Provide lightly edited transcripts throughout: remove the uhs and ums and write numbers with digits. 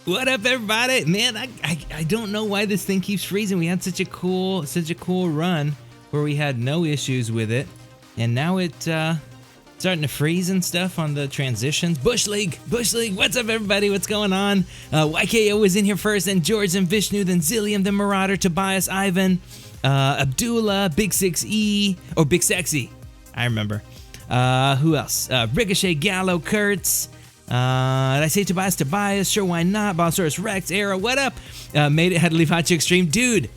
What up, everybody? Man, I don't know why this thing keeps freezing. We had such a cool run where we had no issues with it, and now it's starting to freeze and stuff on the transitions. Bush League, what's up, everybody? What's going on? YKO was in here first, then George, then Vishnu, then Zillium, then Marauder, Tobias, Ivan, Abdullah, Big 6E, or Big Sexy, I remember. Who else? Ricochet, Gallo, Kurtz. Did I say Tobias? Sure, why not? Bossaurus Rex, Arrow, what up? Made it, had to leave Hot Chick stream. Dude,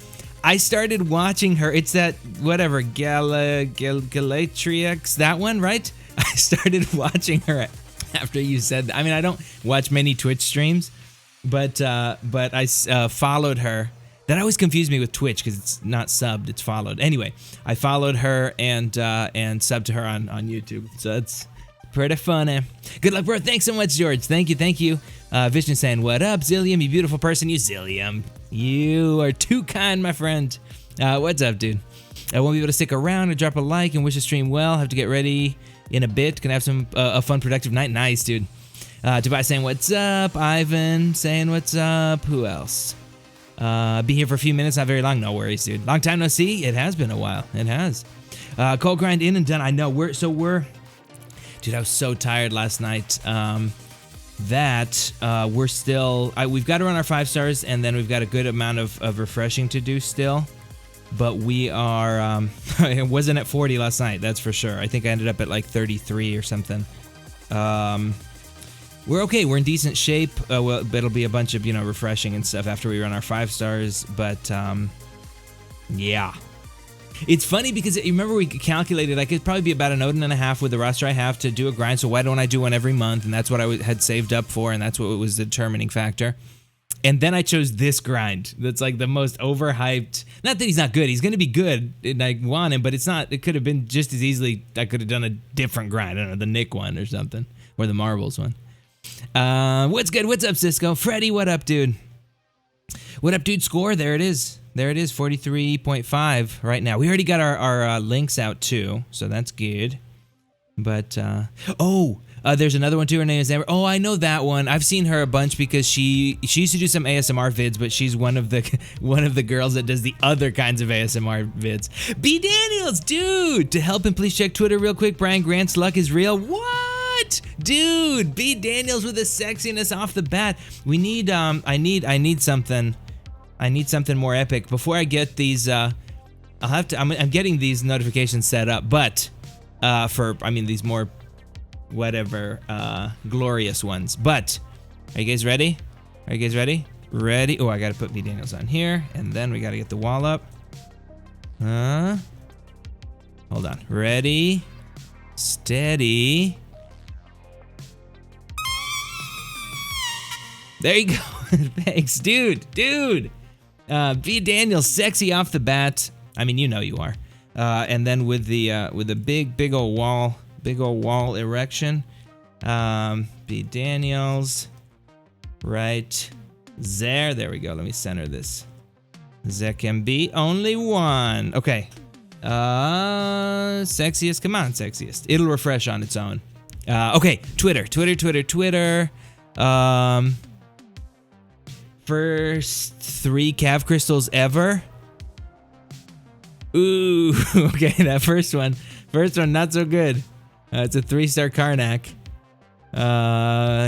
I started watching her. It's that, whatever, Galatrix, that one, right? I started watching her after you said that. I mean, I don't watch many Twitch streams, but I followed her. That always confused me with Twitch because it's not subbed, it's followed. Anyway, I followed her and subbed to her on YouTube. So it's pretty funny. Good luck, bro. Thanks so much, George. Thank you. Vishnu saying, what up, Zillium? You beautiful person, you Zillium. You are too kind, my friend. What's up, dude? I won't be able to stick around or drop a like and wish the stream well. Have to get ready in a bit. Gonna have some a fun, productive night. Nice, dude. Tobias saying, what's up? Ivan saying, what's up? Who else? Be here for a few minutes, not very long. No worries, dude. Long time no see. It has been a while. It has. Cold grind in and done. I know. Dude, I was so tired last night that we're still, we've got to run our 5 stars, and then we've got a good amount of refreshing to do still. But we are, it wasn't at 40 last night, that's for sure. I think I ended up at like 33 or something. We're okay. We're in decent shape. Well, it'll be a bunch of, refreshing and stuff after we run our 5 stars. But, yeah. It's funny because you remember we calculated I could probably be about an Odin and a half with the roster I have to do a grind. So why don't I do one every month? And that's what I had saved up for. And that's what was the determining factor. And then I chose this grind. That's like the most overhyped. Not that he's not good. He's going to be good. And I want him. But it's not. It could have been just as easily. I could have done a different grind. I don't know. The Nick one or something. Or the Marbles one. What's good? What's up, Cisco? Freddy, what up, dude? What up, dude? Score, there it is. 43.5 right now. We already got our links out too, so that's good. But there's another one too. Her name is Amber. Oh, I know that one. I've seen her a bunch because she used to do some ASMR vids, but she's one of the girls that does the other kinds of ASMR vids. B Daniels, dude, to help him, please check Twitter real quick. Brian Grant's luck is real. What? Dude, B Daniels with the sexiness off the bat. We need I need something more epic. Before I get these I'm getting these notifications set up, but these more whatever glorious ones. But are you guys ready? Ready? Oh, I gotta put B Daniels on here, and then we gotta get the wall up. Hold on. Ready, steady. There you go. Thanks, dude. B Daniels, sexy off the bat. I mean, you know you are. And then with the big old wall erection. B Daniels, right there. There we go. Let me center this. There can be only one. Okay. Sexiest. Come on, sexiest. It'll refresh on its own. Okay. Twitter. First 3 Cav crystals ever. Ooh, okay, that first one not so good. It's a 3-star Karnak.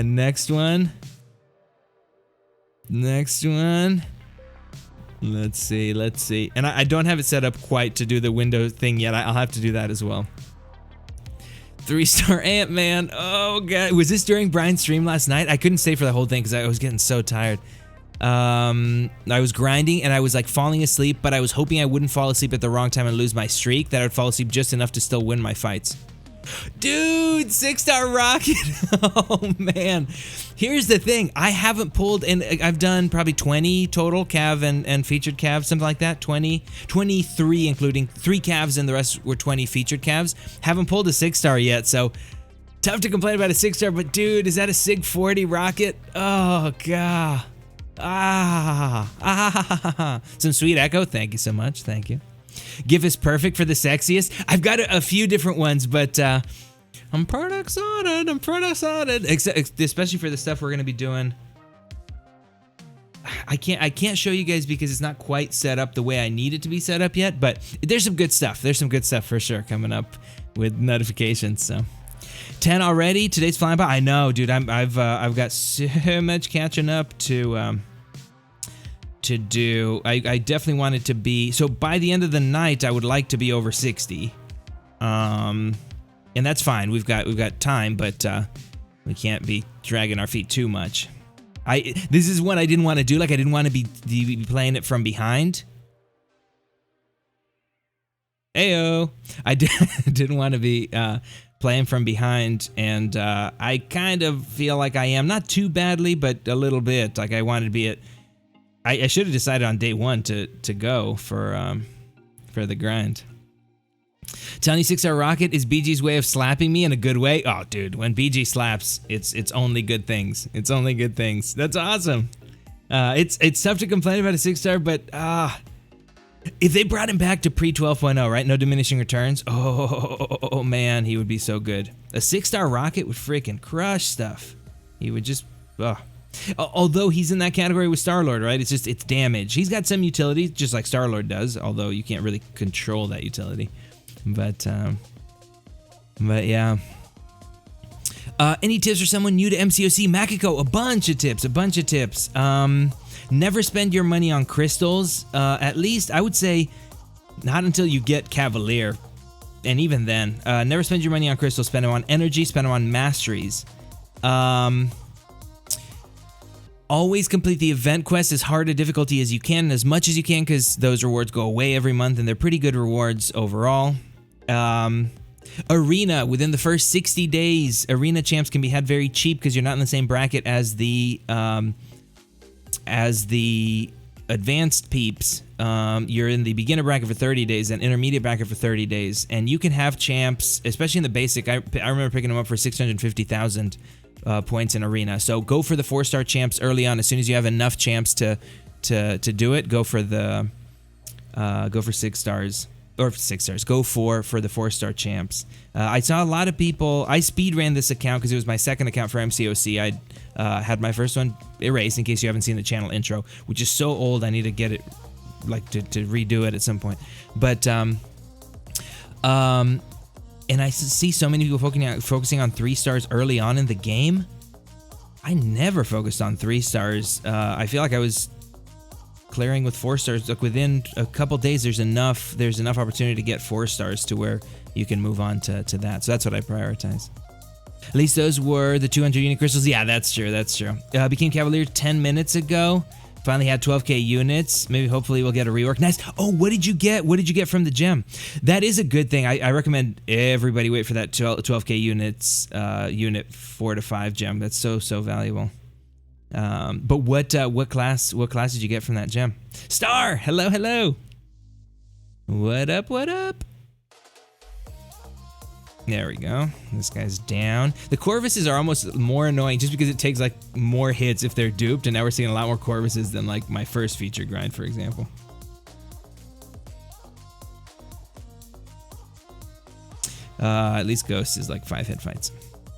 Next one. Let's see. And I don't have it set up quite to do the window thing yet. I'll have to do that as well. 3-star Ant-Man. Oh god, was this during Brian's stream last night? I couldn't stay for the whole thing because I was getting so tired. I was grinding and I was like falling asleep, but I was hoping I wouldn't fall asleep at the wrong time and lose my streak, that I would fall asleep just enough to still win my fights. Dude, 6-star Rocket. Oh man. Here's the thing. I haven't pulled, and I've done probably 20 total Cav and featured Cavs, something like that. 23, including 3 Cavs and the rest were 20 featured Cavs. Haven't pulled a 6-star yet, so tough to complain about a 6-star, but dude, is that a Sig 40 Rocket? Oh god. Some sweet echo. Thank you so much. Thank you. GIF is perfect for the sexiest. I've got a few different ones, but I'm pretty excited. Especially for the stuff we're gonna be doing I can't show you guys because it's not quite set up the way I need it to be set up yet, but there's some good stuff. There's some good stuff for sure coming up with notifications. So 10 already. Today's flying by. I know, dude. I've got so much catching up to do. I definitely want it to be, so by the end of the night I would like to be over 60. And that's fine. We've got time, but we can't be dragging our feet too much. This is what I didn't want to do. Like, I didn't want to be playing it from behind. Ayo. I didn't want to be playing from behind, and I kind of feel like I am, not too badly, but a little bit. Like, I wanted to be at. I should have decided on day one to go for the grind. Tony 6-star rocket is BG's way of slapping me in a good way. Oh, dude, when BG slaps, it's only good things. It's only good things. That's awesome. It's tough to complain about a 6-star, but if they brought him back to pre 12.0, right? No diminishing returns. Oh man, he would be so good. A 6-star rocket would freaking crush stuff. He would just. Although he's in that category with Star-Lord, right? It's damage. He's got some utility, just like Star-Lord does, although you can't really control that utility. But yeah. Any tips for someone new to MCOC? Makiko, a bunch of tips. Never spend your money on crystals. At least, I would say, not until you get Cavalier. And even then, never spend your money on crystals. Spend them on energy, spend them on masteries. Always complete the event quest as hard a difficulty as you can and as much as you can, because those rewards go away every month and they're pretty good rewards overall. Arena, within the first 60 days, arena champs can be had very cheap because you're not in the same bracket as the advanced peeps. You're in the beginner bracket for 30 days and intermediate bracket for 30 days, and you can have champs, especially in the basic. I remember picking them up for 650,000 points in arena. So go for the 4-star champs early on. As soon as you have enough champs to do it, go for 6 stars. Or 6 stars. Go for the 4-star champs. I saw a lot of people. I speed ran this account because it was my second account for MCOC. I had my first one erased in case you haven't seen the channel intro, which is so old. I need to get it, like, to redo it at some point. But and I see so many people focusing on 3 stars early on in the game. I never focused on 3 stars. I feel like I was clearing with 4 stars. Look, within a couple days, there's enough opportunity to get 4 stars to where you can move on to that. So that's what I prioritize. At least those were the 200 unit crystals. Yeah, that's true. Became Cavalier 10 minutes ago. Finally had 12k units. Maybe, hopefully, we'll get a rework. Nice. Oh, what did you get? What did you get from the gem? That is a good thing. I recommend everybody wait for that 12k units, unit 4 to 5 gem. That's so valuable. But what class did you get from that gem? Star, hello. What up? There we go. This guy's down. The Corvuses are almost more annoying just because it takes like more hits if they're duped, and now we're seeing a lot more Corvuses than like my first feature grind, for example. At least Ghost is like 5 hit fights.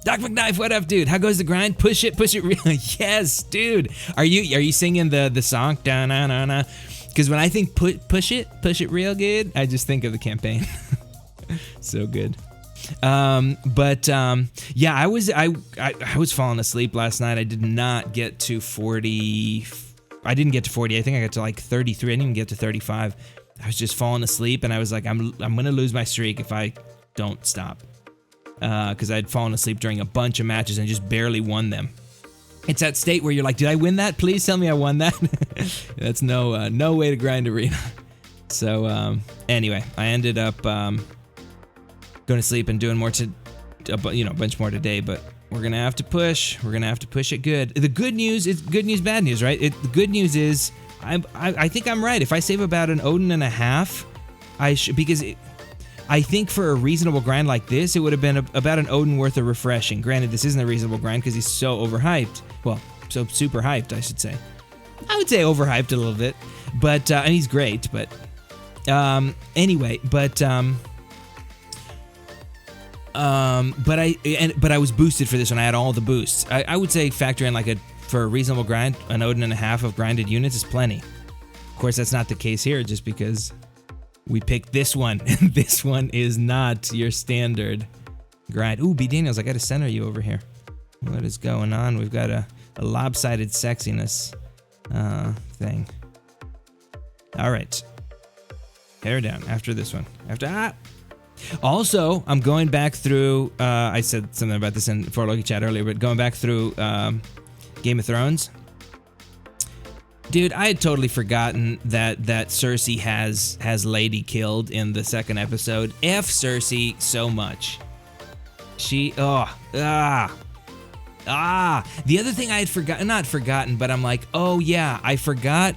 Doc McKnife, what up, dude? How goes the grind? Push it real. Yes, dude. Are you singing the song? Da na na na. Because when I think push it real good, I just think of the campaign. So good. Yeah, I was falling asleep last night. I did not get to 40. I didn't get to 40. I think I got to like 33. I didn't even get to 35. I was just falling asleep, and I was like, I'm gonna lose my streak if I don't stop. Because I'd fallen asleep during a bunch of matches and just barely won them. It's that state where you're like, did I win that? Please tell me I won that. That's no way to grind arena. So anyway, I ended up going to sleep and doing more a bunch more today. But we're gonna have to push. We're gonna have to push it good. The good news is good news, bad news, right? The good news is I think I'm right. If I save about an Odin and a half, I should, because I think for a reasonable grind like this, it would have been about an Odin worth of refreshing. Granted, this isn't a reasonable grind because he's so overhyped. Well, so super hyped, I should say. I would say overhyped a little bit, but and he's great. But anyway, but I was boosted for this one. I had all the boosts. I would say factor in like a for a reasonable grind, an Odin and a half of grinded units is plenty. Of course, that's not the case here, just because we picked this one, and this one is not your standard grind. Ooh, B. Daniels, I gotta center you over here. What is going on? We've got a lopsided sexiness thing. All right. Hair down after this one. Also, I'm going back through, I said something about this in For Loki chat earlier, but going back through Game of Thrones. Dude, I had totally forgotten that Cersei has Lady killed in the second episode. F Cersei so much. The other thing I had not forgotten, but I'm like, oh yeah, I forgot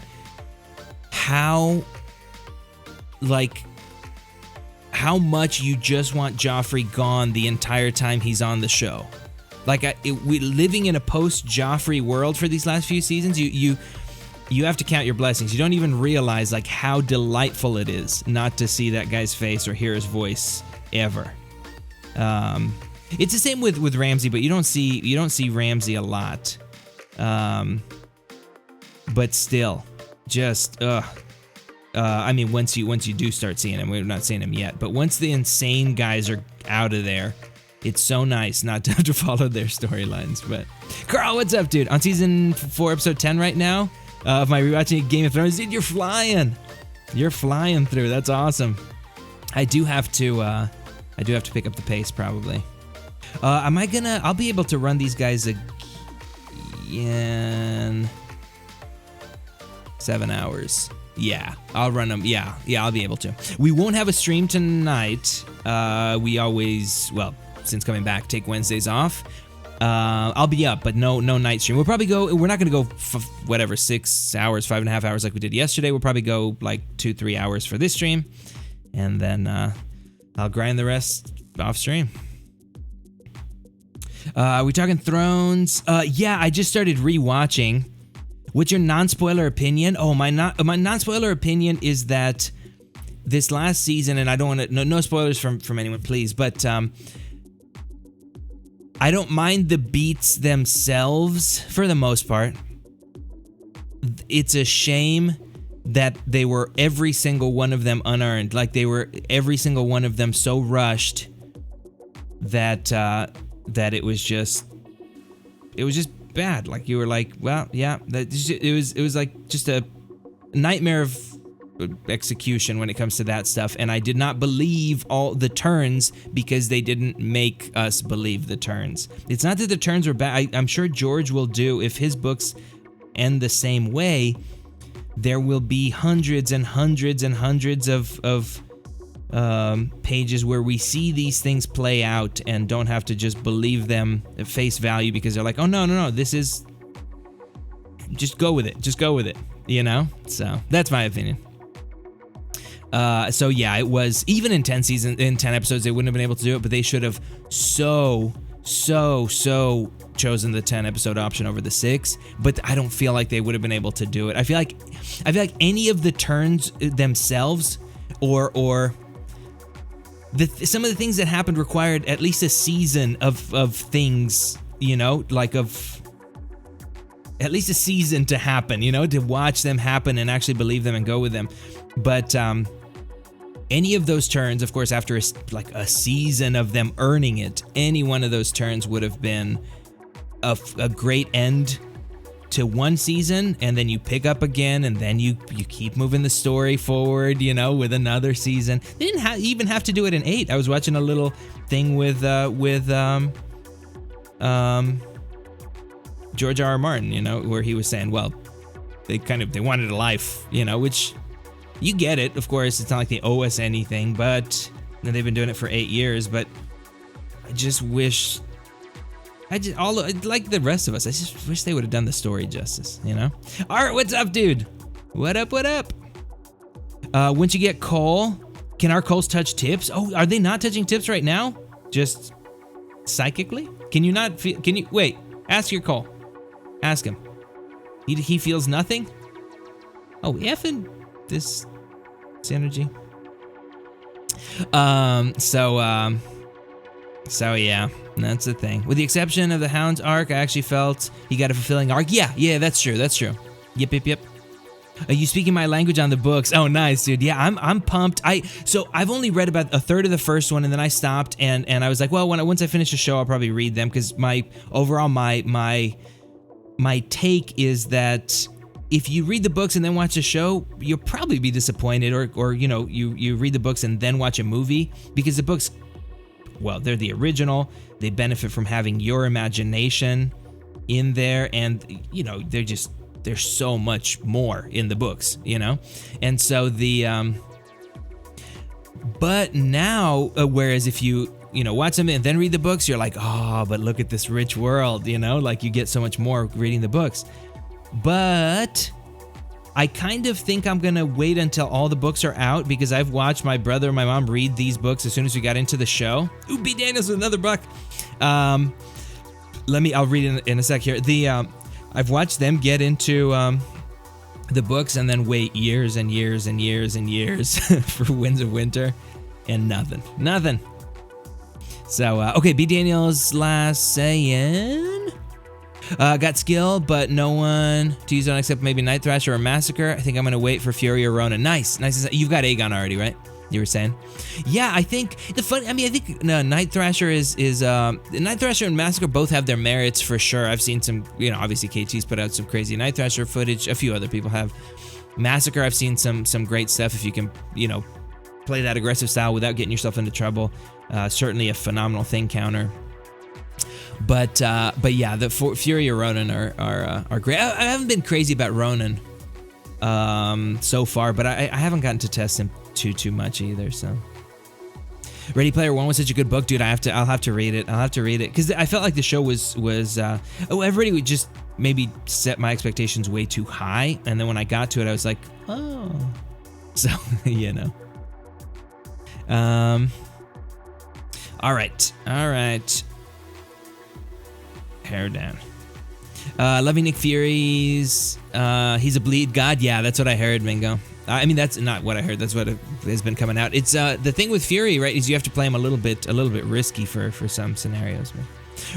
how much you just want Joffrey gone the entire time he's on the show. Like, we living in a post-Joffrey world for these last few seasons, you have to count your blessings. You don't even realize like how delightful it is not to see that guy's face or hear his voice ever. It's the same with Ramsay, but you don't see Ramsay a lot. But still, just I mean, once you do start seeing him, we're not seeing him yet, but once the insane guys are out of there, it's so nice not to have to follow their storylines. But Carl, what's up, dude? On season 4, episode 10 right now of my rewatching Game of Thrones, dude, you're flying through. That's awesome. I do have to pick up the pace probably. I'll be able to run these guys again. 7 hours. Yeah, I'll run them. Yeah, I'll be able to. We won't have a stream tonight. We always, well, since coming back, take Wednesdays off. I'll be up, but no night stream. We'll probably go, we're not going to go, 6 hours, 5.5 hours like we did yesterday. We'll probably go like 2-3 hours for this stream. And then I'll grind the rest off stream. We talking Thrones? Yeah, I just started rewatching. What's your non-spoiler opinion? Oh, my non-spoiler opinion is that this last season, and I don't want to, no spoilers from anyone, please, but I don't mind the beats themselves for the most part. It's a shame that they were every single one of them unearned. Like they were every single one of them so rushed that it was just bad. Like you were like, well, yeah, it was like just a nightmare of execution when it comes to that stuff, and I did not believe all the turns because they didn't make us believe the turns. It's not that the turns were bad. I'm sure George will do, if his books end the same way, there will be hundreds and hundreds and hundreds of pages where we see these things play out and don't have to just believe them at face value because they're like, oh no, this is, just go with it, you know? So that's my opinion. So yeah, it was, even in 10 episodes, they wouldn't have been able to do it, but they should have so chosen the 10 episode option over the 6, but I don't feel like they would have been able to do it. I feel like any of the turns themselves or some of the things that happened required at least a season of things, you know, like of at least a season to happen, you know, to watch them happen and actually believe them and go with them. But any of those turns, of course, after a season of them earning it, any one of those turns would have been a great end to one season, and then you pick up again, and then you keep moving the story forward, you know, with another season. They didn't even have to do it in 8. I was watching a little thing with George R.R. Martin, you know, where he was saying, well, they wanted a life, you know, which you get it. Of course, it's not like they owe us anything, but they've been doing it for 8 years. But I just wish. Like the rest of us, I just wish they would have done the story justice, you know? Art, what's up, dude? What up? Once you get Cull, can our Culls touch tips? Oh, are they not touching tips right now? Just psychically? Can you not feel, wait, ask your Cull. Ask him. He feels nothing? Oh, effing this synergy. So yeah. That's the thing. With the exception of the Hound's arc, I actually felt he got a fulfilling arc. Yeah, that's true. Yep. Are you speaking my language on the books? Oh, nice, dude. Yeah, I'm pumped. So I've only read about a third of the first one, and then I stopped, and I was like, well, once I finish the show, I'll probably read them, because my take is that if you read the books and then watch the show, you'll probably be disappointed, or you know, you read the books and then watch a movie, because the books, well, they're the original. They benefit from having your imagination in there, and you know, there's so much more in the books, you know? And so but now, whereas if you know, watch them and then read the books, you're like, oh, but look at this rich world, you know? Like, you get so much more reading the books. But I kind of think I'm gonna wait until all the books are out, because I've watched my brother and my mom read these books as soon as we got into the show. Ooh, B. Daniels with another buck. I'll read in a sec here. I've watched them get into the books and then wait years and years and years and years for Winds of Winter, and nothing. So, okay, B. Daniels last saying, got skill, but no one to use on except maybe Night Thrasher or Massacre. I think I'm going to wait for Fury or Ronan. Nice. You've got Aegon already, right? You were saying? Yeah, I think I think Night Thrasher Night Thrasher and Massacre both have their merits for sure. I've seen some, you know, obviously KT's put out some crazy Night Thrasher footage. A few other people have. Massacre, I've seen some great stuff if you can, you know, play that aggressive style without getting yourself into trouble. Certainly a phenomenal thing counter. But yeah, the Fury or Ronan are great. I haven't been crazy about Ronan so far, but I haven't gotten to test him too much either. So, Ready Player One was such a good book, dude. I'll have to read it. Because I felt like the show was everybody would just maybe set my expectations way too high, and then when I got to it, I was like, oh, so you know. All right. Hair down. Loving Nick Fury's. He's a bleed god. Yeah, that's what I heard, Mingo. I mean, that's not what I heard. That's what has been coming out. It's the thing with Fury, right? Is you have to play him a little bit risky for some scenarios. But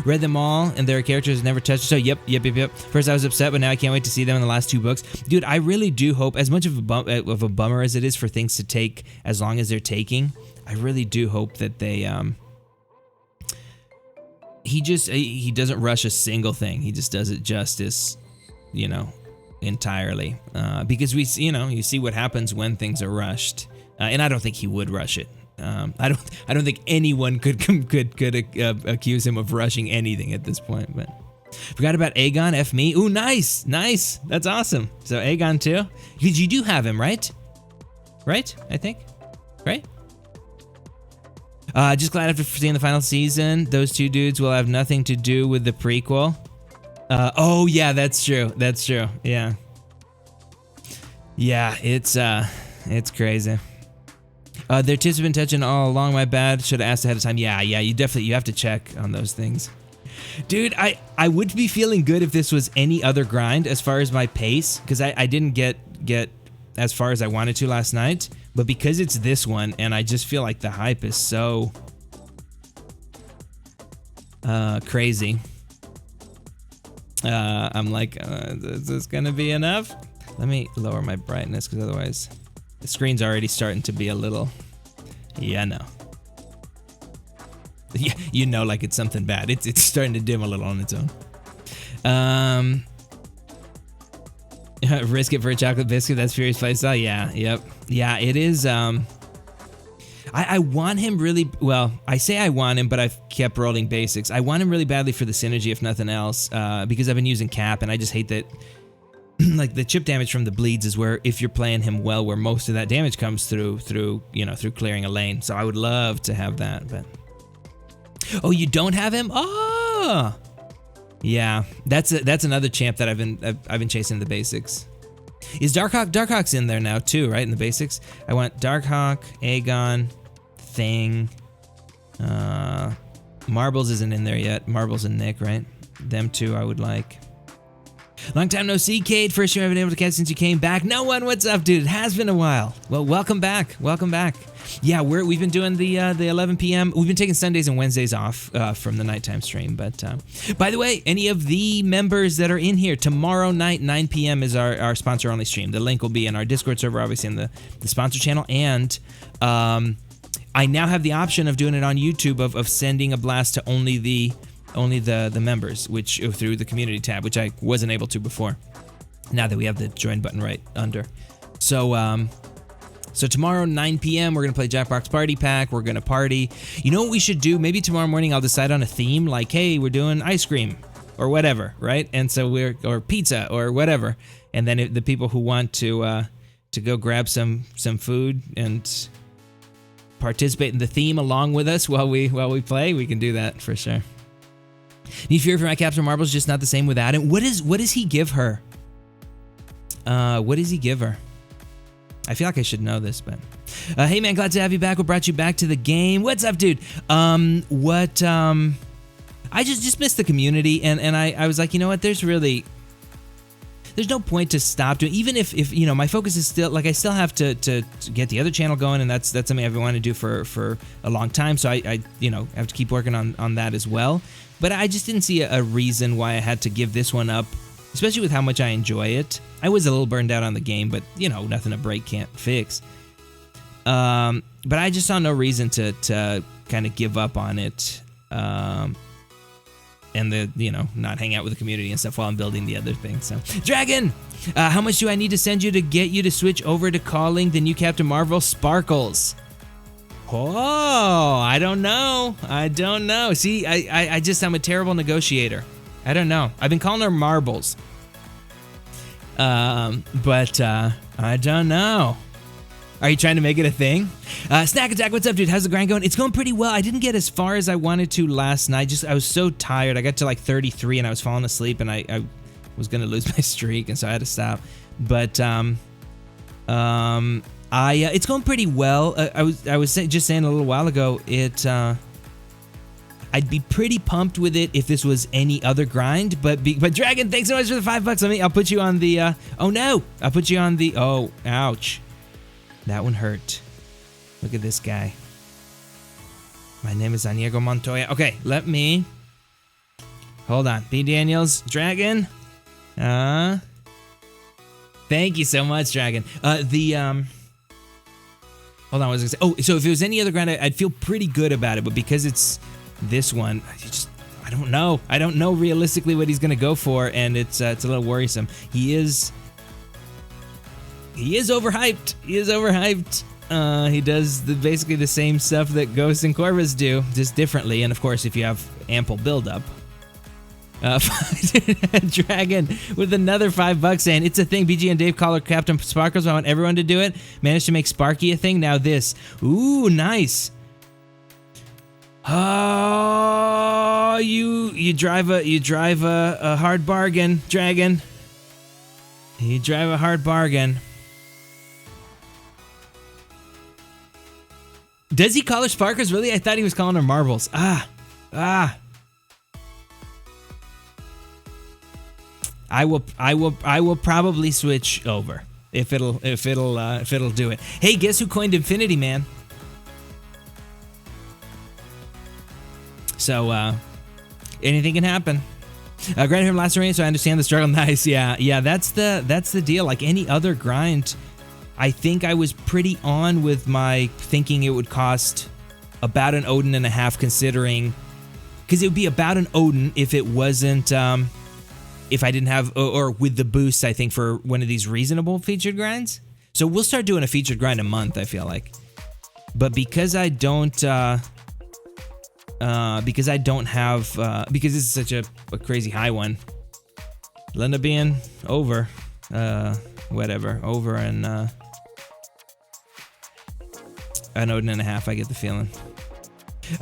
read them all, and their characters never touched. So yep. First I was upset, but now I can't wait to see them in the last 2 books, dude. I really do hope, as much of a bummer as it is for things to take as long as they're taking, I really do hope that they he doesn't rush a single thing. He just does it justice, you know, entirely. Because you see what happens when things are rushed, and I don't think he would rush it. I don't think anyone could accuse him of rushing anything at this point. But forgot about Aegon. F me. Ooh, nice. That's awesome. So Aegon too, because you do have him, right? I think, right? Just glad after seeing the final season, those 2 dudes will have nothing to do with the prequel. Oh yeah, that's true. Yeah, it's crazy. Their tips have been touching all along. My bad. Should have asked ahead of time. Yeah. You have to check on those things, dude. I would be feeling good if this was any other grind as far as my pace, because I didn't get as far as I wanted to last night. But because it's this one, and I just feel like the hype is so crazy, I'm like, is this gonna be enough? Let me lower my brightness, because otherwise the screen's already starting to be a little, yeah, no. Yeah, you know, like it's something bad. It's starting to dim a little on its own. Risk it for a chocolate biscuit. That's Fury's playstyle. Yeah, it is. I want him really, well, I say I want him, but I've kept rolling basics. I want him really badly for the synergy, if nothing else, because I've been using cap, and I just hate that, like, the chip damage from the bleeds is where, if you're playing him well, where most of that damage comes through clearing a lane. So I would love to have that, but... Oh, you don't have him? Oh! Yeah, that's another champ that I've been chasing in the basics. Is Darkhawk? Darkhawk's in there now too, right? In the basics, I want Darkhawk, Aegon, Thing. Marbles isn't in there yet. Marbles and Nick, right? Them two I would like. Long time no see, Kate. First year I've been able to catch since you came back. No one, what's up, dude? It has been a while. Well, welcome back. Welcome back. Yeah, we've been doing the 11 p.m. We've been taking Sundays and Wednesdays off from the nighttime stream. But by the way, any of the members that are in here, tomorrow night, 9 p.m. is our sponsor-only stream. The link will be in our Discord server, obviously in the sponsor channel. And I now have the option of doing it on YouTube of sending a blast to only the members, which through the community tab, which I wasn't able to before. Now that we have the join button right under. So tomorrow, 9 p.m., we're going to play Jackbox Party Pack. We're going to party. You know what we should do? Maybe tomorrow morning I'll decide on a theme, like, hey, we're doing ice cream or whatever, right? And so or pizza or whatever. And then the people who want to go grab some food and participate in the theme along with us while we play, we can do that for sure. Need fear for my Captain Marvel's just not the same without him. What does he give her? What does he give her? I feel like I should know this, but hey man, glad to have you back. What brought you back to the game? What's up, dude? I just missed the community, and I was like, you know what? There's no point to stop doing, even if you know my focus is still like I still have to get the other channel going, and that's something I've been wanting to do for a long time. So I have to keep working on that as well. But I just didn't see a reason why I had to give this one up, especially with how much I enjoy it. I was a little burned out on the game, but nothing a break can't fix. But I just saw no reason to kind of give up on it, and not hang out with the community and stuff while I'm building the other thing. So, Dragon, how much do I need to send you to get you to switch over to calling the new Captain Marvel Sparkles? Oh, I don't know. See, I'm a terrible negotiator. I don't know. I've been calling her Marbles. But I don't know. Are you trying to make it a thing? Snack Attack, what's up, dude? How's the grind going? It's going pretty well. I didn't get as far as I wanted to last night. I was so tired. I got to like 33 and I was falling asleep, and I was going to lose my streak, and so I had to stop. But it's going pretty well. I was just saying a little while ago, I'd be pretty pumped with it if this was any other grind, but Dragon, thanks so much for the $5. I'll put you on the, oh no, I'll put you on the, oh, ouch. That one hurt. Look at this guy. My name is Aniego Montoya. Okay, let me, hold on. B. Daniels, Dragon. Thank you so much, Dragon. Hold on, what was I gonna say? Oh, so if it was any other grind, I'd feel pretty good about it, but because it's this one, I don't know. I don't know realistically what he's gonna go for, and it's a little worrisome. He is overhyped. He does basically the same stuff that Ghosts and Corvus do, just differently. And of course, if you have ample buildup. Dragon with another $5 saying it's a thing. BG and Dave call her Captain Sparkles. I want everyone to do it. Managed to make Sparky a thing. Now this. Ooh, nice. Oh, you drive a hard bargain, Dragon. You drive a hard bargain. Does he call her Sparkles? Really? I thought he was calling her Marbles. I will probably switch over if it'll do it. Hey, guess who coined Infinity, man? So, anything can happen. Grind from last rain, so I understand the struggle. Nice, yeah. That's the deal. Like any other grind, I think I was pretty on with my thinking it would cost about an Odin and a half, considering, because it would be about an Odin if it wasn't, if I didn't have, or with the boost, I think, for one of these reasonable featured grinds. So we'll start doing a featured grind a month, I feel like. But because I don't have, because this is such a crazy high one, it'll end up being over, over an Odin and a half, I get the feeling.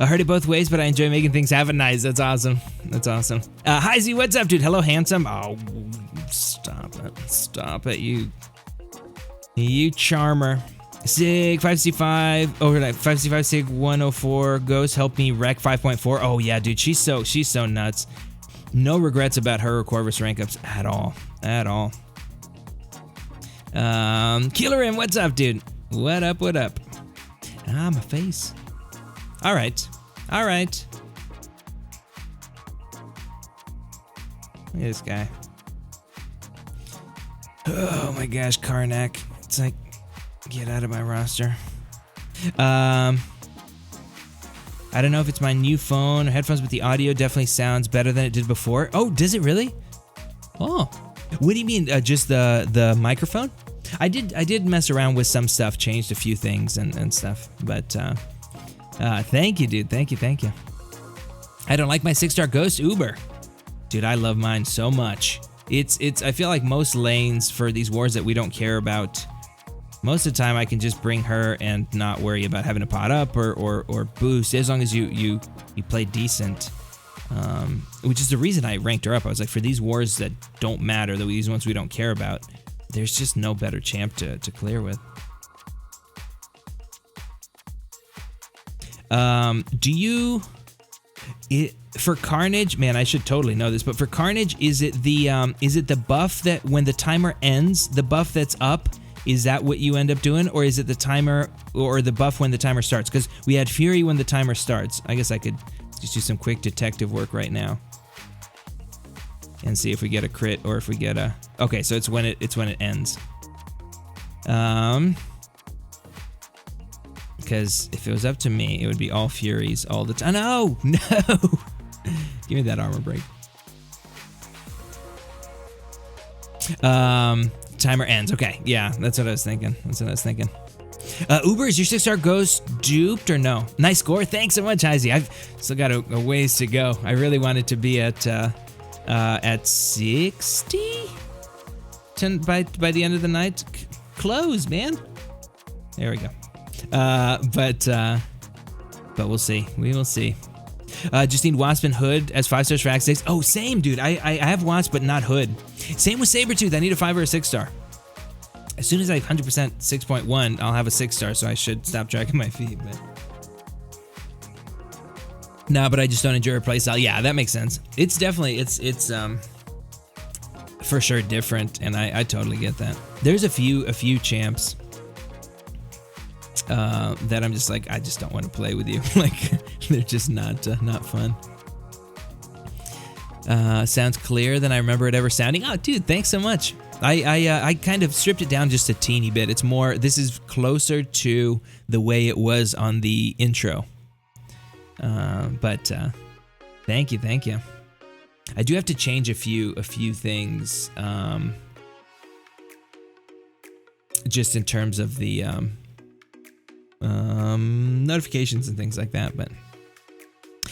I heard it both ways, but I enjoy making things happen. Nice, that's awesome. Hi Z, what's up, dude? Hello, handsome. Oh, stop it, you charmer. Sig 5C5 over like 5C5 Sig 104 Ghost help me wreck 5.4. Oh yeah, dude, she's so nuts. No regrets about her or Corvus rank ups at all. At all. Killerin, what's up, dude? What up, what up? Ah, my face. All right. All right. Look at this guy. Oh my gosh, Karnak. It's like, get out of my roster. I don't know if it's my new phone or headphones, but the audio definitely sounds better than it did before. Oh, does it really? Oh, what do you mean? Just the microphone? I did mess around with some stuff, changed a few things and stuff. But thank you, dude. Thank you. I don't like my 6-star Ghost Uber, dude. I love mine so much. It's. I feel like most lanes for these wars that we don't care about. Most of the time, I can just bring her and not worry about having to pot up or boost, as long as you play decent. Which is the reason I ranked her up. I was like, for these wars that don't matter, these ones we don't care about, there's just no better champ to clear with. For Carnage, man, I should totally know this, but for Carnage, is it the buff that when the timer ends, the buff that's up? Is that what you end up doing, or is it the timer or the buff when the timer starts? Because we had Fury when the timer starts. I guess I could just do some quick detective work right now and see if we get a crit or if we get a. Okay, so it's when it ends. Because if it was up to me, it would be all Furies all the time. No, no. Give me that armor break. Timer ends. Okay, yeah, that's what I was thinking. Uber, is your 6-star Ghost duped or no? Nice score. Thanks so much, Izzy. I've still got a ways to go. I really wanted to be at 60 by the end of the night. Close, man. There we go. But we'll see. We will see. Just need Wasp and Hood as 5 stars for Act 6. Oh, same, dude. I have Wasp, but not Hood. Same with Sabretooth. I need a 5 or a 6-star. As soon as I 100% 6.1, I'll have a 6-star, so I should stop dragging my feet. But no, but I just don't enjoy her playstyle. Yeah, that makes sense. It's definitely, it's for sure different, and I totally get that. There's a few champs that I'm just like, I just don't want to play with you. Like, they're just not fun. Sounds clearer than I remember it ever sounding. Oh, dude, thanks so much. I kind of stripped it down just a teeny bit. It's more, this is closer to the way it was on the intro. But thank you. I do have to change a few things, just in terms of the notifications and things like that, but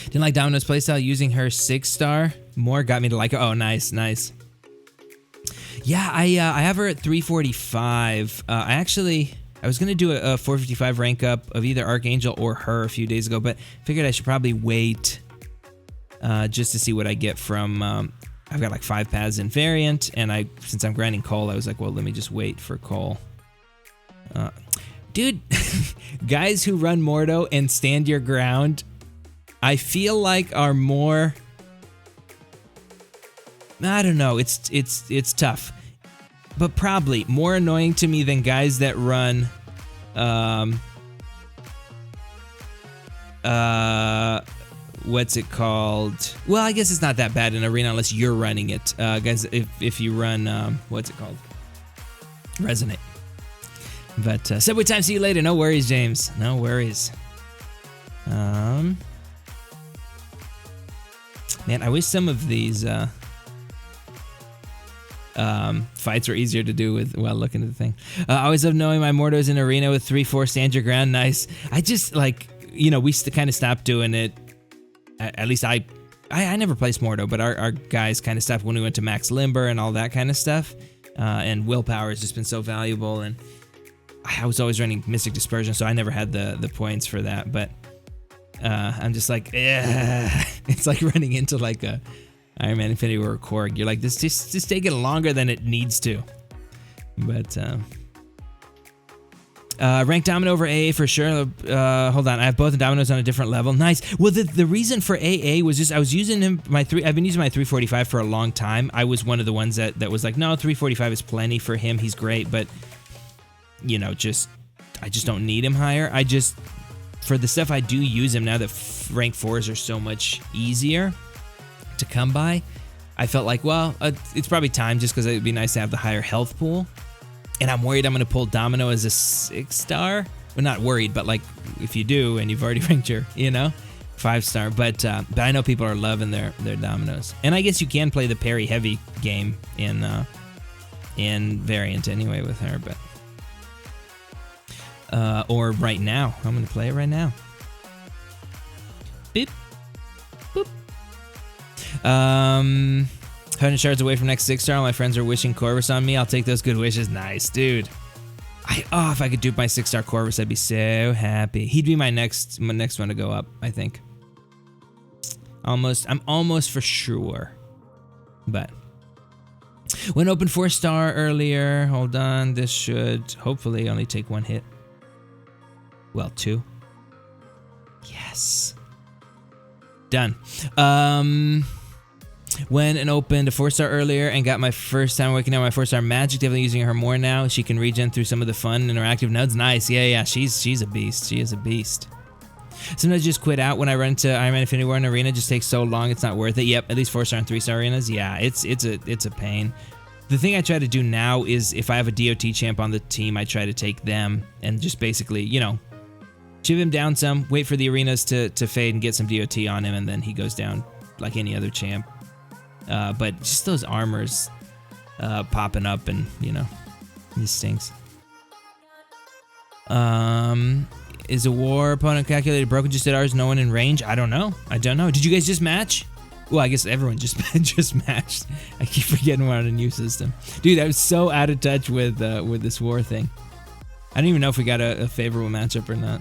didn't like Domino's playstyle. Using her 6-star more got me to like her. Oh, nice. Yeah, I have her at 345. I was gonna do a 455 rank up of either Archangel or her a few days ago, but figured I should probably wait just to see what I get from. I've got like 5 paths in variant, and since I'm grinding Cull, I was like, well, let me just wait for Cull. Dude, guys who run Mordo and stand your ground, I feel like are more. I don't know. It's tough, but probably more annoying to me than guys that run. What's it called? Well, I guess it's not that bad in arena unless you're running it, guys. If you run, what's it called? Resonate. But Subway time. See you later. No worries, James. No worries. Man, I wish some of these fights were easier to do while looking at the thing. I always love knowing my Mordos in arena with 3-4 stand your ground. Nice. I just like, we kind of stopped doing it. At least I never placed Mordo, but our guys kind of stopped when we went to max limber and all that kind of stuff. And willpower has just been so valuable, and I was always running Mystic Dispersion, so I never had the points for that. But I'm just like, it's like running into like a Iron Man Infinity or a Korg. You're like, this just taking longer than it needs to. But Rank Domino over AA for sure. Hold on, I have both dominoes on a different level. Nice. Well, the reason for AA was just I was using I've been using my 345 for a long time. I was one of the ones that was like, no, 345 is plenty for him. He's great, but you know, I just don't need him higher. For the stuff I do use him now that rank 4s are so much easier to come by, I felt like, well, it's probably time just because it would be nice to have the higher health pool. And I'm worried I'm going to pull Domino as a 6-star. Well, not worried, but like if you do and you've already ranked your, 5-star. But I know people are loving their Dominoes. And I guess you can play the parry heavy game in variant anyway with her, but or right now. I'm going to play it right now. Beep. Boop. 100 shards away from next 6-star. My friends are wishing Corvus on me. I'll take those good wishes. Nice, dude. If I could dupe my 6-star Corvus, I'd be so happy. He'd be my next one to go up, I think. I'm almost for sure. But when open 4-star earlier, hold on. This should hopefully only take 1 hit. Well, 2. Yes. Done. When an opened a 4-star earlier and got my first time working on my 4-star magic, definitely using her more now. She can regen through some of the fun interactive nodes. Nice. Yeah. She's a beast. She is a beast. Sometimes I just quit out when I run into Iron Man Infinity War in arena. It just takes so long, it's not worth it. Yep, at least 4-star and 3-star arenas. Yeah, it's a pain. The thing I try to do now is if I have a DOT champ on the team, I try to take them and just basically, chip him down some, wait for the arenas to fade and get some DOT on him, and then he goes down like any other champ. But just those armors popping up and, it stinks. Is a war opponent calculated broken just at ours? No one in range? I don't know. Did you guys just match? Well, I guess everyone just matched. I keep forgetting we're on a new system. Dude, I was so out of touch with this war thing. I don't even know if we got a favorable matchup or not.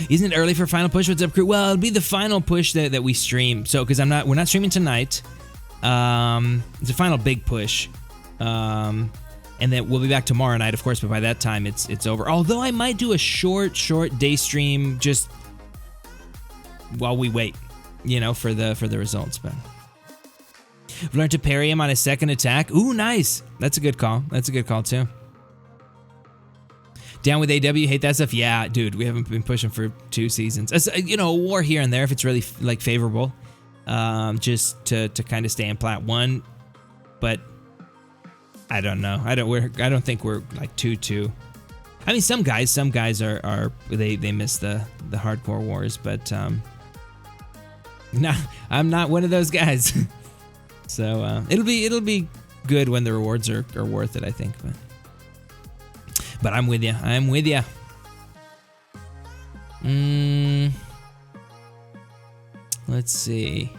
Isn't it early for final push? What's up, crew? Well, it'll be the final push that we stream. So, because we're not streaming tonight. It's a final big push. And then we'll be back tomorrow night, of course, but by that time it's over. Although I might do a short day stream just while we wait, for the results. But I've learned to parry him on his second attack. Ooh, nice. That's a good call. That's a good call too. Down with AW, hate that stuff. Yeah, dude, we haven't been pushing for 2 seasons. A war here and there if it's really like favorable, just to kind of stay in plat 1. But I don't know. I don't think we're like 2-2. I mean, some guys are they miss the hardcore wars, but no, I'm not one of those guys. So it'll be good when the rewards are worth it, I think. But I'm with you. Let's see.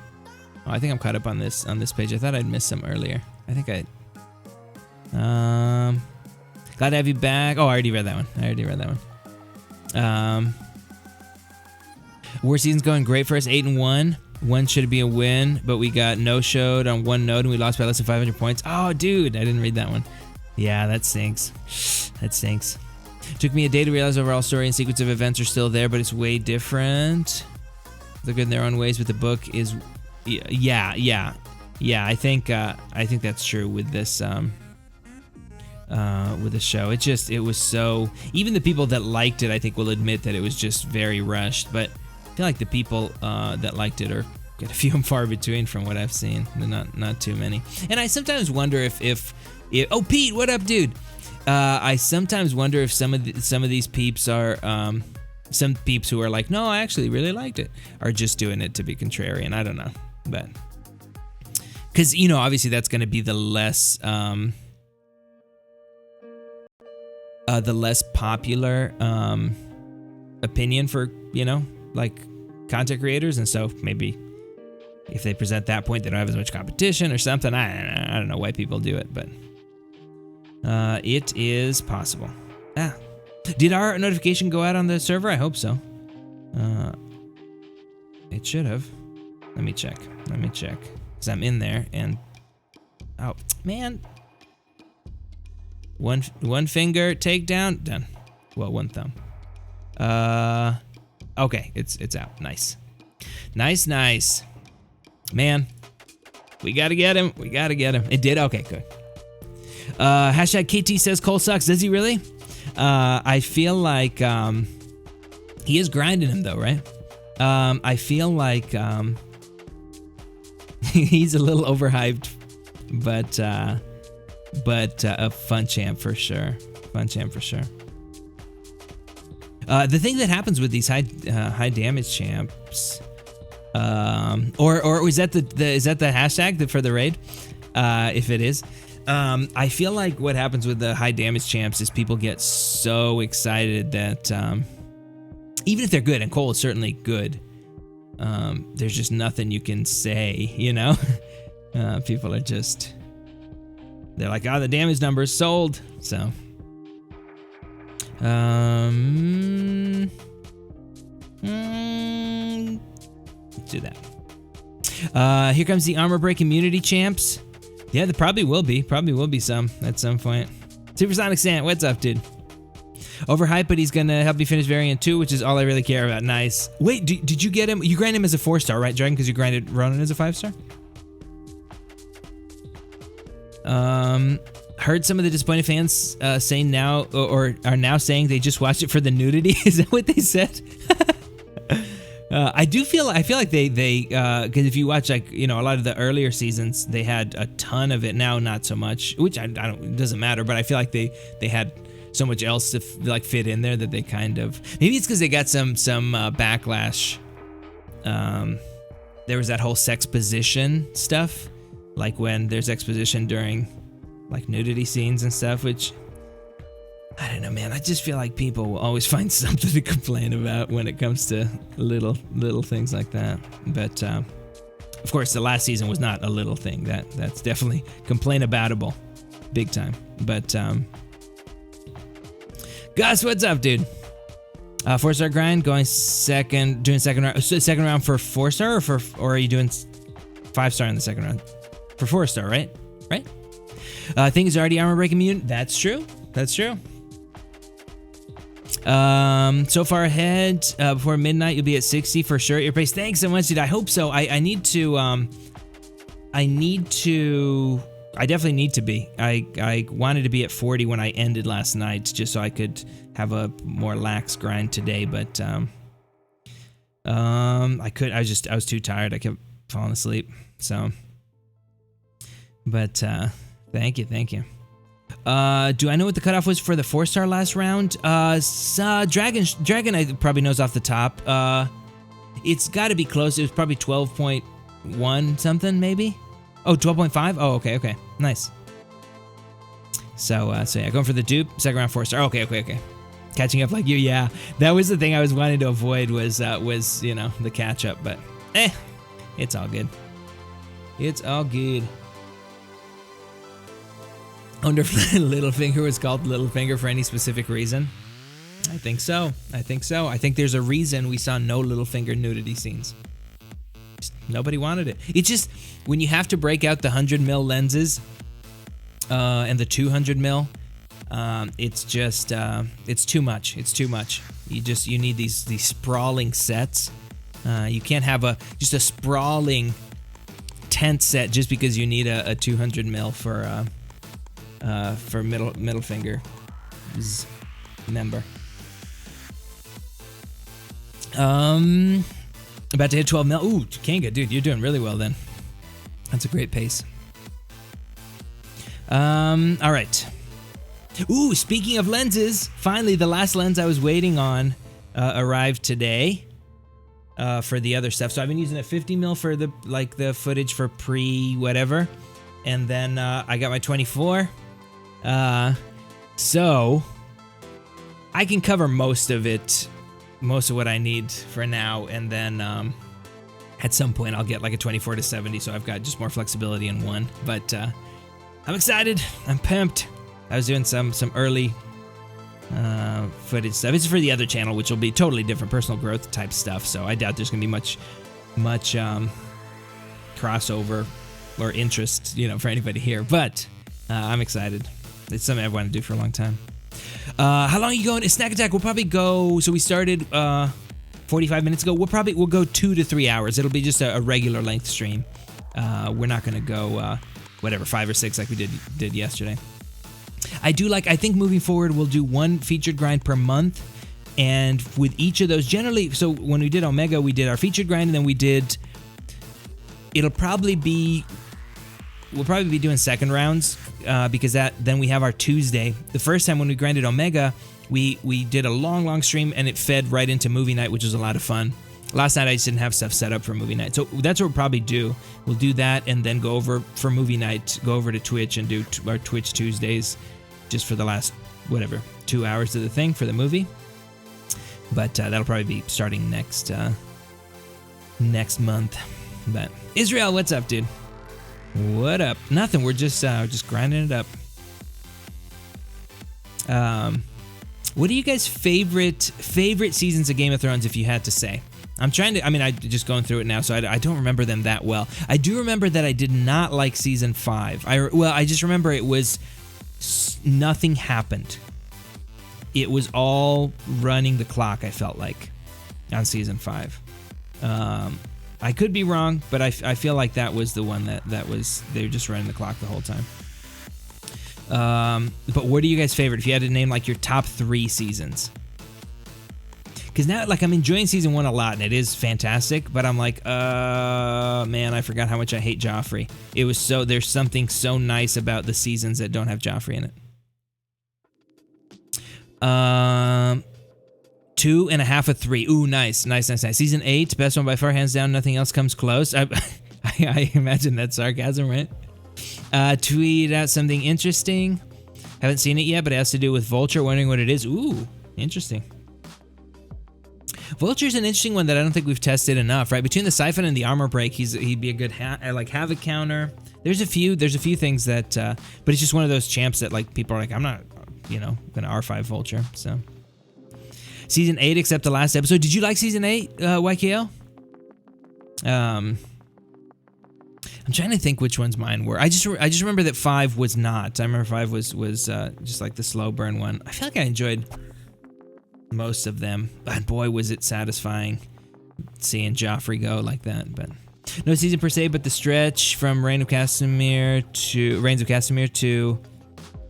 Oh, I think I'm caught up on this page. I thought I'd missed some earlier. I think glad to have you back. Oh, I already read that one. War season's going great for us. 8-1. One should be a win, but we got no-showed on 1 node and we lost by less than 500 points. Oh, dude, I didn't read that one. Yeah, that stinks. Took me a day to realize overall story and sequence of events are still there, but it's way different. They're good in their own ways, but the book is, yeah. I think that's true with this. With the show, it was so. Even the people that liked it, I think, will admit that it was just very rushed. But I feel like the people that liked it are a few and far between from what I've seen. They're not too many. And I sometimes wonder if oh, Pete, what up, dude? I sometimes wonder if some of these peeps are some peeps who are like, no, I actually really liked it, are just doing it to be contrarian. I don't know, but because obviously that's going to be the less popular opinion for like content creators, and so maybe if they present that point, they don't have as much competition or something. I don't know why people do it, but it is possible. Did our notification go out on the server? I hope so. It should have. Let me check. Because I'm in there and... Oh, man. One finger takedown. Done. Well, one thumb. Okay, it's out. Nice. Nice. Man, we gotta get him. It did? Okay, good. Hashtag KT says Cull sucks. Does he really? I feel like he is grinding him though, right? I feel like he's a little overhyped, but a fun champ for sure. The thing that happens with these high damage champs, or was that is that the hashtag for the raid? If it is, I feel like what happens with the high damage champs is people get so excited that even if they're good, and Cull is certainly good, there's just nothing you can say, you know? People are just, they're like, oh, the damage number is sold, so. Let's do that. Here comes the armor break immunity champs. Yeah, there probably will be some at some point. Supersonic Sant, what's up, dude? Overhyped, but he's gonna help me finish variant 2, which is all I really care about. Nice. Wait, did you get him? You grind him as a 4-star, right, Dragon? Because you grinded Ronan as a 5-star? Heard some of the disappointed fans saying now, or are now saying they just watched it for the nudity. Is that what they said? I feel like they because if you watch, like, you know, a lot of the earlier seasons, they had a ton of it. Now not so much, which I don't, it doesn't matter, but I feel like they had so much else to like fit in there that they kind of, maybe it's because they got some backlash. There was that whole sexposition stuff, like when there's exposition during like nudity scenes and stuff, which I don't know, man. I just feel like people will always find something to complain about when it comes to little things like that. But of course, the last season was not a little thing. That's definitely complain-aboutable, big time. But Gus, what's up, dude? 4-star grind, doing second round for 4-star, or are you doing 5-star in the second round? For 4-star, right? Right? Thing is already armor break immune. That's true. So far ahead, before midnight, you'll be at 60 for sure. Your pace. Thanks so much, dude. I hope so. I definitely need to be. I wanted to be at 40 when I ended last night, just so I could have a more lax grind today, but I was too tired. I kept falling asleep. So, but thank you. Do I know what the cutoff was for the 4-star last round? Dragon probably knows off the top. It's got to be close. It was probably 12.1 something, maybe. Oh, 12.5. Oh, okay. Nice. So yeah, going for the dupe. Second round 4-star. Okay. Catching up like you. Yeah, that was the thing I was wanting to avoid was you know, the catch up, but it's all good. It's all good. I wonder if Littlefinger was called Littlefinger for any specific reason. I think so. I think there's a reason we saw no Littlefinger nudity scenes. Just nobody wanted it. It's just when you have to break out the 100mm lenses and the 200mm, it's just it's too much. You need these sprawling sets. You can't have just a sprawling tent set just because you need a 200mm for middle finger member. About to hit 12 mil. Ooh, Kanga, dude, you're doing really well then. That's a great pace. All right. Ooh, speaking of lenses, finally the last lens I was waiting on arrived today for the other stuff. So I've been using a 50mm for the footage for pre-whatever, and then I got my 24. So I can cover most of what I need for now, and then at some point I'll get like a 24-70, so I've got just more flexibility in one. But I'm excited. I'm pumped. I was doing some early footage stuff. It's for the other channel, which will be totally different, personal growth type stuff. So I doubt there's gonna be much crossover or interest, you know, for anybody here. But I'm excited. It's something I've wanted to do for a long time. How long are you going? Snack Attack, we'll probably go, so we started 45 minutes ago. We'll go 2 to 3 hours. It'll be just a regular length stream. We're not going to go, 5 or 6 like we did yesterday. I think moving forward, we'll do 1 featured grind per month. And with each of those, generally, so when we did Omega, we did our featured grind, and then we'll probably be doing second rounds, because then we have our Tuesday. The first time when we grinded Omega, we did a long stream, and it fed right into movie night, which was a lot of fun. Last night I just didn't have stuff set up for movie night, so that's what we'll probably do. We'll do that, and then go over for movie night, go over to Twitch and do our Twitch Tuesdays, just for the last 2 hours of the thing for the movie. But that'll probably be starting next month. But Israel, what's up, dude? What up? Nothing. We're just grinding it up. What are you guys' favorite seasons of Game of Thrones, if you had to say? I'm just going through it now, so I don't remember them that well. I do remember that I did not like season 5. I just remember it was nothing happened. It was all running the clock, I felt like, on season 5. I could be wrong, but I feel like that was the one that was, they were just running the clock the whole time. But what are you guys' favorite? If you had to name like your top 3 seasons. Because now, like, I'm enjoying season 1 a lot, and it is fantastic, but I'm like, man, I forgot how much I hate Joffrey. There's something so nice about the seasons that don't have Joffrey in it. 2.5 of 3. Ooh, nice. Season 8, best one by far, hands down. Nothing else comes close. I imagine that's sarcasm, right? Tweet out something interesting. Haven't seen it yet, but it has to do with Vulture. Wondering what it is. Ooh, interesting. Vulture's an interesting one that I don't think we've tested enough, right? Between the Siphon and the Armor Break, he'd be a good Havoc counter. There's a few things that, but it's just one of those champs that like people are like, I'm not, gonna R5 Vulture. So season 8, except the last episode. Did you like season 8, YKL? I'm trying to think which ones mine were. I just remember that 5 was not. I remember 5 was just like the slow burn one. I feel like I enjoyed most of them, but boy, was it satisfying seeing Joffrey go like that. But no season per se, but the stretch from Reigns of Castamere to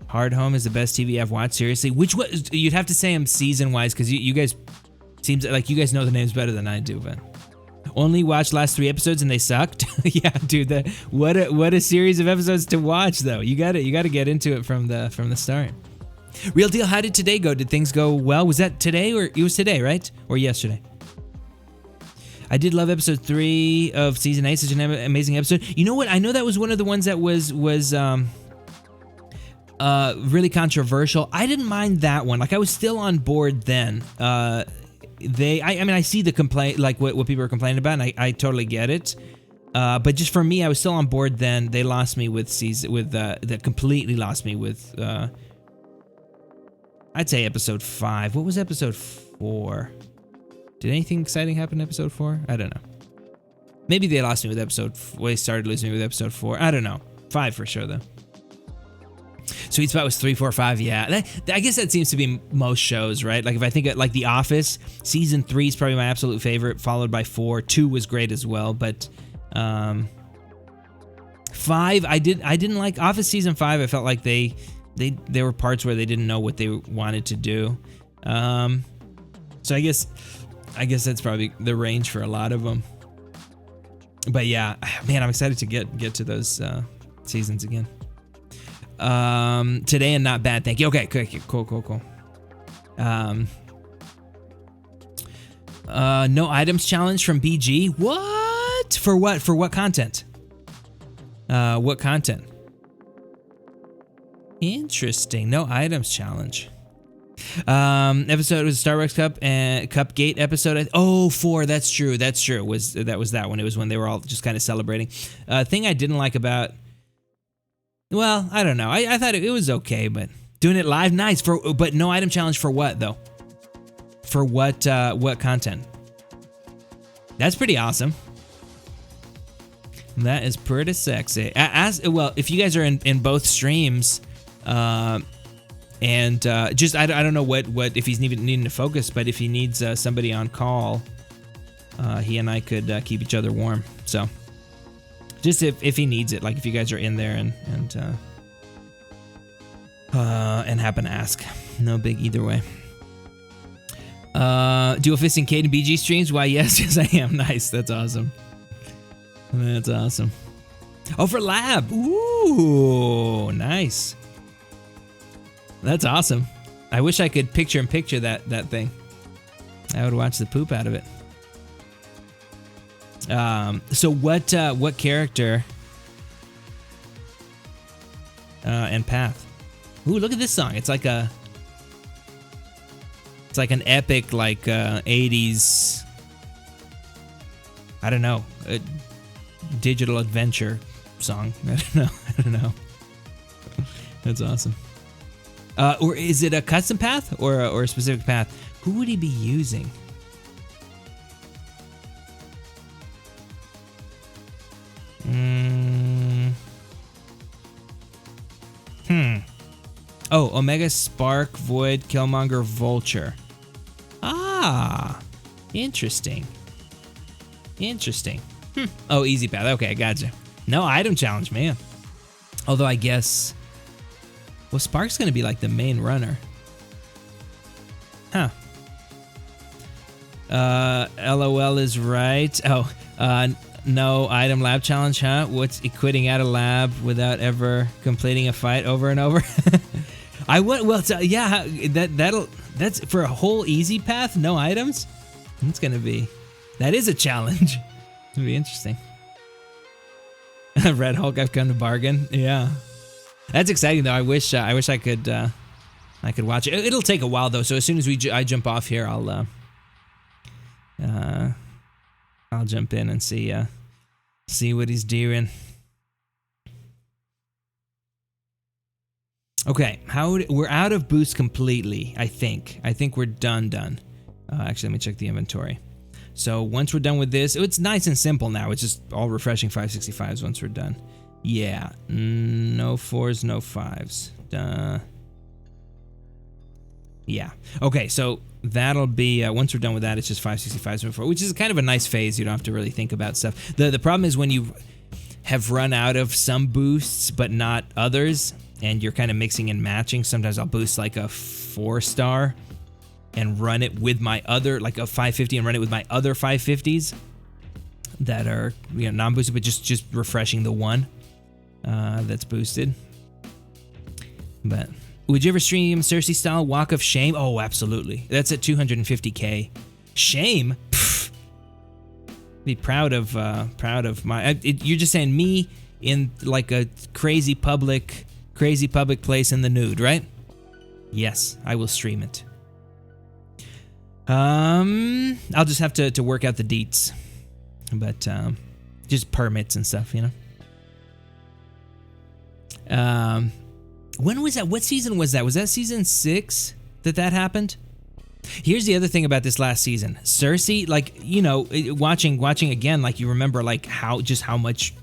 Hard Home is the best TV I've watched. Seriously, which was, you'd have to say them season wise, because you guys seems like you guys know the names better than I do. But only watched last 3 episodes and they sucked. Yeah, dude, what a series of episodes to watch though. You got to get into it from the start. Real deal, how did today go? Did things go well? Was that today, or it was today, right? Or yesterday? I did love episode 3 of season 8, such an amazing episode. You know what? I know that was one of the ones that was really controversial. I didn't mind that one. Like, I was still on board then. I see the complaint, like what people are complaining about, and I totally get it. But just for me, I was still on board then. They lost me with that completely lost me with, I'd say episode 5. What was episode 4? Did anything exciting happen in episode 4? I don't know. Maybe they lost me with they started losing me with episode 4. I don't know. 5 for sure, though. Sweet spot was 3, 4, 5. Yeah, I guess that seems to be most shows, right? Like if I think of, like The Office, season 3 is probably my absolute favorite, followed by 4. 2 was great as well, but 5, I didn't like Office season 5. I felt like there were parts where they didn't know what they wanted to do. So I guess that's probably the range for a lot of them. But yeah, man, I'm excited to get to those seasons again. Today and not bad, thank you. Okay, cool. No items challenge from BG. What? For what? For what content? What content? Interesting. No items challenge. Episode was Starbucks Cup and Cupgate episode. 4. That's true. That was that one. It was when they were all just kind of celebrating. Thing I didn't like about. Well, I don't know. I thought it was okay, but doing it live, nice. But no item challenge for what though? For what content? That's pretty awesome. That is pretty sexy. Well, if you guys are in both streams, And just I don't know what if he's even needing to focus, but if he needs somebody on call, he and I could keep each other warm. So just if he needs it, like if you guys are in there and happen to ask, no big either way. Dual Fist and Caden BG streams? Why, yes, I am. Nice. That's awesome. That's awesome. Oh, for Lab. Ooh, nice. That's awesome. I wish I could picture that thing. I would watch the poop out of it. So what character and path? Ooh, look at this song. It's like an epic, like 80s, I don't know, a digital adventure song. I don't know. That's awesome. Or is it a custom path or a specific path? Who would he be using? Oh, Omega, Spark, Void, Killmonger, Vulture. Ah, interesting. Interesting. Oh, easy path. Okay, I gotcha. No item challenge, man. Although I guess, well, Spark's gonna be like the main runner. Huh. LOL is right. Oh, no item lab challenge, huh? What's quitting out of lab without ever completing a fight over and over? I would. Well, yeah. That's for a whole easy path. No items. That is a challenge. It'll be interesting. Red Hulk, I've come to bargain. Yeah, that's exciting though. I wish I could watch it. It'll take a while though. So as soon as I jump off here, I'll jump in and see what he's doing. Okay, we're out of boost completely. I think we're done. Actually, let me check the inventory. So once we're done with this, it's nice and simple now. It's just all refreshing 565s once we're done. Yeah, no 4s, no 5s. Yeah. Okay, so that'll be, once we're done with that, it's just 565s before, which is kind of a nice phase. You don't have to really think about stuff. The problem is when you have run out of some boosts, but not others, and you're kind of mixing and matching. Sometimes I'll boost like a 4-star and run it with my other, like a 550 and run it with my other 550s that are, non-boosted, but just refreshing the one that's boosted. But would you ever stream Cersei style Walk of Shame? Oh, absolutely. That's at 250k. Shame? Pfft. Be proud of my. You're just saying me in like a crazy public place in the nude, right? Yes, I will stream it. I'll just have to work out the deets, but just permits and stuff, When was that? What season was that? Was that season 6 that happened? Here's the other thing about this last season. Cersei, like, watching again, like you remember like how much,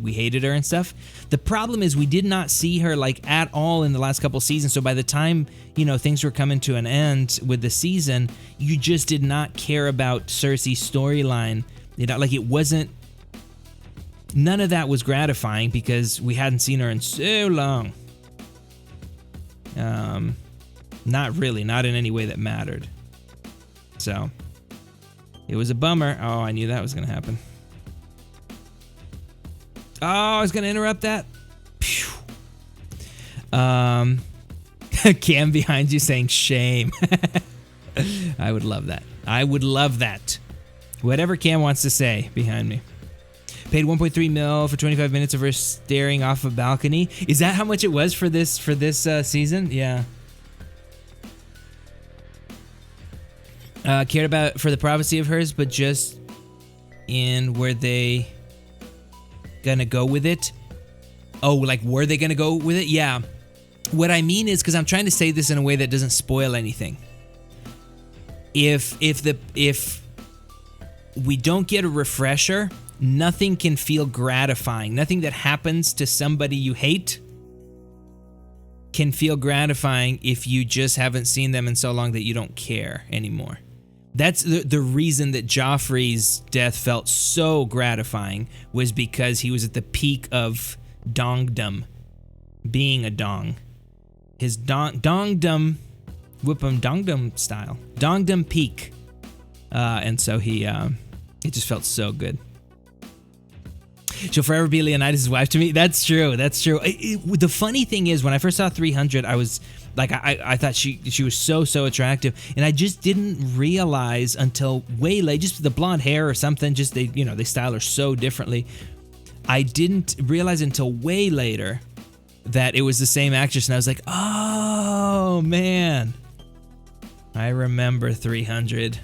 we hated her and stuff. The problem is we did not see her like at all in the last couple seasons. So by the time, things were coming to an end with the season, you just did not care about Cersei's storyline. Like it wasn't, none of that was gratifying because we hadn't seen her in so long. Not really, not in any way that mattered. So it was a bummer. Oh, I knew that was going to happen. Oh, I was going to interrupt that. Phew. Cam behind you saying shame. I would love that. I would love that. Whatever Cam wants to say behind me. Paid 1.3 mil for 25 minutes of her staring off a balcony. Is that how much it was for this season? Yeah. Cared about for the privacy of hers, but just in where they gonna go with it. Oh, like were they gonna go with it? Yeah. What I mean is, because I'm trying to say this in a way that doesn't spoil anything. If we don't get a refresher, nothing can feel gratifying. Nothing that happens to somebody you hate can feel gratifying if you just haven't seen them in so long that you don't care anymore. That's the reason that Joffrey's death felt so gratifying, was because he was at the peak of dongdom, being a dong. His dongdom, whip'em dongdom style, dongdom peak. And so it just felt so good. She'll forever be Leonidas' wife to me. That's true. That's true. The funny thing is, when I first saw 300, I was like, I thought she was so attractive, and I just didn't realize until way late, just the blonde hair or something. Just they style her so differently. I didn't realize until way later that it was the same actress, and I was like, oh man, I remember 300.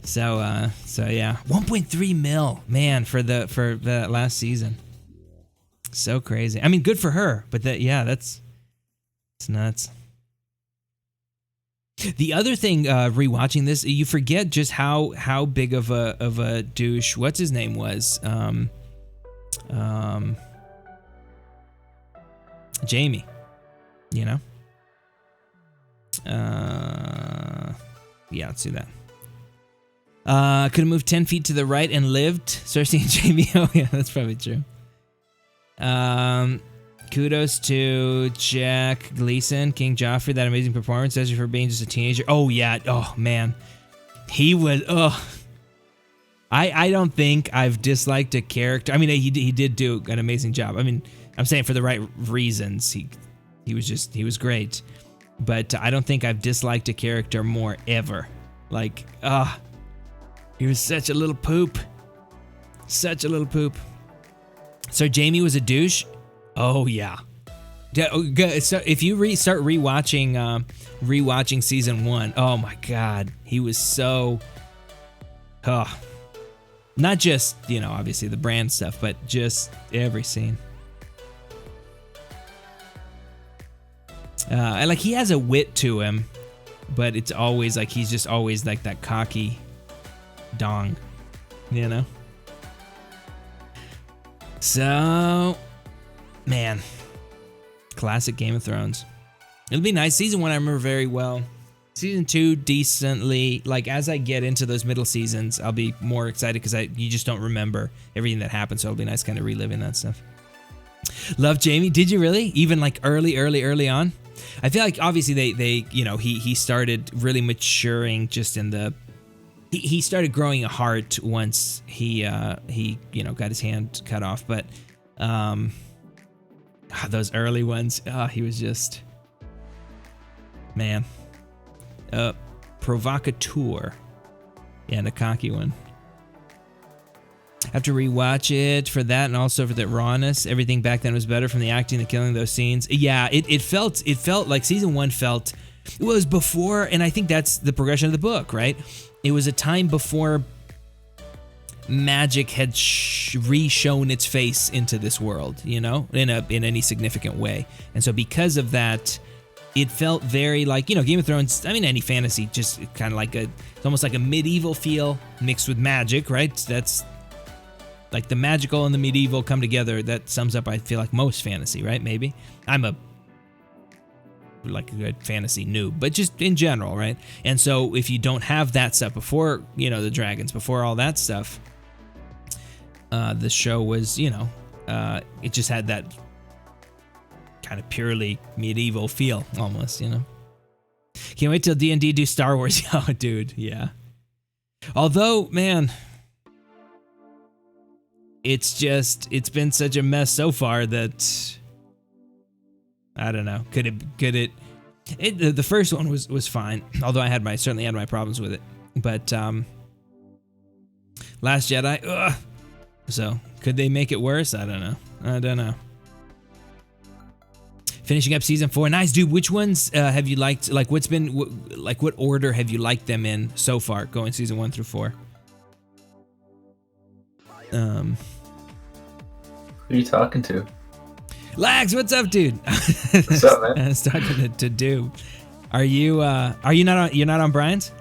So yeah, 1.3 mil, man, for that last season. So crazy. I mean, good for her, but it's nuts. The other thing, rewatching this, you forget just how big of a douche, what's his name was, Jamie, yeah, let's do that. Could have moved 10 feet to the right and lived. Cersei and Jamie. Oh yeah, that's probably true. Kudos to Jack Gleason, King Joffrey. That amazing performance, especially for being just a teenager. Oh yeah. Oh man, he was. Oh, I don't think I've disliked a character. I mean, he did do an amazing job. I mean, I'm saying for the right reasons. He was great, but I don't think I've disliked a character more ever. Like, he was such a little poop. Such a little poop. So Jamie was a douche? Oh, yeah. So if you start rewatching season 1, oh my God. He was so... not just, obviously the brand stuff, but just every scene. And like, he has a wit to him, but it's always like, he's just always like that cocky... dong, So, man, classic Game of Thrones. It'll be nice. Season 1 I remember very well. Season 2 decently. Like, as I get into those middle seasons, I'll be more excited because you just don't remember everything that happened. So it'll be nice kind of reliving that stuff. Love Jamie. Did you really? Even like early on? I feel like obviously they he started really maturing just in the. He started growing a heart once he got his hand cut off, but those early ones, he was just, man, provocateur, and a cocky one. I have to rewatch it for that, and also for the rawness. Everything back then was better, from the acting, the killing, those scenes. Yeah, it felt like season 1 felt. It was before, and I think that's the progression of the book, right? It was a time before magic had re-shown its face into this world, in any significant way. And so because of that, it felt very like, Game of Thrones, I mean, any fantasy, just kind of like it's almost like a medieval feel mixed with magic, right? That's like the magical and the medieval come together. That sums up, I feel like, most fantasy, right? Maybe. I'm a good fantasy noob, but just in general, right? And so if you don't have that stuff before, the dragons, before all that stuff, the show was, it just had that kind of purely medieval feel almost, Can't wait till D&D do Star Wars. Oh, dude, yeah. Although, man, it's been such a mess so far that I don't know. Could it? The first one was fine, although I certainly had my problems with it. But Last Jedi, so could they make it worse? I don't know. Finishing up season 4, nice, dude. Which ones have you liked? Like, what order have you liked them in so far, going season 1 through 4? Who are you talking to? Lax, what's up, dude? What's up, man? I was talking to Do. Are you not on Brian's?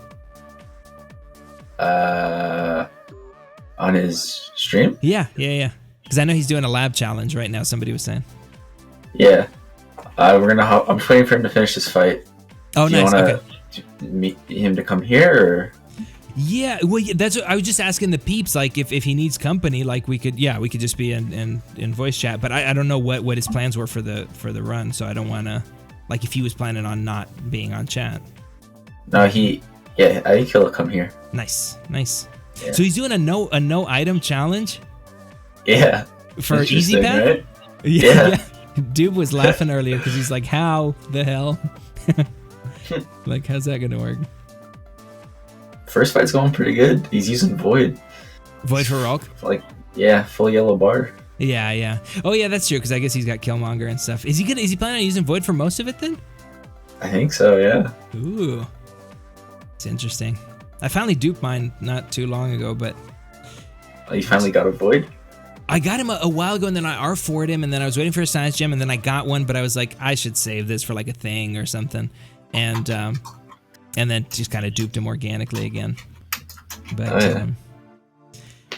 On his stream? Yeah. Because I know he's doing a lab challenge right now. Somebody was saying. Yeah. We're gonna hop. I'm just waiting for him to finish this fight. Oh, Do you nice. want Okay. to meet him to come here, or? Yeah, well, that's what I was just asking the peeps, like if he needs company, like we could just be in voice chat. But I don't know what his plans were for the run, so I don't want to, like, if he was planning on not being on chat. No, I think he'll come here. Nice. Yeah. So he's doing a no item challenge. Yeah. For Easy Interesting, Path. right? Yeah. Dude was laughing earlier because he's like, "How the hell? Like, how's that gonna work?" First fight's going pretty good. He's using Void. Void for Rolk? Like, yeah, full yellow bar. Yeah. Oh yeah, that's true. Because I guess he's got Killmonger and stuff. Is he planning on using Void for most of it then? I think so. Yeah. Ooh, it's interesting. I finally duped mine not too long ago, but Oh, you finally got a Void. I got him a while ago, and then I R4'd him, and then I was waiting for a science gem, and then I got one, but I was like, I should save this for like a thing or something, and then just kind of duped him organically again. But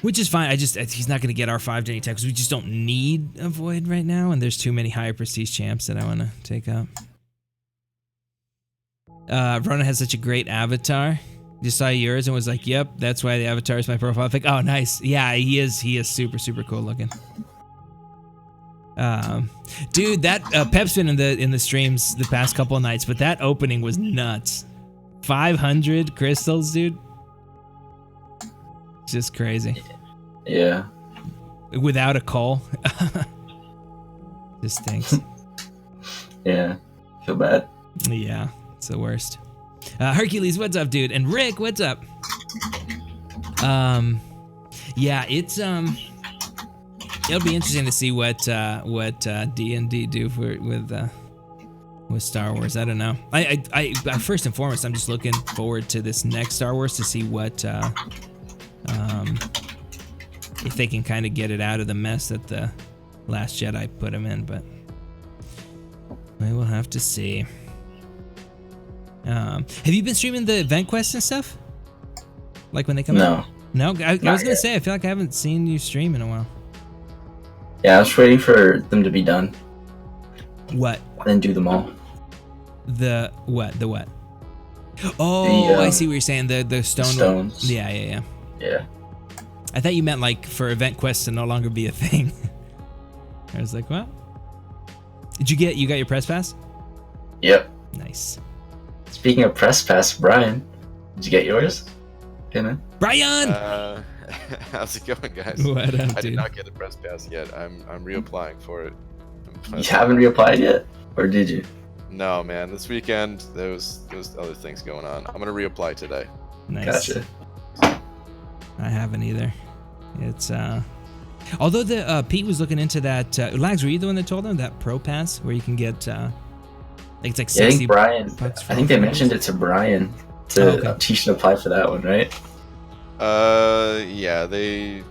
which is fine. He's not gonna get R5 anytime because we just don't need a Void right now, and there's too many higher prestige champs that I want to take up. Rona has such a great avatar. Just saw yours and was like, "Yep, that's why the avatar is my profile pic." Oh, nice. Yeah, he is super cool looking. Dude, that Pep's been in the streams the past couple of nights, but that opening was nuts. 500 crystals, dude. Just crazy. Yeah. Without a call. Just stinks. Yeah. Feel bad. Yeah, it's the worst. Hercules, what's up, dude? And Rick, what's up? Yeah, it's it'll be interesting to see what D&D do with Star Wars. I don't know. I first and foremost, I'm just looking forward to this next Star Wars to see what if they can kind of get it out of the mess that the Last Jedi put them in, but we will have to see. Have you been streaming the event quests and stuff? Like when they come out? No, I was gonna say I feel like I haven't seen you stream in a while. Yeah, I was waiting for them to be done. What? Then do them all. The what? The what? Oh, I see what you're saying. The stones. Yeah. Yeah. I thought you meant like for event quests to no longer be a thing. I was like, what? You got your press pass? Yep. Nice. Speaking of press pass, Brian, did you get yours? Okay, Brian! How's it going, guys? What up, I dude? did not get the press pass yet. I'm reapplying for it. You haven't reapplied yet? Or did you? No, man. This weekend, there was other things going on. I'm going to reapply today. Nice. Gotcha. I haven't either. It's although the Pete was looking into that. Lags, were you the one that told him that Pro Pass where you can get it's like 60 I think Brian. bucks I think they mentioned it to Brian to he should apply for that one, right? Yeah, they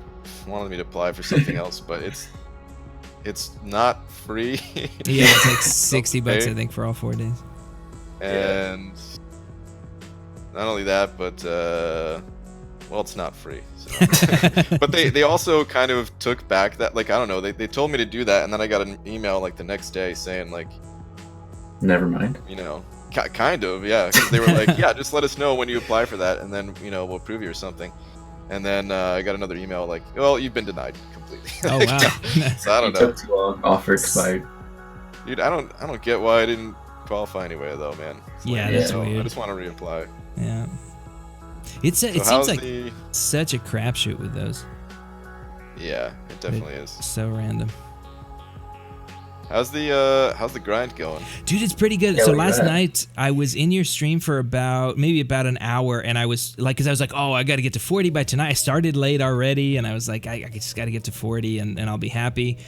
wanted me to apply for something else, but it's not free. Yeah, it's like 60 bucks I think for all 4 days. And not only that, but well, it's not free. So. But they also kind of took back that, like, I don't know, they told me to do that, and then I got an email like the next day saying like, never mind. You know, kind of, yeah, because they were like, yeah, just let us know when you apply for that, and then we'll approve you or something. And then I got another email like, well, you've been denied completely. Oh wow. So I don't know. Took too long. Offer expired. Dude, I don't get why I didn't qualify anyway though, man. It's Yeah, like, that's I weird. just want to reapply. Yeah. It seems like such a crapshoot with those. Yeah, it definitely is. So random. How's the grind going? Dude, it's pretty good. Yeah, so look at last that. night I was in your stream for maybe about an hour, and I was like, because I was like, oh, I got to get to 40 by tonight. I started late already, and I was like, I just got to get to 40, and I'll be happy.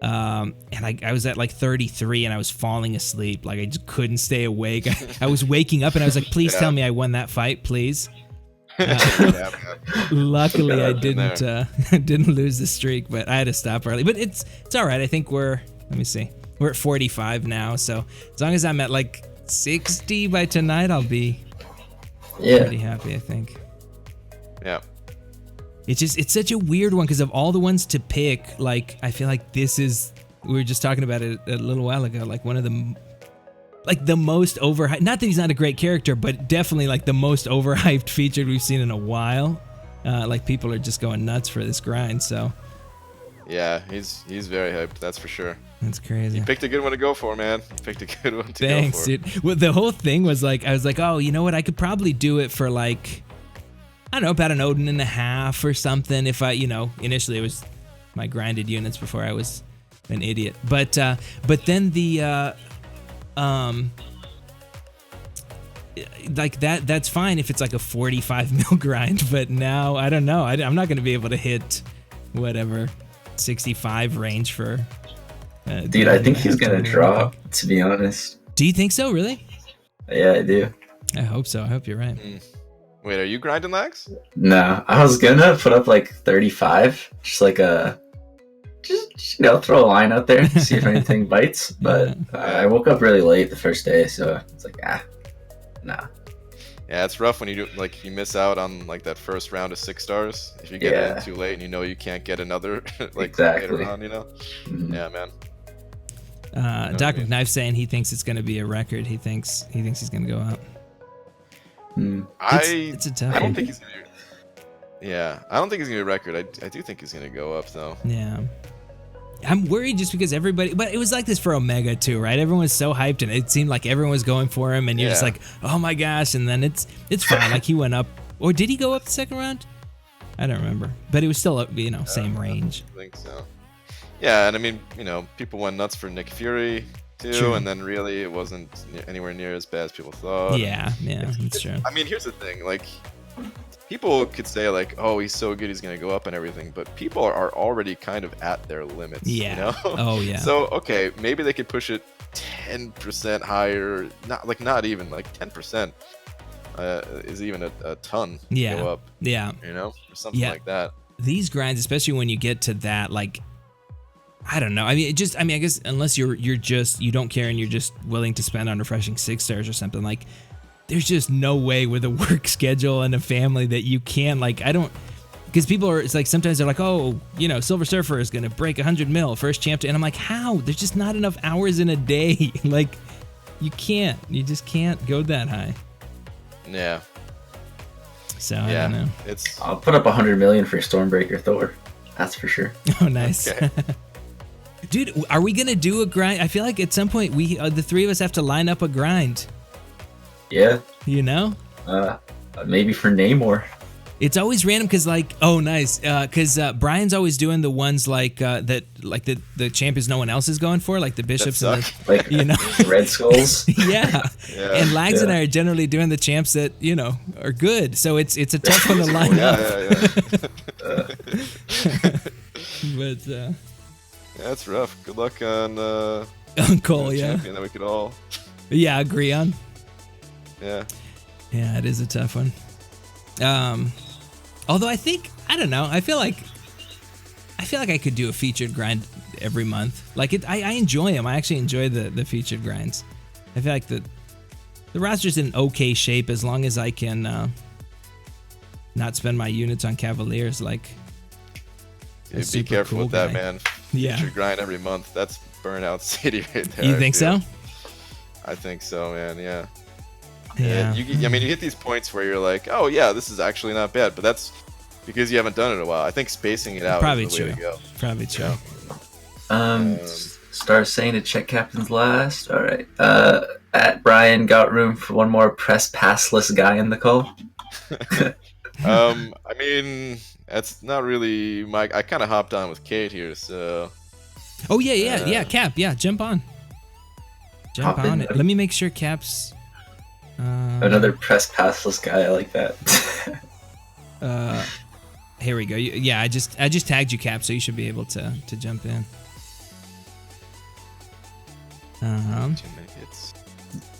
And I was at like 33, and I was falling asleep. Like I just couldn't stay awake. I was waking up, and I was like, please tell me I won that fight, please. Yeah, man. Luckily, I Been didn't lose the streak, but I had to stop early. But it's all right. I think let me see. We're at 45 now, so as long as I'm at like 60 by tonight, I'll be pretty happy, I think. Yeah. It's such a weird one because of all the ones to pick, like I feel like this is we were just talking about it a little while ago. Like one of the most overhyped. Not that he's not a great character, but definitely like the most overhyped featured we've seen in a while. Like people are just going nuts for this grind. So Yeah, he's very hyped. That's for sure. that's crazy. You picked a good one to go for, man. You picked a good one to Thanks, go for. dude. Well, the whole thing was like, I was like, oh, you know what? I could probably do it for like, I don't know, about an Odin and a half or something. If I, initially it was my grinded units before I was an idiot. But then the, like that's fine if it's like a 45 mil grind. But now, I don't know. I'm not going to be able to hit whatever 65 range for. Dude, I think he's gonna drop, to be honest. Do you think so, really? Yeah, I do. I hope so. I hope you're right. Wait, are you grinding lags? No, I was gonna put up like 35, just like throw a line out there, see if anything bites. But I woke up really late the first day, so it's like, nah. Yeah, it's rough when you you miss out on like that first round of 6 stars. If you get it in too late and you can't get another later on, Mm-hmm. Yeah, man. Doc McKnife saying he thinks it's going to be a record. He thinks he's going to go up. It's a tough I don't one. think he's gonna. Yeah, I don't think he's gonna be a record. I do think he's gonna go up though. Yeah. I'm worried just because everybody, but it was like this for Omega too, right? Everyone was so hyped and it seemed like everyone was going for him and you're just like, oh my gosh. And then it's fine. Like he went up, or did he go up the second round? I don't remember, but it was still, same range. I think so. Yeah, and I mean, people went nuts for Nick Fury too, True. and then really it wasn't anywhere near as bad as people thought. Yeah, that's true. I mean, here's the thing, like, people could say like, oh, he's so good, he's gonna go up and everything, but people are already kind of at their limits. Yeah. Oh yeah. So okay, maybe they could push it 10% higher. Not even like 10%. Is even a ton to go up. Yeah. Or something like that. These grinds, especially when you get to that, like, I don't know. I mean, I guess unless you don't care and you're just willing to spend on refreshing 6 stars or something, like, there's just no way with a work schedule and a family that you can, like, because people are, it's like sometimes they're like, oh, Silver Surfer is going to break 100 mil first champ, and I'm like, how? There's just not enough hours in a day. Like, you just can't go that high. Yeah. So I don't know. I'll put up 100 million for Stormbreaker Thor. That's for sure. Oh, nice. Okay. Dude, are we gonna do a grind? I feel like at some point we, the three of us, have to line up a grind. Yeah. Maybe for Namor. It's always random because, like, oh, nice, because Brian's always doing the ones like that, like the champions no one else is going for, like the bishops and Red Skulls. Yeah. And Lags and I are generally doing the champs that are good. So it's a tough one to line up. But that's rough. Good luck on Cull, champion that we could all agree on. Yeah, it is a tough one. Although I don't know, I feel like I could do a featured grind every month. Like I enjoy them. I actually enjoy the featured grinds. I feel like the roster's in okay shape as long as I can not spend my units on Cavaliers. Like, be careful with that, man. Yeah, featured grind every month. That's burnout city right there. You think so? I think so, man. Yeah. Yeah. You hit these points where you're like, oh yeah, this is actually not bad, but that's because you haven't done it in a while. I think spacing it out is the way to go. Probably true. Start saying to check captains last. All right. At Brian got room for one more press passless guy in the call. I mean, that's not really my. I kind of hopped on with Kate here, so. Oh yeah, Cap, jump on. Jump on it. Let me make sure Cap's. Another press passless guy. I like that. Here we go. Yeah, I just tagged you, Cap, so you should be able to jump in.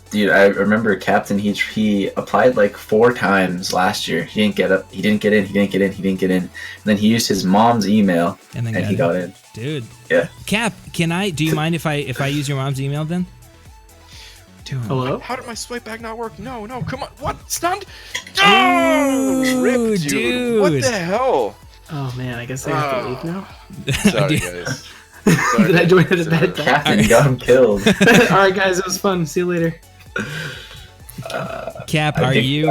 Dude, I remember Captain. He applied like 4 times last year. He didn't get up. He didn't get in. He didn't get in. He didn't get in. And then he used his mom's email, and he got in. Dude. Yeah. Cap, do you mind if I use your mom's email then? Hello? How did my swipe back not work? No, come on. What? Stunned? Oh, Rip, dude. What the hell? Oh man, I guess I have to leave now. Sorry, guys. Did I join at a bad time? Captain got him killed. All right, guys, it was fun. See you later. Cap, are you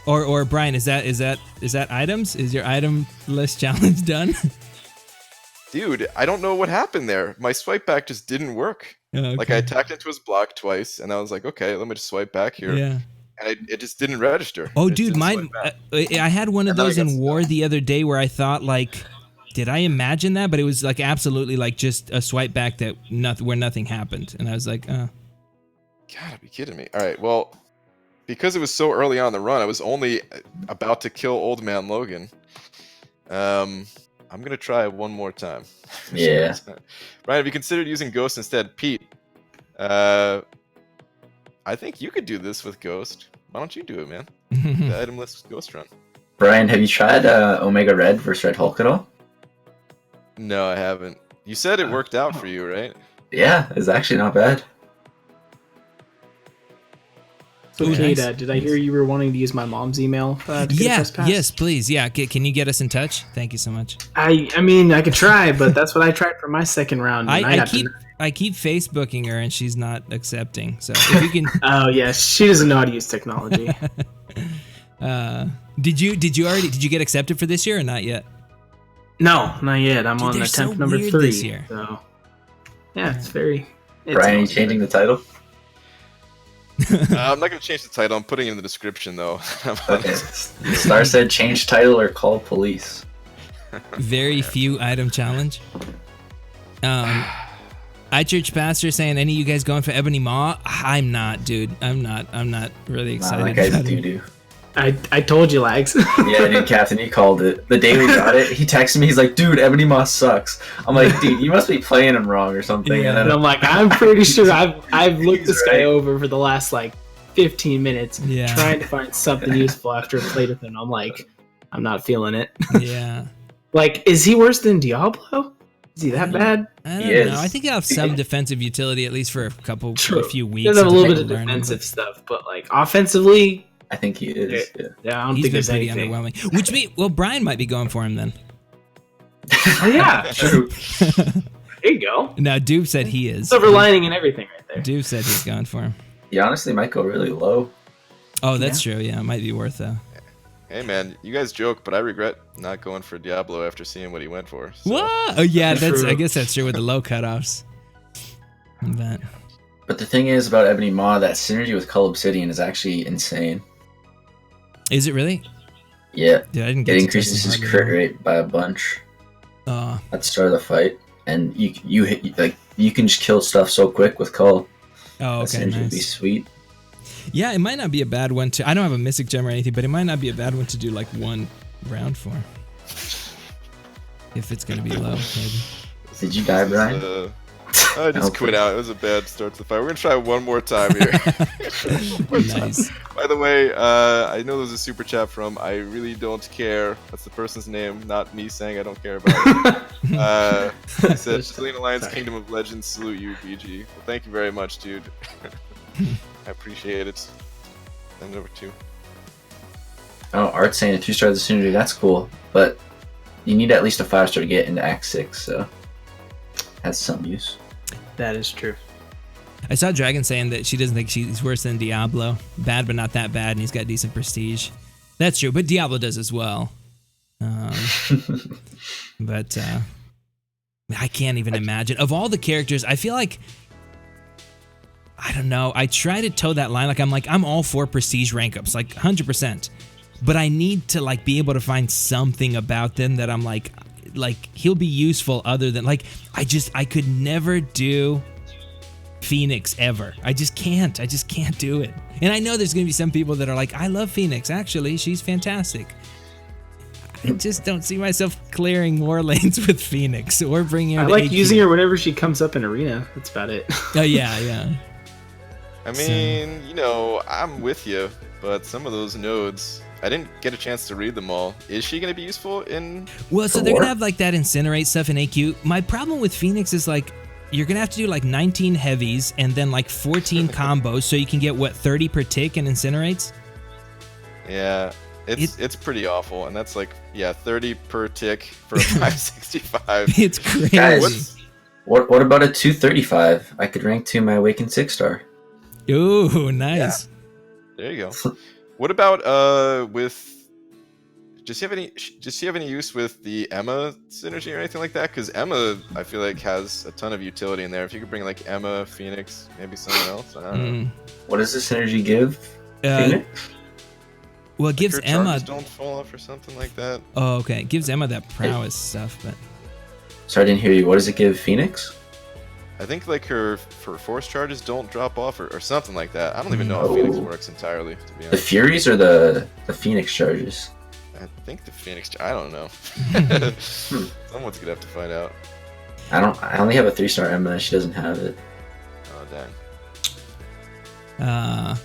or Brian? Is that items? Is your item list challenge done? Dude, I don't know what happened there. My swipe back just didn't work. Okay. Like I attacked into his block twice, and I was like, okay, let me just swipe back here. Yeah. And it just didn't register. Oh, It dude, didn't mine. swipe back. I had one of And then I those got in War the other day where I thought like, did I imagine that? But it was like absolutely like just a swipe back that where nothing happened, and I was like, Gotta be kidding me. All right, well, because it was so early on in the run, I was only about to kill Old Man Logan. I'm gonna try one more time. Yeah. Brian, have you considered using Ghost instead? Pete, I think you could do this with Ghost. Why don't you do it, man? The item list Ghost run. Brian, have you tried Omega Red versus Red Hulk at all? No, I haven't. You said it worked out for you, right? Yeah, it's actually not bad. So, Ooh, Kate, nice. did I hear you were wanting to use my mom's email to get a fast pass? Yes, please. Yeah, can you get us in touch? Thank you so much. I mean, I could try, but that's what I tried for my second round. And I keep Facebooking her and she's not accepting. So if you can. Oh yeah, she doesn't know how to use technology. Did you get accepted for this year or not yet? No, not yet. I'm Dude, on they're attempt so number weird 3 this year. So yeah, it's very. Brian, are you changing the title? I'm not gonna change the title. I'm putting it in the description though. Okay. Star said change title or call police. Very few item challenge. iChurch Pastor saying, any of you guys going for Ebony Maw? I'm not, dude. I'm not really excited. That guy's about it. doo-doo. I told you, Lags. Yeah, dude, Captain, he called it. The day we got it, he texted me, he's like, dude, Ebony Moss sucks. I'm like, dude, you must be playing him wrong or something. Yeah. And I'm like, I'm pretty sure I've looked this guy over for the last like 15 minutes trying to find something useful after I played with him. I'm like, I'm not feeling it. Yeah. Like, is he worse than Diablo? Is he that bad? I He don't know. is. I think he'll have some defensive utility at least for a few He weeks. does have a little until bit of we learn him, defensive but stuff, but like offensively, I think he is. Yeah. I don't He's think been there's pretty anything. underwhelming. Which means, well, Brian might be going for him then. Oh yeah, True. there you go. No, Doob said he is. Silver lining and everything right there. Doob said he's going for him. He honestly might go really low. Oh, that's true. Yeah, it might be worth though. Hey man, you guys joke, but I regret not going for Diablo after seeing what he went for. So. What? Oh yeah, that's. True. I guess that's true with the low cutoffs. But But the thing is about Ebony Maw, that synergy with Cull Obsidian is actually insane. is it really? Yeah. Dude, I didn't get It to increases test his it crit hardly. rate by a bunch Oh, at the start of the fight. And you hit, like, you can just kill stuff so quick with Cull. oh, That okay, synergy would be nice. sweet. Yeah, it might not be a bad one to. I don't have a Mystic Gem or anything, but it might not be a bad one to do like one round for. If it's gonna be low, maybe. Did you die, Brian? I just quit out. It was a bad start to the fight. We're gonna try one more time here. Nice. By the way, I know there's a super chat from I really don't care. That's the person's name, not me saying I don't care about it. He said, Chilean Alliance Kingdom of Legends, salute you, BG. Well, thank you very much, dude. I appreciate it. And number 2. Oh, Art's saying a 2-star the synergy. That's cool. But you need at least a 5-star to get into Act 6, so that's some use. That is true. I saw Dragon saying that she doesn't think she's worse than Diablo. Bad, but not that bad, and he's got decent prestige. That's true, but Diablo does as well. But I can't even imagine. Of all the characters, I feel like, I don't know, I try to toe that line. Like, I'm all for prestige rank ups, like 100%. But I need to like be able to find something about them that I'm like he'll be useful other than like, I could never do Phoenix ever. I just can't do it. And I know there's gonna be some people that are like, I love Phoenix, actually, she's fantastic. I just don't see myself clearing more lanes with Phoenix or bringing her I to like HQ. using her whenever she comes up in arena. That's about it. Oh yeah. I mean, you know, I'm with you, but some of those nodes, I didn't get a chance to read them all. Is she going to be useful in... Well, so For they're war? gonna have like that incinerate stuff in AQ. My problem with Phoenix is like, you're gonna have to do like 19 heavies and then like 14 combos so you can get what, 30 per tick and incinerates? Yeah, It's pretty awful, and that's like 30 per tick for a 565. It's crazy. Guys, what about a 235? I could rank 2 my Awakened 6-star. Ooh, nice. Yeah. There you go. What about with? Does she have any use with the Emma synergy or anything like that? Because Emma, I feel like, has a ton of utility in there. If you could bring like Emma, Phoenix, maybe someone else. I don't know. What does the synergy give? Phoenix? Well, it gives her Emma. charges don't fall off or something like that. Oh, okay. It gives Emma that prowess stuff, but. Sorry, I didn't hear you. What does it give Phoenix? I think like her force charges don't drop off or something like that. I don't even know how Phoenix works entirely, to be honest. The Furies or the Phoenix charges? I think the Phoenix. I don't know. Someone's gonna have to find out. I only have a 3-star Emma. She doesn't have it. Oh dang.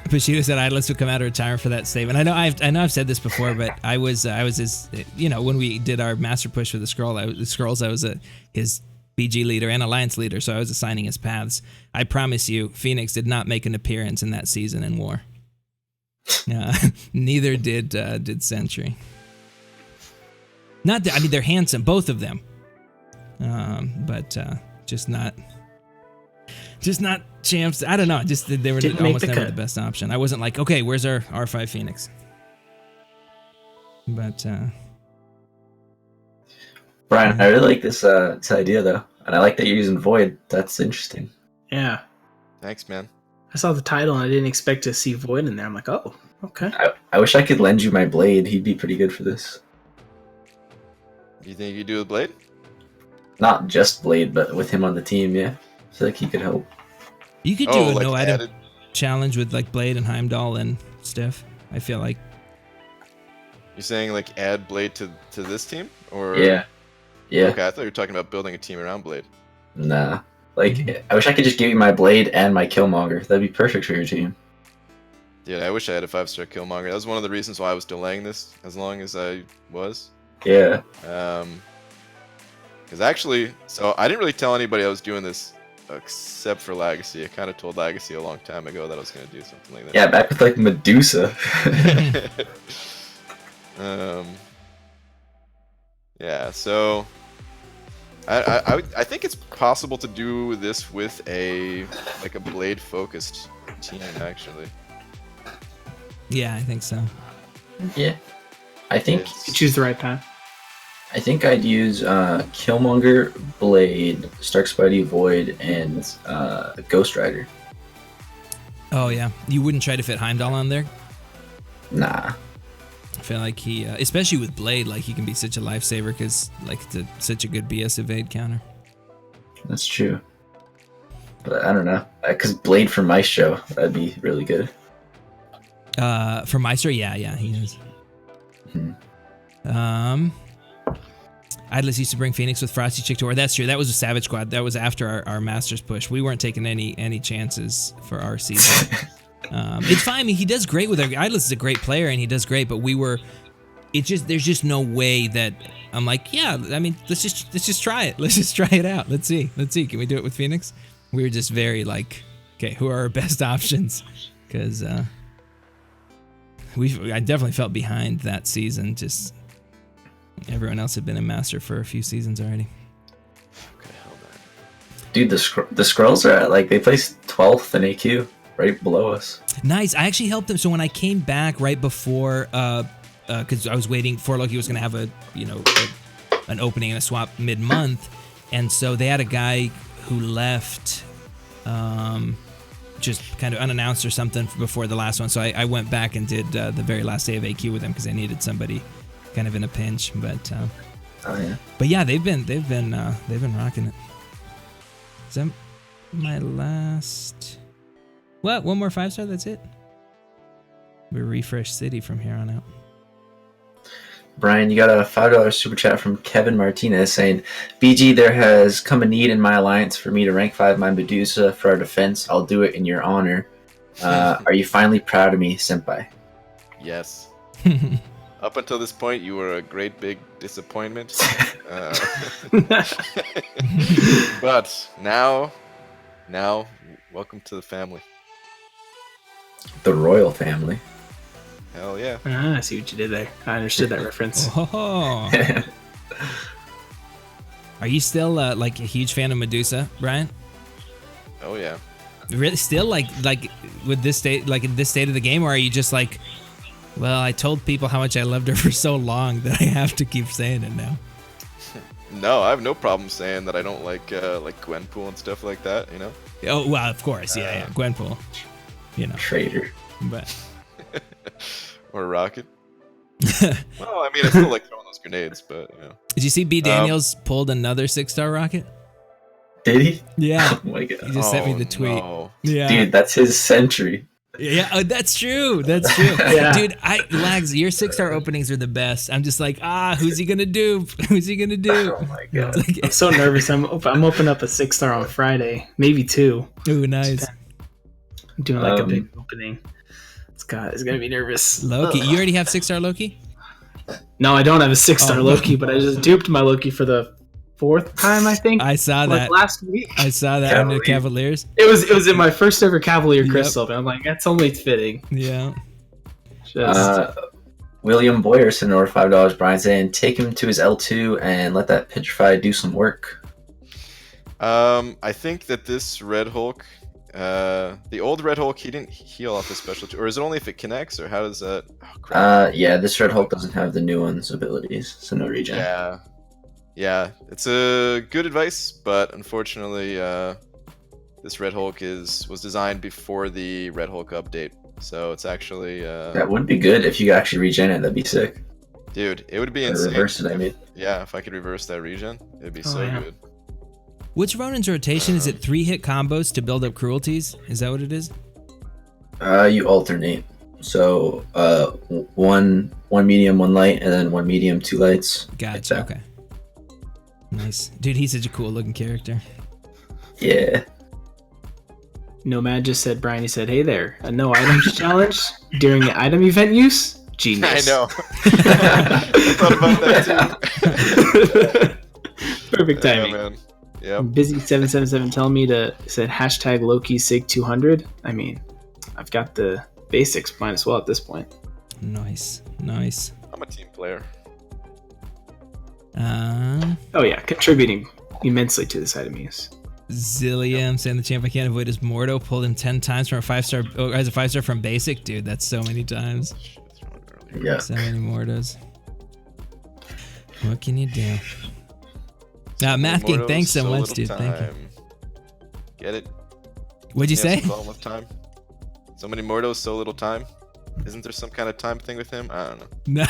Pashida said Idlers would come out of retirement for that statement. I know I've said this before, but I was his, when we did our master push for the Scrolls, I was his BG leader and Alliance leader, so I was assigning his paths. I promise you, Phoenix did not make an appearance in that season in War. Neither did Sentry. Not that, I mean, they're handsome, both of them, but just not champs. I don't know. Just they were almost never the best option. I wasn't like, okay, where's our R5 Phoenix? But Brian, I really like this idea though, and I like that you're using Void. That's interesting. Yeah. Thanks, man. I saw the title and I didn't expect to see Void in there. I'm like, oh, okay. I wish I could lend you my blade. He'd be pretty good for this. You think you do with Blade? Not just Blade, but with him on the team, yeah. I feel like he could help. You could do a no edit challenge with like Blade and Heimdall and Steph. I feel like. You're saying like add Blade to this team, or yeah. Okay, I thought you were talking about building a team around Blade. Nah, like I wish I could just give you my Blade and my Killmonger. That'd be perfect for your team. Yeah, I wish I had a 5-star Killmonger. That was one of the reasons why I was delaying this as long as I was. Yeah. Because actually, so I didn't really tell anybody I was doing this except for Legacy. I kind of told Legacy a long time ago that I was going to do something like that. Yeah, back with like Medusa. Yeah, so I think it's possible to do this with a Blade focused team actually. Yeah, I think so. Yeah, I think you choose the right path. I think I'd use Killmonger, Blade, Stark Spidey, Void, and Ghost Rider. Oh yeah, you wouldn't try to fit Heimdall on there? Nah. I feel like he, especially with Blade, like he can be such a lifesaver because like it's such a good BS evade counter. That's true. But I don't know, because Blade for Maestro, that'd be really good. For Maestro, yeah, he is. Idlers used to bring Phoenix with Frosty Chick to War. That's true. That was a Savage Squad. That was after our Masters push. We weren't taking any chances for our season. It's fine. I mean, he does great with our Idlers is a great player and he does great, but there's just no way that I'm like, yeah, I mean, let's just try it. Let's just try it out. Let's see. Can we do it with Phoenix? We were just very like, okay, who are our best options? Because I definitely felt behind that season. Just everyone else had been a master for a few seasons already. Okay, hold on. Dude, the Skrulls are at, like, they placed 12th in AQ, right below us. Nice. I actually helped them. So when I came back right before, because I was waiting, for Loki was going to have an opening and a swap mid-month, and so they had a guy who left just kind of unannounced or something before the last one. So I went back and did the very last day of AQ with them because I needed somebody kind of in a pinch. But but yeah, they've been rocking it. Is that my last? What? One more 5-star? That's it. We refresh City from here on out. Brian, you got a $5 super chat from Kevin Martinez saying, BG, there has come a need in my alliance for me to rank 5 my Medusa for our defense. I'll do it in your honor. Are you finally proud of me, senpai? Yes. Up until this point, you were a great big disappointment. But now, welcome to the family. The royal family. Hell yeah. I see what you did there. I understood that reference. Oh. Are you still like a huge fan of Medusa, Brian? Oh yeah. Really, still like with this state, like in this state of the game, or are you just like, well, I told people how much I loved her for so long that I have to keep saying it now? No, I have no problem saying that I don't like Gwenpool and stuff like that. You know. Oh well, of course, yeah, Gwenpool. You know, Traitor. but or Rocket. Well, I mean, I still like throwing those grenades, but you know. Did you see B. Daniels pulled another 6-star rocket? Did he? Yeah. Oh my god. He just sent me the tweet. No. Yeah. Dude, that's his century. Yeah, that's true. That's true. Yeah. Dude, Lags, your 6-star openings are the best. I'm just like, who's he gonna do? Who's he gonna do? Oh my god. Like, I'm so nervous. I'm opening up a 6-star on Friday, maybe 2. ooh, nice. I'm doing like a big opening. It's gonna be nervous. Loki, you already have 6-star Loki? No, I don't have a 6-star Oh. Loki, but I just duped my Loki for the 4th time, I think. I saw like that. last week. I saw that on the Cavaliers. It was in my first ever Cavalier Yep. Crystal, and I'm like, that's only fitting. Yeah. Just William Boyer sent over $5. Brian saying, take him to his L2 and let that Petrify do some work. I think that this Red Hulk, the old Red Hulk, he didn't heal off his special, or is it only if it connects, or how does that? Oh, crap. Yeah, this Red Hulk doesn't have the new one's abilities, so no regen. Yeah, it's a good advice, but unfortunately, this Red Hulk was designed before the Red Hulk update, so it's actually That would be good if you could actually regen it. That'd be sick. dude, it would be Or insane. reverse it, I mean. Yeah, if I could reverse that regen, it'd be so yeah. good. What's Ronin's rotation? Is it 3-hit combos to build up cruelties? Is that what it is? You alternate. So, one medium, one light, and then one medium, 2 lights. Gotcha. Like that. Okay. Nice. Dude, he's such a cool looking character. Yeah. Nomad just said, Brian, he said, hey there, a no items challenge during the item event use? Genius. I know. I thought about that too. Perfect Yeah, timing. man. Yep. Busy777 telling me said hashtag Loki Sig200. I mean, I've got the basics might as well at this point. Nice. I'm a team player. Oh yeah, contributing immensely to this item use. Zilliam saying the champ I can't avoid is Mordo. Pulled him 10 times from a 5-star. Oh, as a 5-star from basic. Dude, that's so many times. Yeah. So many Mordos. What can you do? Math King, Mordos, thanks so much, little dude. Thank you. time. Get it? What'd you He has say? a problem with time. So many Mordos, so little time. Isn't there some kind of time thing with him? I don't know. No.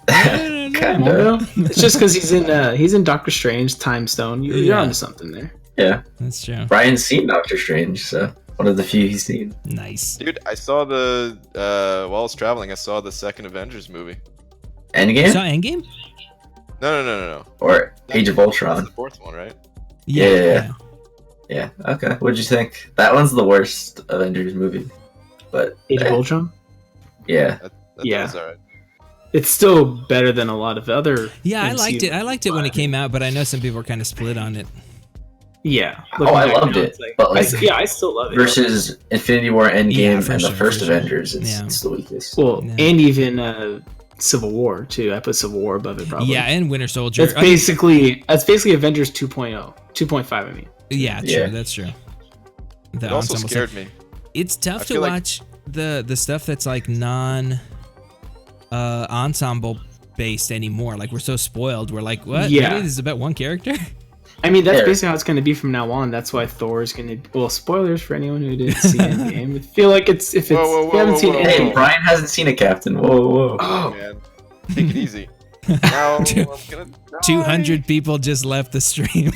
Kinda. Mordo? It's just because he's in Doctor Strange Time Stone. You're Yeah. onto something there. Yeah. That's true. Brian's seen Doctor Strange, so one of the few he's seen. Nice. Dude, I saw while I was traveling, I saw the second Avengers movie. You Endgame? saw Endgame? No. Or Age of That's Ultron? the fourth one, right? Yeah. Yeah, okay. What'd you think? That one's the worst Avengers movie. But Age of Ultron? yeah. That Yeah. was alright. It's still better than a lot of other. Yeah, I MCU. liked it. I liked it when it came out, but I know some people are kind of split on it. Yeah. Oh, I Looking back loved now, it, it's like- but, like, I still love it. Versus Infinity War Endgame Yeah, for and the sure, first for sure. Avengers, Yeah. it's the weakest. Well, Yeah. and even Civil War too. I put Civil War above it probably. Yeah, and Winter Soldier. That's basically Avengers 2.0, 2.5. I mean, Yeah, true. Yeah. That's true. The It also ensemble scared stuff. me. It's I tough to feel like- watch the stuff that's like non ensemble based anymore. Like we're so spoiled. We're like, what? Yeah. Really? This is about one character? I mean that's There. basically how it's going to be from now on. That's why Thor is going to. Well, spoilers for anyone who didn't see Endgame. I feel like if you haven't seen whoa, Hey, Endgame. Brian hasn't seen a Captain. Whoa, whoa. Oh, Man, take it easy. Now I'm gonna die. 200 people just left the stream.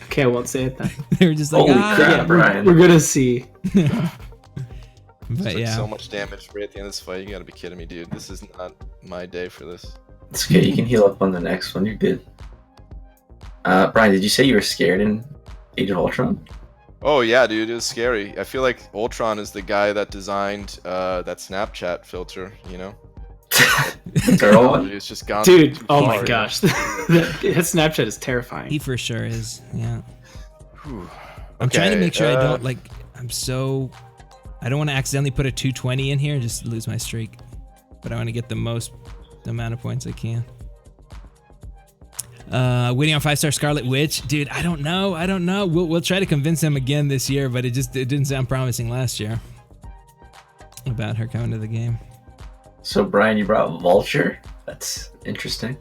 okay, I won't say it then. They were just like, Holy ah. crap. Yeah, Brian. we're gonna see. But Took yeah. so much damage right at the end of this fight. You gotta be kidding me, dude. This is not my day for this. It's okay. You can heal up on the next one. You're good. Brian, did you say you were scared in Age of Ultron? Oh yeah, dude, it was scary. I feel like Ultron is the guy that designed that Snapchat filter. You know, Girl one? it's just gone. Dude, too oh far, my you know? gosh, that Snapchat is terrifying. He for sure is. Yeah. Whew. I'm trying to Okay, make sure I don't like. I'm so I don't want to accidentally put a 220 in here and just lose my streak. But I want to get the most amount of points I can. Waiting on 5-star Scarlet Witch. Dude, I don't know. We'll try to convince him again this year, but it didn't sound promising last year about her coming to the game. So, Brian, you brought Vulture? That's interesting.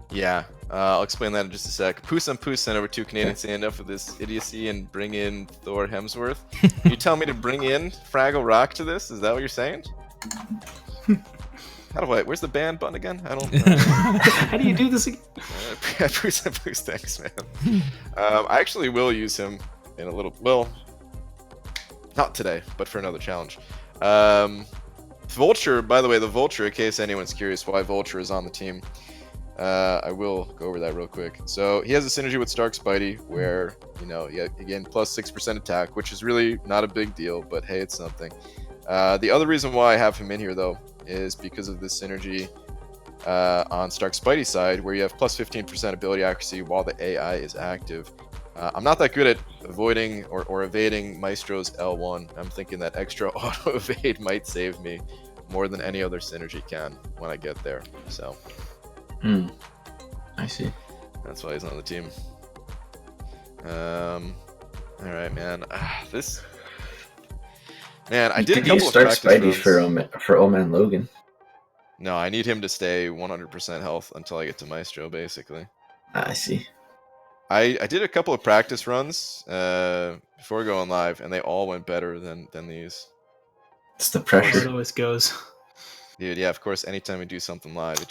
Yeah, I'll explain that in just a sec. Pushin over 2 Canadian, say enough of this idiocy and bring in Thor Hemsworth. You tell me to bring in Fraggle Rock to this? Is that what you're saying? Where's the ban button again? I don't know. How do you do this again? Pushin, thanks, man. I actually will use him in a little, well, not today, but for another challenge. Vulture, by the way, the Vulture, in case anyone's curious why Vulture is on the team, I will go over that real quick. So he has a synergy with Stark Spidey where, again, plus 6% attack, which is really not a big deal, but hey, it's something. The other reason why I have him in here, though, is because of this synergy on Stark Spidey's side, where you have plus 15% ability accuracy while the AI is active. I'm not that good at avoiding or evading Maestro's L1. I'm thinking that extra auto evade might save me more than any other synergy can when I get there. So, I see. That's why he's on the team. All right, man. Man, I did a couple of start practice Spidey runs. for Old Man Logan? No, I need him to stay 100% health until I get to Maestro, basically. I see. I did a couple of practice runs before going live, and they all went better than these. It's the It pressure. always goes. Dude, yeah, of course, anytime we do something live,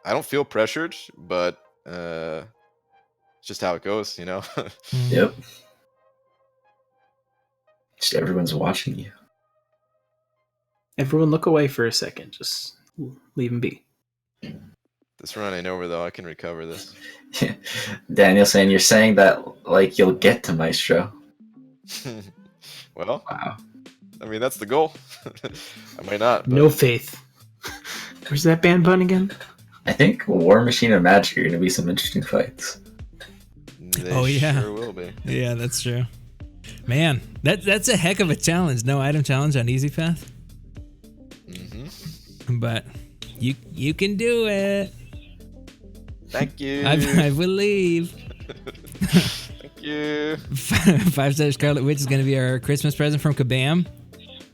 I don't feel pressured, but it's just how it goes, Yep. Just everyone's watching you. Everyone look away for a second. Just leave him be. This run ain't over, though. I can recover this. Daniel saying, you're saying that like you'll get to Maestro. Well, Wow. I mean, that's the goal. I might not. But... No faith. Where's that ban button again? I think War Machine and Magic are going to be some interesting fights. They sure will be. Yeah, that's true. Man, that's a heck of a challenge. No item challenge on Easy Path. But you can do it. Thank you. I believe. Thank you. 5-star Scarlet Witch is going to be our Christmas present from Kabam.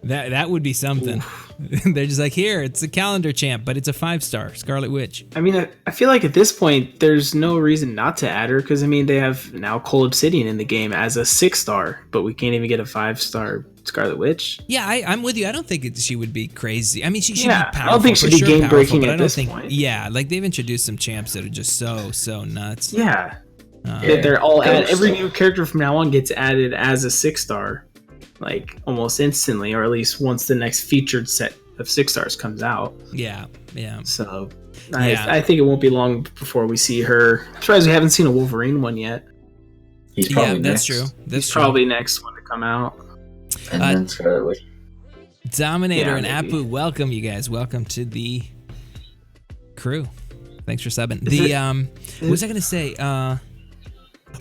That would be something. They're just like, here, it's a calendar champ, but it's a 5-star Scarlet Witch. I mean, I feel like at this point, there's no reason not to add her because, I mean, they have now Cull Obsidian in the game as a 6-star, but we can't even get a 5-star Scarlet Witch. Yeah, I'm with you. I don't think she would be crazy. I mean, she should be powerful. I don't think she'd be game-breaking at this point. Yeah, like they've introduced some champs that are just so nuts. Yeah. They're all added. Every new character from now on gets added as a 6-star, like almost instantly, or at least once the next featured set of 6-stars comes out. Yeah. So I think it won't be long before we see her. I'm surprised we haven't seen a Wolverine one yet. He's probably that's next. true. He's probably next one to come out. And then Scarlet Witch. Dominator and maybe. Apu, welcome you guys. Welcome to the crew. Thanks for subbing. What was I gonna say?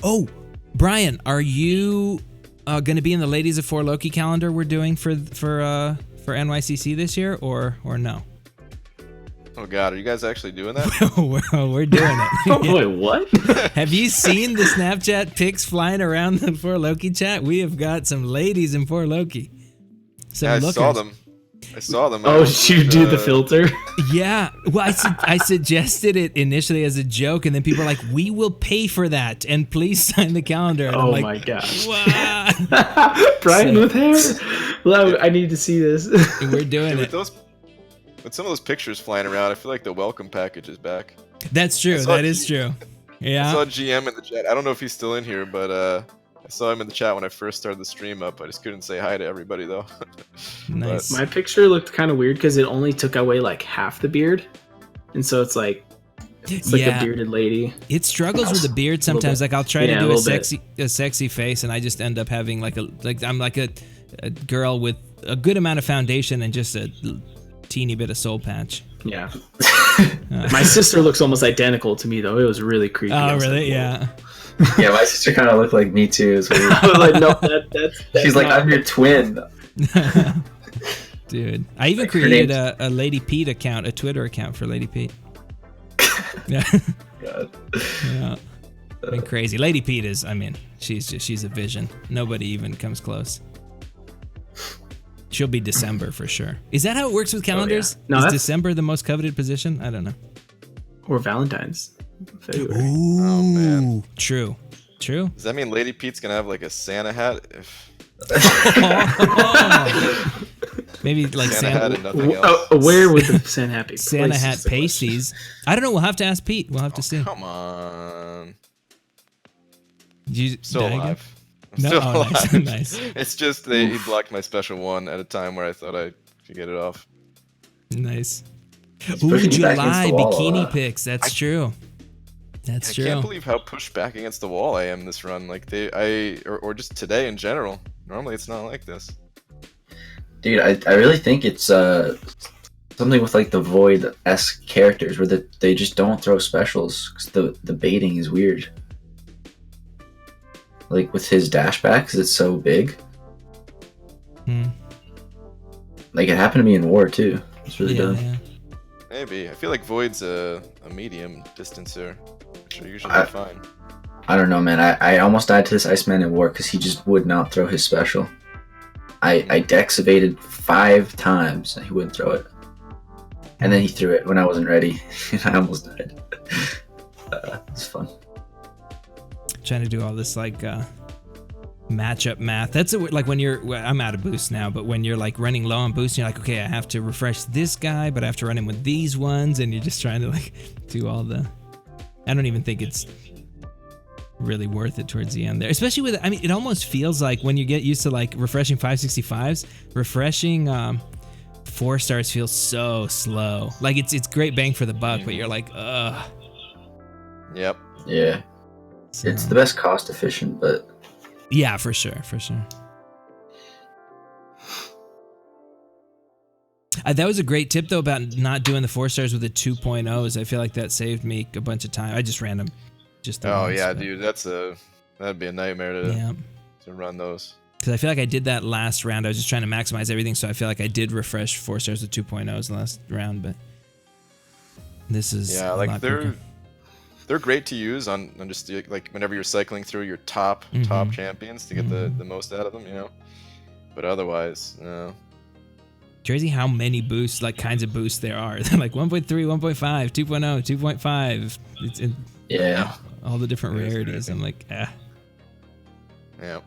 Oh, Brian, are you gonna be in the Ladies of 4 Loki calendar we're doing for NYCC this year, or no? Oh God, are you guys actually doing that? Well, we're doing it. Wait, what? Have you seen the Snapchat pics flying around the 4 Loki chat? We have got some ladies in 4 Loki. Yeah, I saw them. Oh, did you do the filter? Yeah. Well, I suggested it initially as a joke, and then people were like, "We will pay for that, and please sign the calendar." And I'm like, my gosh. What? Brian with hair? Well, I need to see this. We're doing it. With some of those pictures flying around, I feel like the welcome package is back. That's true. That is true. Yeah. I saw GM in the chat. I don't know if he's still in here, but I saw him in the chat when I first started the stream up. I just couldn't say hi to everybody though. Nice. My picture looked kind of weird because it only took away like half the beard, and so it's like a bearded lady. It struggles with the beard sometimes. Like I'll try to do a sexy face, and I just end up having I'm like a girl with a good amount of foundation and just a teeny bit of soul patch. Yeah. My sister looks almost identical to me though. It was really creepy. Oh, really? Yeah. Yeah, my sister kind of looked like me too. As well. I was like, no, that's She's like, I'm your twin. Dude, I even Like, her created name's- a Lady Pete account, a Twitter account for Lady Pete. Yeah. God. Yeah. Been crazy. Lady Pete is, I mean, she's a vision. Nobody even comes close. She'll be December for sure. Is that how it works with calendars? No, is that's- December the most coveted position? I don't know. Or Valentine's. February. Ooh, Oh, man. True. True. Does that mean Lady Pete's gonna have like a Santa hat? If Maybe like Santa hat Santa, and nothing else. Where would the Santa hat be? Santa placed hat is the question. pasties. I don't know. We'll have to ask Pete. We'll have to see. Come on. Did you Still die again? alive. I'm No? still Oh, nice, alive. nice. It's just he blocked my special one at a time where I thought I could get it off. Nice. He's Ooh, pushing you back July against the wall a bikini lot. pics. That's true. That's I true. can't believe how pushed back against the wall I am this run. Like or just today in general. Normally it's not like this. Dude, I really think it's something with like the Void-esque characters where they just don't throw specials because the baiting is weird. Like with his dashback, because it's so big. Hmm. Like it happened to me in War too. It's really Yeah, dumb. yeah. Maybe. I feel like Void's a medium distancer, which are usually I- fine. I don't know, man. I almost died to this Iceman in War because he just would not throw his special. I dex evaded 5 times and he wouldn't throw it. And then he threw it when I wasn't ready. And I almost died. It's fun. Trying to do all this like matchup math. That's like when I'm out of boost now, but when you're like running low on boost, you're like, okay, I have to refresh this guy, but I have to run him with these ones, and you're just trying to like do all the. I don't even think it's really worth it towards the end there, especially with. I mean, it almost feels like when you get used to like refreshing 565s, refreshing 4 stars feels so slow. Like it's great bang for the buck, but you're like, ugh. Yep. Yeah. So- It's the best cost efficient, but Yeah, for sure, for sure. That was a great tip though about not doing the 4 stars with the 2.0s. I feel like that saved me a bunch of time. I just ran them. Just the Oh once, yeah, but- dude, that'd be a nightmare Yeah, to run those. because I feel like I did that last round. I was just trying to maximize everything, so I feel like I did refresh 4 stars with 2.0s last round. But this is Yeah, a like lot they're quicker. they're great to use on just like whenever you're cycling through your top Mhm. champions to get the most out of them, you know. But otherwise, no. Crazy how many boosts, like kinds of boosts there are. They're like 1.3, 1.5, 2.0, 2.5. It's in yeah. all the different It is rarities. crazy. I'm like, ah. Yeah.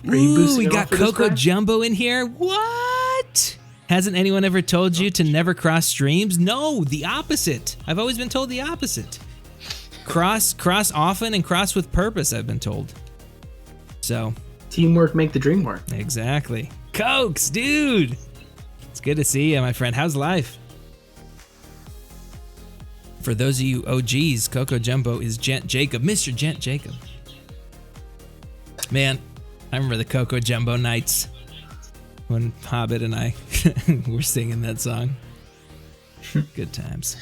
Are you Ooh, boosting we it got off for this Coco guy? Jumbo in here. What? Hasn't anyone ever told you to never cross streams? No, the opposite. I've always been told the opposite. Cross often and cross with purpose, I've been told. So, Teamwork make the dream work. exactly. Cokes, dude. It's good to see you, my friend. How's life? For those of you OGs, Coco Jumbo is Gent Jacob, Mr. Gent Jacob. Man, I remember the Coco Jumbo nights when Hobbit and I were singing that song. Good times.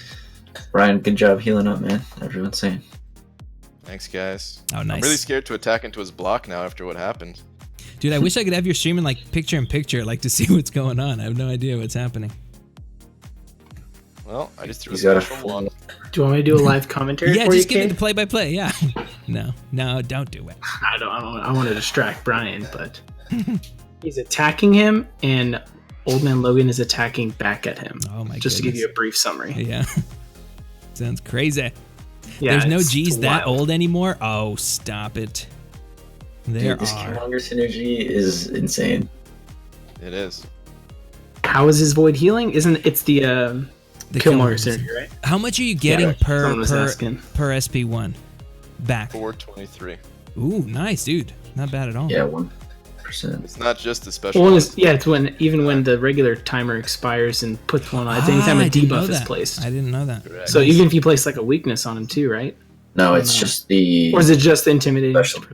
Ryan, good job healing up, man. Everyone's saying. Thanks, guys. Oh, nice. I'm really scared to attack into his block now after what happened. Dude, I wish I could have your stream in like picture in picture, like to see what's going on. I have no idea what's happening. Well, I just threw a He's got a special one. Do you want me to do a live commentary Yeah, for just you, give me Kate? the play by play. Yeah. No, don't do it. I want to distract Brian, but he's attacking him, and Old Man Logan is attacking back at him. Oh my Just to give goodness. you a brief summary. Yeah. Sounds crazy. Yeah, There's no it's G's that wild. old anymore. Oh, stop it. There Dude, this are. Killmonger synergy is insane. It is. How is his void healing? Isn't it's the The Killmonger Killmonger. synergy, right? How much are you getting Yeah, per someone was asking. SP1 back? 423. Ooh, nice, dude. Not bad at all. Yeah, 1%. It's not just the special. Well, one. it's when even the regular timer expires and puts one on. It's anytime I a didn't know debuff is that. placed. I didn't know that. Correct. So even if you place like a weakness on him too, right? No, it's No. just the. Or is it just intimidating? Special.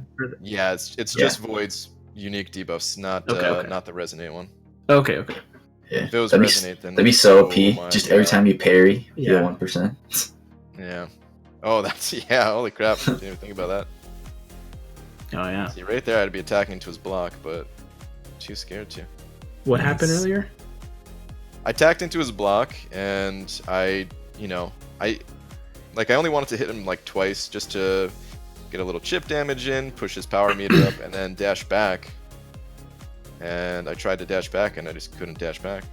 Yeah, it's Yeah. just Void's unique debuffs, not Okay. not the resonate one. Okay. Yeah. If it was That'd be, resonate, then that'd be so oh OP. my Just every God. time you parry, you Yeah. get 1%. Yeah. Oh, that's yeah. Holy crap! Didn't even think about that. Oh yeah. See, right there, I'd be attacking into his block, but too scared to. What happened earlier? I tacked into his block, and I only wanted to hit him like twice just to get a little chip damage in, push his power meter up, and then dash back. And I tried to dash back, and I just couldn't dash back.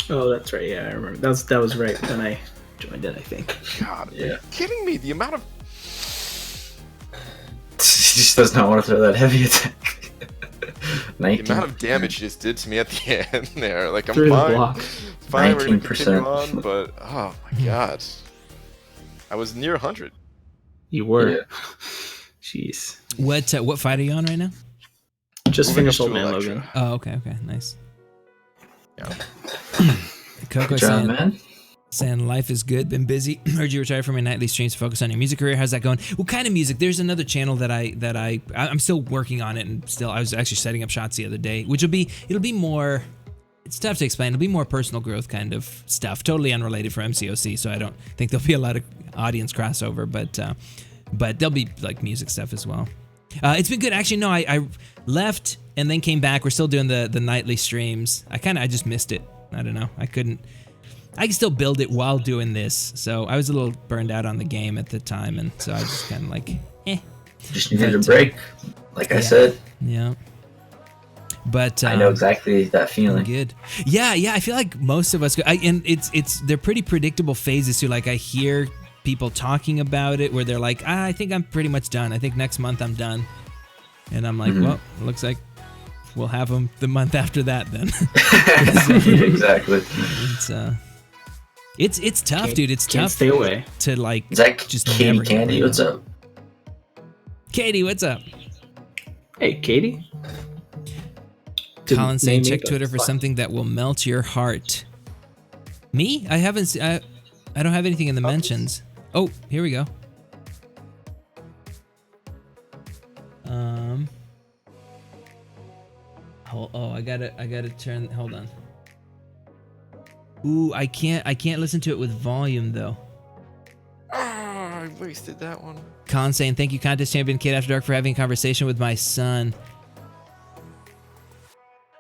Oh, that's right. Yeah, I remember. That was right when I joined it, I think. God, are you kidding me? The amount of... He just does not want to throw that heavy attack. The amount of damage he just did to me at the end there. Like, I'm Through the fine. block. Fine, we're going to 19%. continue on, but... Oh, my God. I was near 100. You were. Yeah. Jeez. What fight are you on right now? Just Moving finished up Old to Man Electra. Logan. Oh, okay, nice. Yeah. Coco Good job, man. saying life is good, been busy. Heard you retired from your nightly streams to focus on your music career. How's that going? What kind of music? There's another channel that I'm still working on it, and still I was actually setting up shots the other day, which it'll be more. It's tough to explain. It'll be more personal growth kind of stuff, totally unrelated for MCOC. So I don't think there'll be a lot of audience crossover, but there'll be like music stuff as well. It's been good. Actually, no, I left and then came back. We're still doing the nightly streams. I just missed it. I don't know. I can still build it while doing this. So I was a little burned out on the game at the time, and so I just kind of like, Just needed a break, like I said. Yeah. But I know exactly that feeling. Good. Yeah. I feel like most of us go, and they're pretty predictable phases too. Like I hear people talking about it where they're like, I think I'm pretty much done. I think next month I'm done. And I'm like, well, it looks like we'll have them the month after that then. Exactly. It's tough, dude. It's Can't tough stay away. to like Is that just Katie never get Candy? rid of What's them. up? Katie, what's up? Hey, Katie. Colin saying, Name me, check but Twitter it's for fine. something that will melt your heart. Me? I haven't. I don't have anything in the mentions. Oh, here we go. I gotta turn. Hold on. Ooh, I can't listen to it with volume though. Ah, I wasted that one. Colin saying, thank you, Contest Champion Kid After Dark, for having a conversation with my son.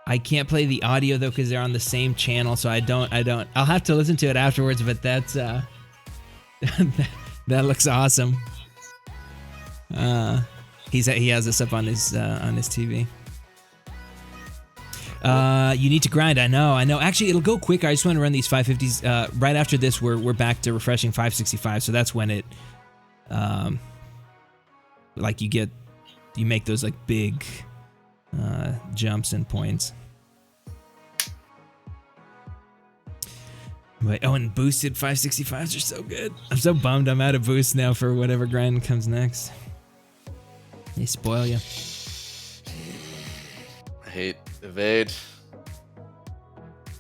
I can't play the audio though because they're on the same channel, so I don't. I'll have to listen to it afterwards, but that's that looks awesome. He has this up on his TV. You need to grind. I know. Actually, it'll go quicker. I just want to run these 550s. Right after this, we're back to refreshing 565. So that's when it, like you make those like big jumps and points. Wait, and boosted 565s are so good. I'm so bummed I'm out of boost now for whatever grind comes next. They spoil you. I hate evade.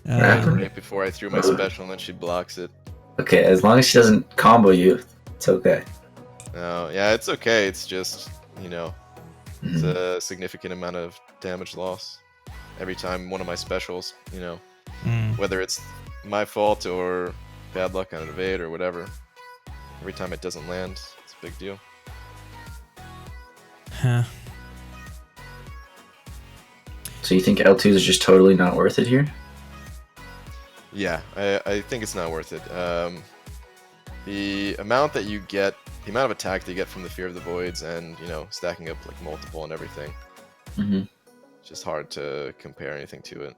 happened? Right before I threw my special, and then she blocks it. Okay, as long as she doesn't combo you, it's okay. No, yeah, it's okay. It's just, it's a significant amount of damage loss every time one of my specials, whether it's my fault or bad luck on an evade or whatever. Every time it doesn't land, it's a big deal. Huh. So you think L2s is just totally not worth it here? Yeah, I think it's not worth it. The amount that you get, the amount of attack that you get from the Fear of the Voids, and stacking up like multiple and everything, it's just hard to compare anything to it.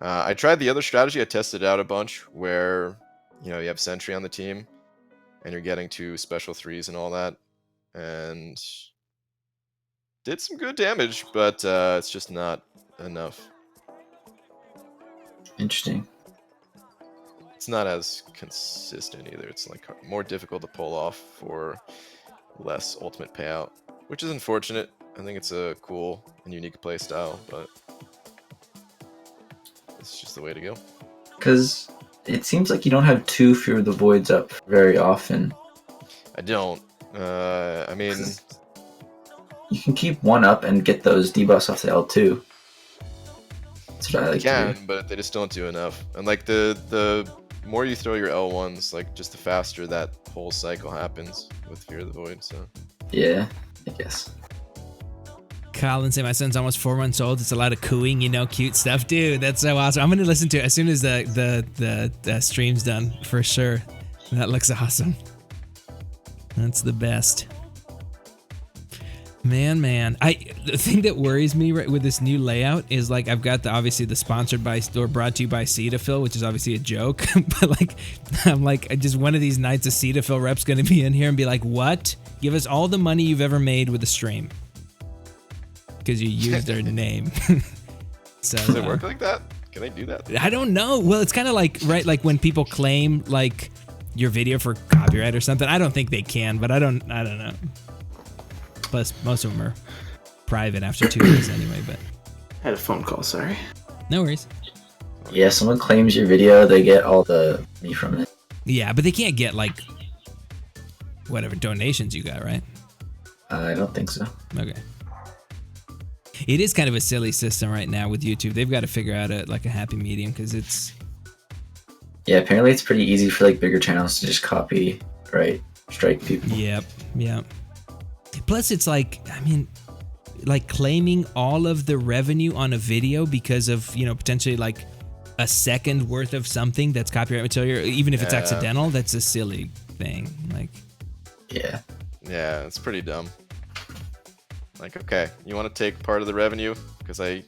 I tried the other strategy. I tested out a bunch where you have Sentry on the team, and you're getting to special 3s and all that, and did some good damage, but it's just not enough. Interesting. It's not as consistent either. It's like more difficult to pull off for less ultimate payout, which is unfortunate. I think it's a cool and unique play style, but it's just the way to go. Because it seems like you don't have 2 Fear of the Voids up very often. I don't. I mean, you can keep 1 up and get those debuffs off the L2. That's what I like to do. but they just don't do enough. And like the more you throw your L1s, like just the faster that whole cycle happens with Fear of the Void. So Yeah, I guess. Colin say my son's almost 4 months old. It's a lot of cooing, you know, cute stuff, dude. That's so awesome. I'm gonna listen to it as soon as the stream's done for sure. That looks awesome. That's the best. Man. The thing that worries me right with this new layout is like I've got obviously the sponsored by or brought to you by Cetaphil, which is obviously a joke. But like I'm like just one of these nights a Cetaphil rep's gonna be in here and be like, what? Give us all the money you've ever made with a stream. Because you used their name. So Does it work like that? Can they do that? I don't know. Well, it's kind of like like when people claim like your video for copyright or something. I don't think they can, but I don't know. Plus, most of them are private after 2 years anyway, but... I had a phone call, sorry. No worries. Yeah, someone claims your video, they get all the money from it. Yeah, but they can't get, like, whatever donations you got, right? I don't think so. Okay. It is kind of a silly system right now with YouTube. They've got to figure out a happy medium, because it's... Yeah, apparently it's pretty easy for, like, bigger channels to just copy, right? Strike people. Yep. Plus, it's like, I mean, like claiming all of the revenue on a video because of, you know, potentially like a second worth of something that's copyright material, even if it's accidental, that's a silly thing. Like, yeah, it's pretty dumb. Like, okay, you want to take part of the revenue because I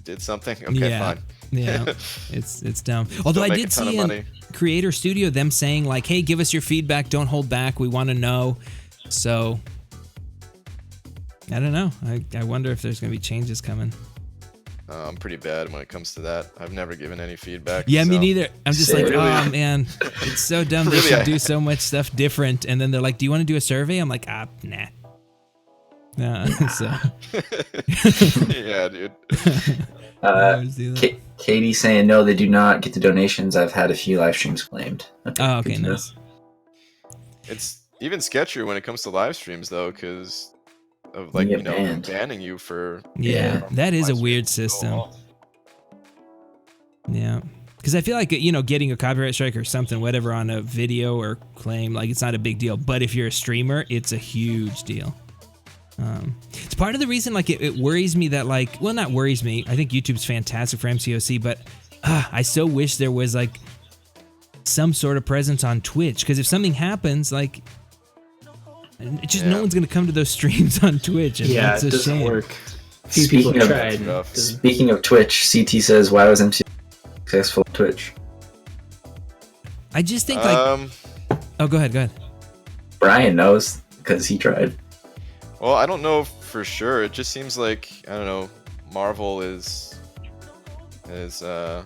did something? Okay, fine. Yeah, it's dumb. Although I did see in Creator Studio them saying like, hey, give us your feedback, don't hold back, we want to know. So, I don't know. I wonder if there's going to be changes coming. I'm pretty bad when it comes to that. I've never given any feedback. Yeah, so. me neither. I'm just like, Really? oh man, it's so dumb. They Really, should do so much stuff different. And then they're like, do you want to do a survey? I'm like, nah. So. Yeah, dude. Katie saying, no, they do not get the donations. I've had a few live streams claimed. Okay, nice. It's even sketchier when it comes to live streams, though, because of like, you know, banning you for... Yeah, that is a weird system. Yeah. Because I feel like, you know, getting a copyright strike or something, whatever, on a video or claim, like, it's not a big deal. But if you're a streamer, it's a huge deal. It's part of the reason, like, it worries me that, like, well, not worries me. I think YouTube's fantastic for MCOC, but I so wish there was, like, some sort of presence on Twitch. Because if something happens, like... Just no one's gonna come to those streams on Twitch. And that's it doesn't shame. work. Few people have tried. Speaking of Twitch, CT says, why was MC successful on Twitch? I just think like... Oh, go ahead. Brian knows, because he tried. Well, I don't know for sure. It just seems like, I don't know, Marvel is YouTube.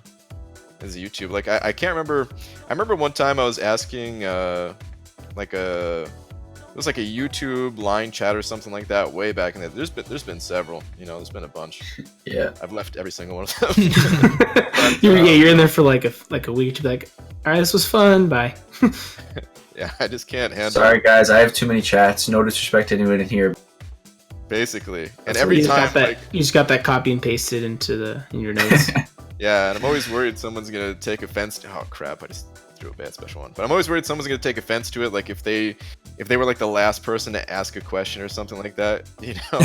Like, I can't remember... I remember one time I was asking, it was like a YouTube line chat or something like that way back in the day. There's been several, you know, there's been a bunch. Yeah. I've left every single one of them. But, you're in there for like a week to be like, all right, this was fun, bye. Yeah, I just can't handle Sorry guys, I have too many chats. No disrespect to anyone in here. Basically. And every time you just got that copy and pasted in your notes. Yeah, and I'm always worried someone's gonna take offense to... Oh crap, I just threw a bad special one. But I'm always worried someone's gonna take offense to it, like if they were like the last person to ask a question or something like that, you know.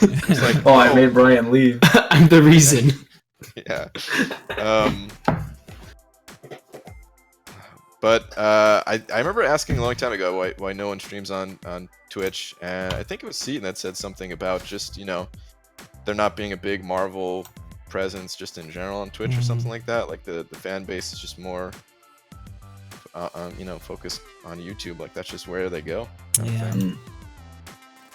It's like, I made Brian leave. I'm the reason. Yeah. But I remember asking a long time ago why no one streams on Twitch, and I think it was Seaton that said something about just, you know, there not being a big Marvel presence just in general on Twitch or something like that. Like the fan base is just more you know, focused on YouTube. Like that's just where they go. Yeah.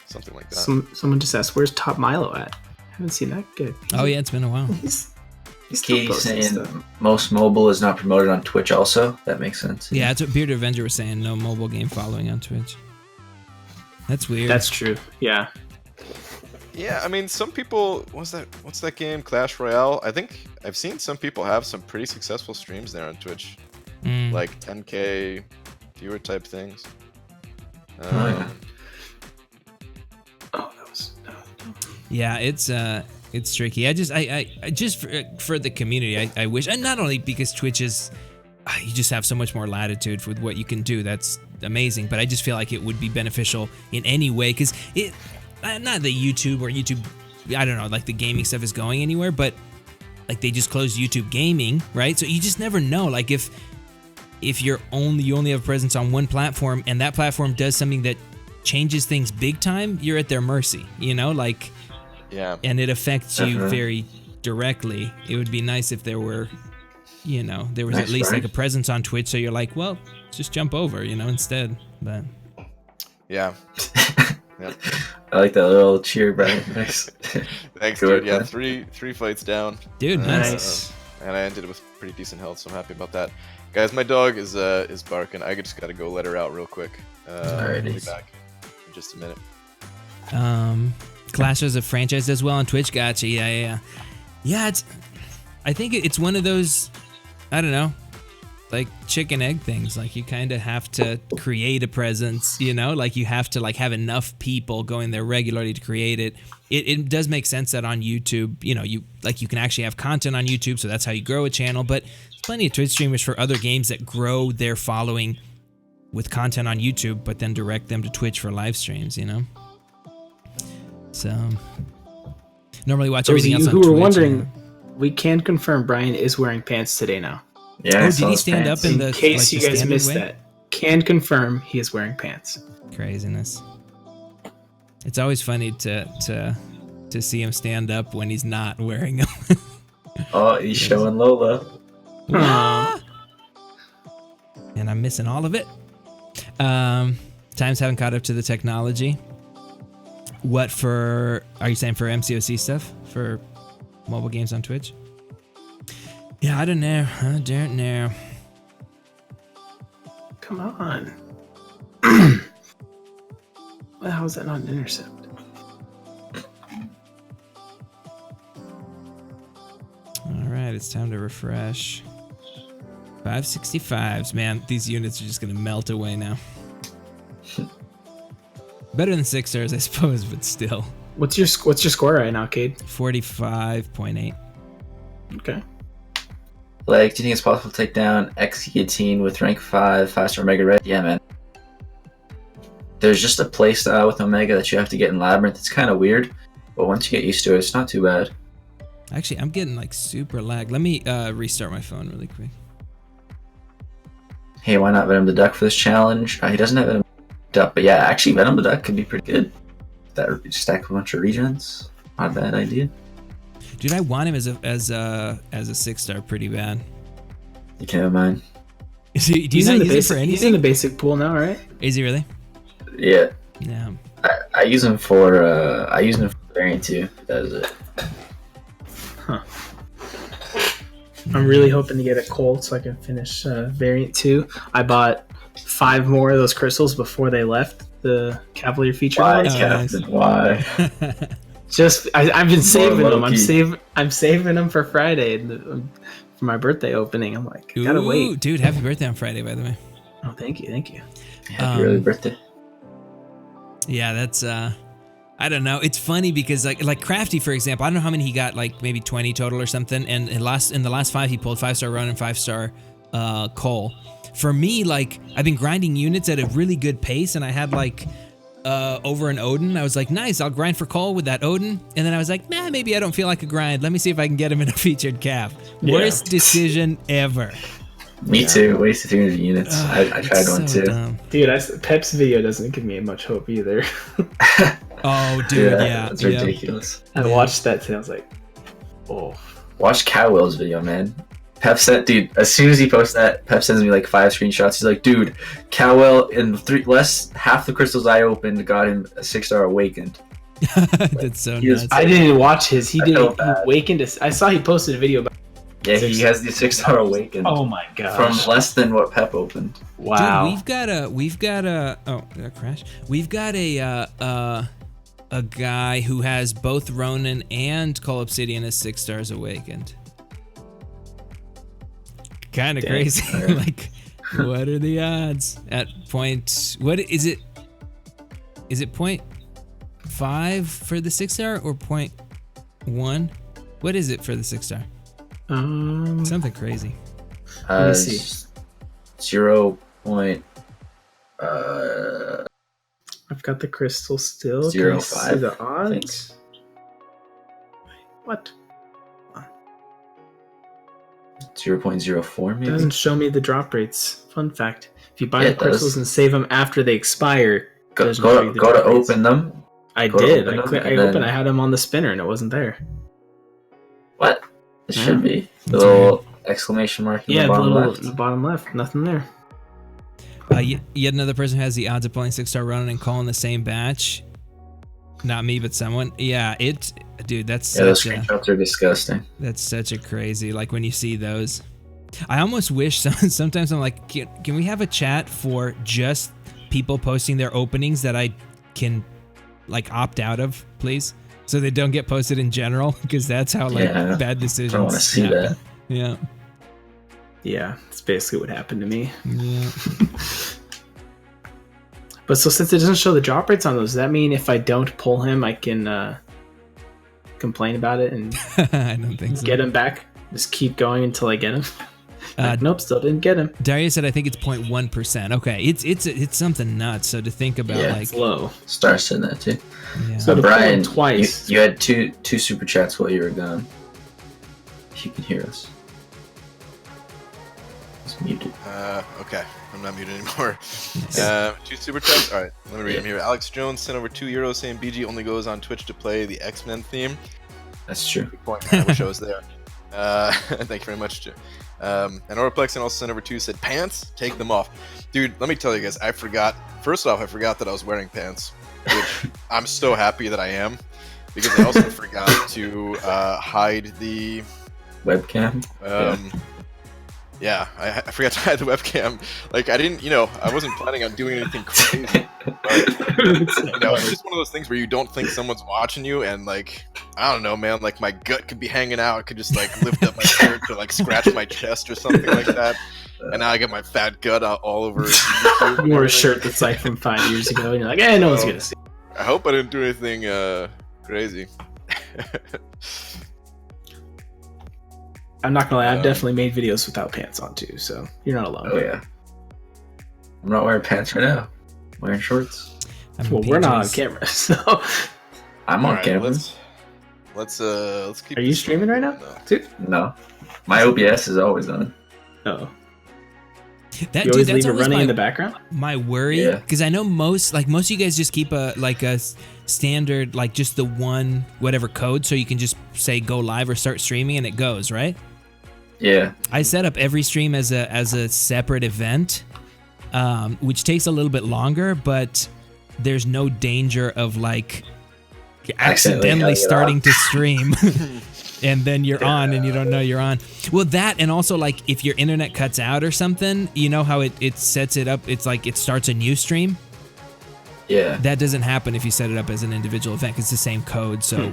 Something like that. Someone just asked, where's Top Milo at? I haven't seen that. Good. Oh yeah, it's been a while. He's Katie's saying most mobile is not promoted on Twitch also. That makes sense. Yeah, that's what Bearded Avenger was saying. No mobile game following on Twitch. That's weird. That's true. Yeah. Yeah, I mean, some people... What's that game? Clash Royale? I think I've seen some people have some pretty successful streams there on Twitch. Like 10K viewer type things. Yeah, it's tricky. I just for the community, I wish, and not only because Twitch is, you just have so much more latitude with what you can do. That's amazing. But I just feel like it would be beneficial in any way, because not that YouTube or YouTube, I don't know, like the gaming stuff is going anywhere, but like they just closed YouTube gaming, right? So you just never know. Like if you only have a presence on one platform and that platform does something that changes things big time, you're at their mercy, you know, like, Yeah. and it affects you very directly. It would be nice if there were, you know, there was at least like a presence on Twitch, so you're like, well, just jump over, you know, instead. But Yeah. Yep. I like that little cheer, Brian. Nice. Thanks, Good dude. Yeah, man. three fights down. dude, Nice. And I ended with pretty decent health, so I'm happy about that. Guys, my dog is barking. I just gotta go let her out real quick. I'll be back in just a minute. Clash as a franchise does well on Twitch. Gotcha. Yeah. I think it's one of those, I don't know, like chicken egg things. Like you kind of have to create a presence, you know, like you have to like have enough people going there regularly to create it. It does make sense that on YouTube, you know, you can actually have content on YouTube, so that's how you grow a channel. But there's plenty of Twitch streamers for other games that grow their following with content on YouTube, but then direct them to Twitch for live streams, you know. So normally watch everything else on Twitch. Who were wondering, we can confirm Brian is wearing pants today now. Yeah. Oh, did he stand up in the? In case like, you guys standard missed way? that, can confirm he is wearing pants. Craziness. It's always funny to see him stand up when he's not wearing them. Oh, he's showing Lola. Ah! And I'm missing all of it. Times haven't caught up to the technology. What are you saying for MCOC stuff? For mobile games on Twitch? Yeah, I don't know. Come on. Well, how is that not an intercept? Alright, it's time to refresh. 565s. Man, these units are just going to melt away now. Better than 6 stars, I suppose, but still. What's your score right now, Cade? 45.8. Okay. Like, do you think it's possible to take down X Guillotine with rank 5-star Omega Red? Yeah, man. There's just a playstyle with Omega that you have to get in Labyrinth. It's kind of weird, but once you get used to it, it's not too bad. Actually, I'm getting like super lag. Let me restart my phone really quick. Hey, why not Venom the Duck for this challenge? He doesn't have Venom the Duck, but yeah, actually Venom the Duck could be pretty good. That would stack a bunch of regions. Not a bad idea. Dude, I want him as a 6-star pretty bad. You can't have mine. Do you not use it for anything? He's in the basic pool now, right? Is he really? Yeah. Yeah. I use him for variant 2. That is it. Huh. I'm really hoping to get a Cull so I can finish variant 2. I bought 5 more of those crystals before they left the Cavalier feature. Why, ones. Captain? Why? Just I've been saving them. low-key. I'm saving them for Friday for my birthday opening. I'm like, I gotta wait. Dude, happy birthday on Friday, by the way. Oh, thank you. Happy early birthday. Yeah, that's I don't know. It's funny because like Crafty, for example, I don't know how many he got, like maybe 20 total or something. And in the last 5, he pulled 5-star Run and 5-star Cull. For me, like I've been grinding units at a really good pace, and I had like over an Odin. I was like, nice, I'll grind for Cull with that Odin. And then I was like, nah, maybe I don't feel like a grind. Let me see if I can get him in a featured cap. Yeah. Worst decision ever. Me too. Wasted 300 units. I tried one too. Dumb. Dude, Pep's video doesn't give me much hope either. Oh, dude, yeah. That's ridiculous. I watched that today. I was like, oh. Watch Cowell's video, man. Pep sent, dude, as soon as he posts that, Pep sends me like 5 screenshots. He's like, dude, Cowell in half the crystals I opened got him a 6-star Awakened. That's so He was- nuts. I didn't watch his. He I didn't. felt bad. He awakened. I saw he posted a video about. Yeah, he has the 6-star Awakened. Oh my gosh. From less than what Pep opened. Wow. Dude, we've got a oh, did I crash? We've got a guy who has both Ronin and Cull Obsidian as 6 stars Awakened. Kind of Dang. crazy. Like, what are the odds at point? What is it? Is it 0.5 for the 6-star or 0.1? What is it for the 6-star? Something crazy. Let me see. 0. I've got the crystal still. Can 0, I see 5, the I think. odds? What? 0.04 It maybe. doesn't show me the drop rates. Fun fact: if you buy Yeah, the it does. crystals and save them after they expire, it Go doesn't show you the to drop rates. open them. I go to did. open I them, I and opened. then- I had them on the spinner and it wasn't there. What? It Yeah. should be the That's little exclamation mark in Yeah, the the bottom little left. the bottom left, nothing there. Yet another person has the odds of pulling 6-star Ronin and Cull in the same batch. Not me, but someone. Yeah, dude, that's Yeah, those such a, screenshots are disgusting. that's such a crazy. Like when you see those, I almost wish sometimes I'm like, can we have a chat for just people posting their openings that I can like opt out of, please, so they don't get posted in general, because that's how like Yeah, bad decisions. I don't want to see happen. that. Yeah. Yeah, that's basically what happened to me. Yeah. But so since it doesn't show the drop rates on those, does that mean if I don't pull him, I can complain about it and I don't think so. get him back? Just keep going until I get him. Uh, Nope, still didn't get him. Darius said I think it's 0.1%. Okay, it's something nuts. So to think about, Yeah, like, It's low. Star said that too. yeah. So to pull Brian, him twice. you had two super chats while you were gone. If you can hear us. It's muted. Okay, I'm not muted anymore. 2 super chats. All right, let me read them here. Alex Jones sent over €2 saying BG only goes on Twitch to play the X-Men theme. That's true. Good point, man. I wish I was there. Thank you very much, Jim. And Orplexon also sent over 2, said pants, take them off. Dude, let me tell you guys, I forgot. First off, I forgot that I was wearing pants, which I'm so happy that I am, because I also forgot to hide the Webcam. Yeah, I forgot to hide the webcam. Like, I didn't, I wasn't planning on doing anything crazy. But, it's just one of those things where you don't think someone's watching you, and, like, I don't know, man, like, my gut could be hanging out. I could just, like, lift up my shirt to, like, scratch my chest or something like that. And now I get my fat gut out all over YouTube. You wore a shirt that's like from 5 years ago, and you're like, no one's gonna see. I hope I didn't do anything crazy. I'm not gonna lie, I've definitely made videos without pants on too, so you're not alone. Oh yeah. I'm not wearing pants right now. I'm wearing shorts. I'm Well, we're not on PJs. camera, so. I'm on Alright, camera. let's keep. Are you this- streaming right now? No. Too? No. My OBS is always on. Oh. That, You dude, always that's leave it always running my, in the background? my worry, Yeah. because I know most of you guys just keep a standard, like just the one whatever code, so you can just say go live or start streaming and it goes, right? Yeah. I set up every stream as a separate event, which takes a little bit longer, but there's no danger of like accidentally cutting it starting off. to stream and then you're on and you don't know you're on. Well, that, and also like if your internet cuts out or something, you know how it sets it up, it's like it starts a new stream. Yeah. That doesn't happen if you set it up as an individual event. It's the same code, so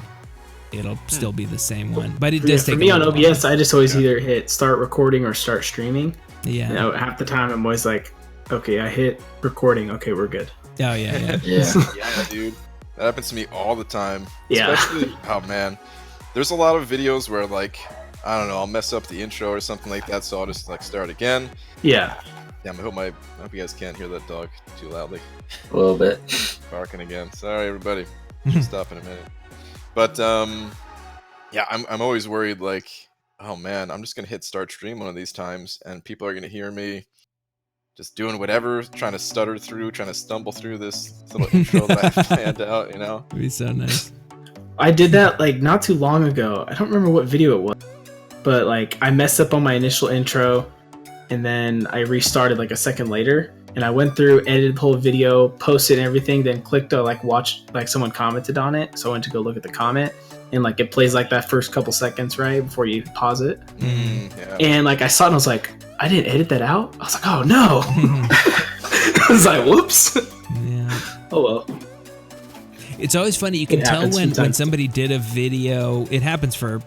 it'll still be the same one. But it does For take me a on little OBS, I just always either hit start recording or start streaming. Yeah. You know, half the time I'm always like, okay, I hit recording. Okay, we're good. Oh yeah. Yeah. Yeah, dude. That happens to me all the time. Yeah. Especially, oh man. There's a lot of videos where, like, I don't know, I'll mess up the intro or something like that, so I'll just, like, start again. Yeah. Damn, I hope you guys can't hear that dog too loudly. A little bit. Barking again. Sorry, everybody. Should stop in a minute. But, yeah, I'm always worried, like, oh man, I'm just gonna hit start stream one of these times, and people are gonna hear me just doing whatever, trying to stutter through, trying to stumble through this little intro that I have planned out, you know? It'd be so nice. I did that like not too long ago. I don't remember what video it was, but like I messed up on my initial intro and then I restarted like a second later and I went through, edited the whole video, posted everything, then clicked to like watch, like someone commented on it. So I went to go look at the comment and like it plays like that first couple seconds, right? Before you pause it. Yeah. And like I saw it and I was like, I didn't edit that out. I was like, oh no. I was like, whoops. Yeah. Oh well. It's always funny. You can It tell happens when sometimes. somebody did a video. It happens for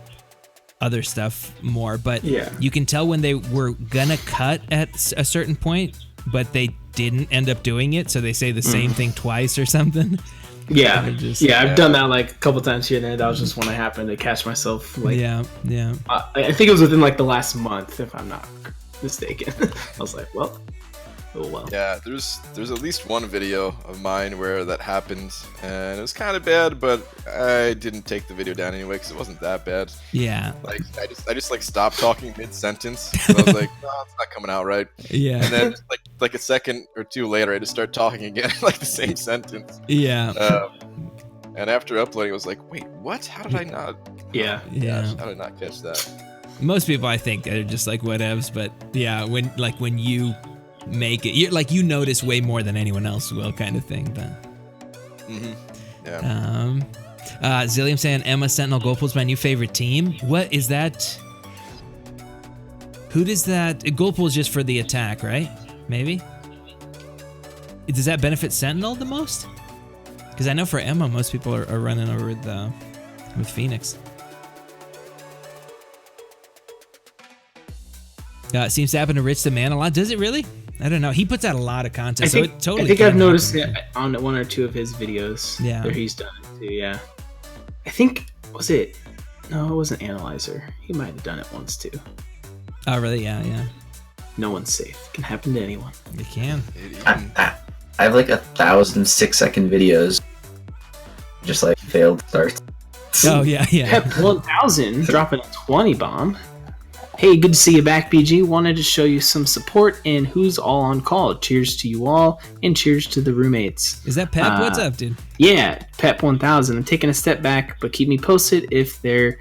other stuff more, but Yeah. you can tell when they were gonna cut at a certain point, but they didn't end up doing it, so they say the same thing twice or something. Yeah, They're just- I've done that like a couple times here and there. That was just when I happened to catch myself. Like, Yeah. I think it was within like the last month, if I'm not mistaken. I was like, well, Oh well. Yeah, there's at least one video of mine where that happened, and it was kind of bad, but I didn't take the video down anyway because it wasn't that bad. Yeah. Like I just like stopped talking mid sentence. I was like, no, it's not coming out right. Yeah. And then like a second or two later, I just start talking again, like the same sentence. Yeah. And after uploading, I was like, wait, what? How did I not? Yeah. Yeah. Gosh, how did I not catch that? Most people, I think, are just like whatevs, but yeah, when you make it, you notice way more than anyone else will, kind of thing. But Yeah. Zilliam saying Emma Sentinel Goldpool's my new favorite team. What is that? Who does that? Goldpool's just for the attack, right? Maybe. Does that benefit Sentinel the most? Because I know for Emma, most people are running over with Phoenix. Seems to happen to Rich the Man a lot. Does it really? I don't know. He puts out a lot of content, so it totally. I think can I've noticed happen. it on one or two of his videos. Yeah. Where he's done it too. Yeah. I think was it? No, it wasn't Analyzer. He might have done it once too. Oh, really? Yeah, yeah. No one's safe. Can happen to anyone. It can. I have like 1,000 6-second videos, just like failed starts. Oh yeah, yeah. Pep 1000 dropping a 20 bomb. Hey, good to see you back, BG. Wanted to show you some support in Who's All on Call. Cheers to you all, and cheers to the roommates. Is that Pep? What's up, dude? Yeah, Pep 1000. I'm taking a step back, but keep me posted if there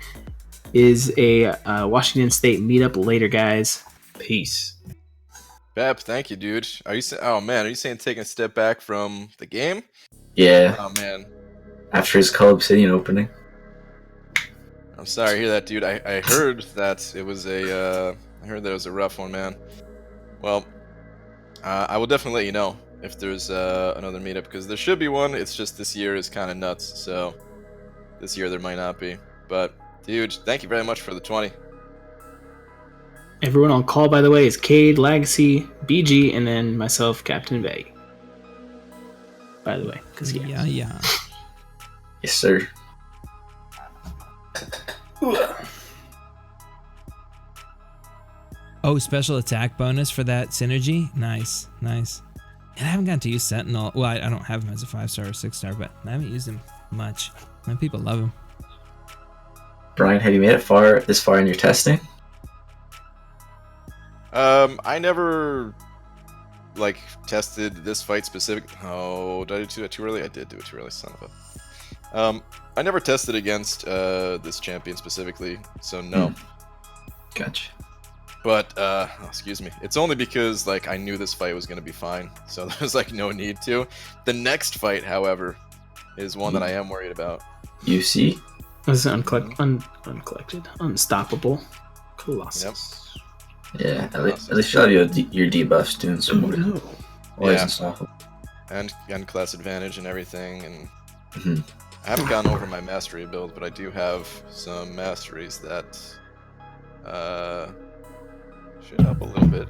is a Washington State meetup later, guys. Peace. Pep, thank you, dude. Are you saying taking a step back from the game? Yeah, Oh man, after his Cull Obsidian opening. I'm sorry to hear that, dude. I heard that it was a rough one, man. Well, I will definitely let you know if there's another meetup, because there should be one. It's just this year is kind of nuts, so this year there might not be. But dude, thank you very much for the 20. Everyone on call, by the way, is Cade, Legacy, BG, and then myself, Captain Bay. By the way, because Yeah, yeah. Yes, sir. Oh, special attack bonus for that synergy. Nice, nice. And I haven't gotten to use Sentinel. Well, I don't have him as a 5-star or 6-star, but I haven't used him much. And people love him. Brian, have you made it this far in your testing? I never like tested this fight specific. Oh, did I do it too early? I did do it too early, son of a. I never tested against this champion specifically, so no. Gotcha. But excuse me, it's only because like I knew this fight was gonna be fine, so there was like no need to. The next fight, however, is one that I am worried about. UC? Was it uncollected? Unstoppable. Colossus. Yeah, at least you'll have your debuffs doing some work. No. Always Yeah. unstoppable. And class advantage and everything, and Mhm. I haven't gone over my mastery build, but I do have some masteries that should help a little bit.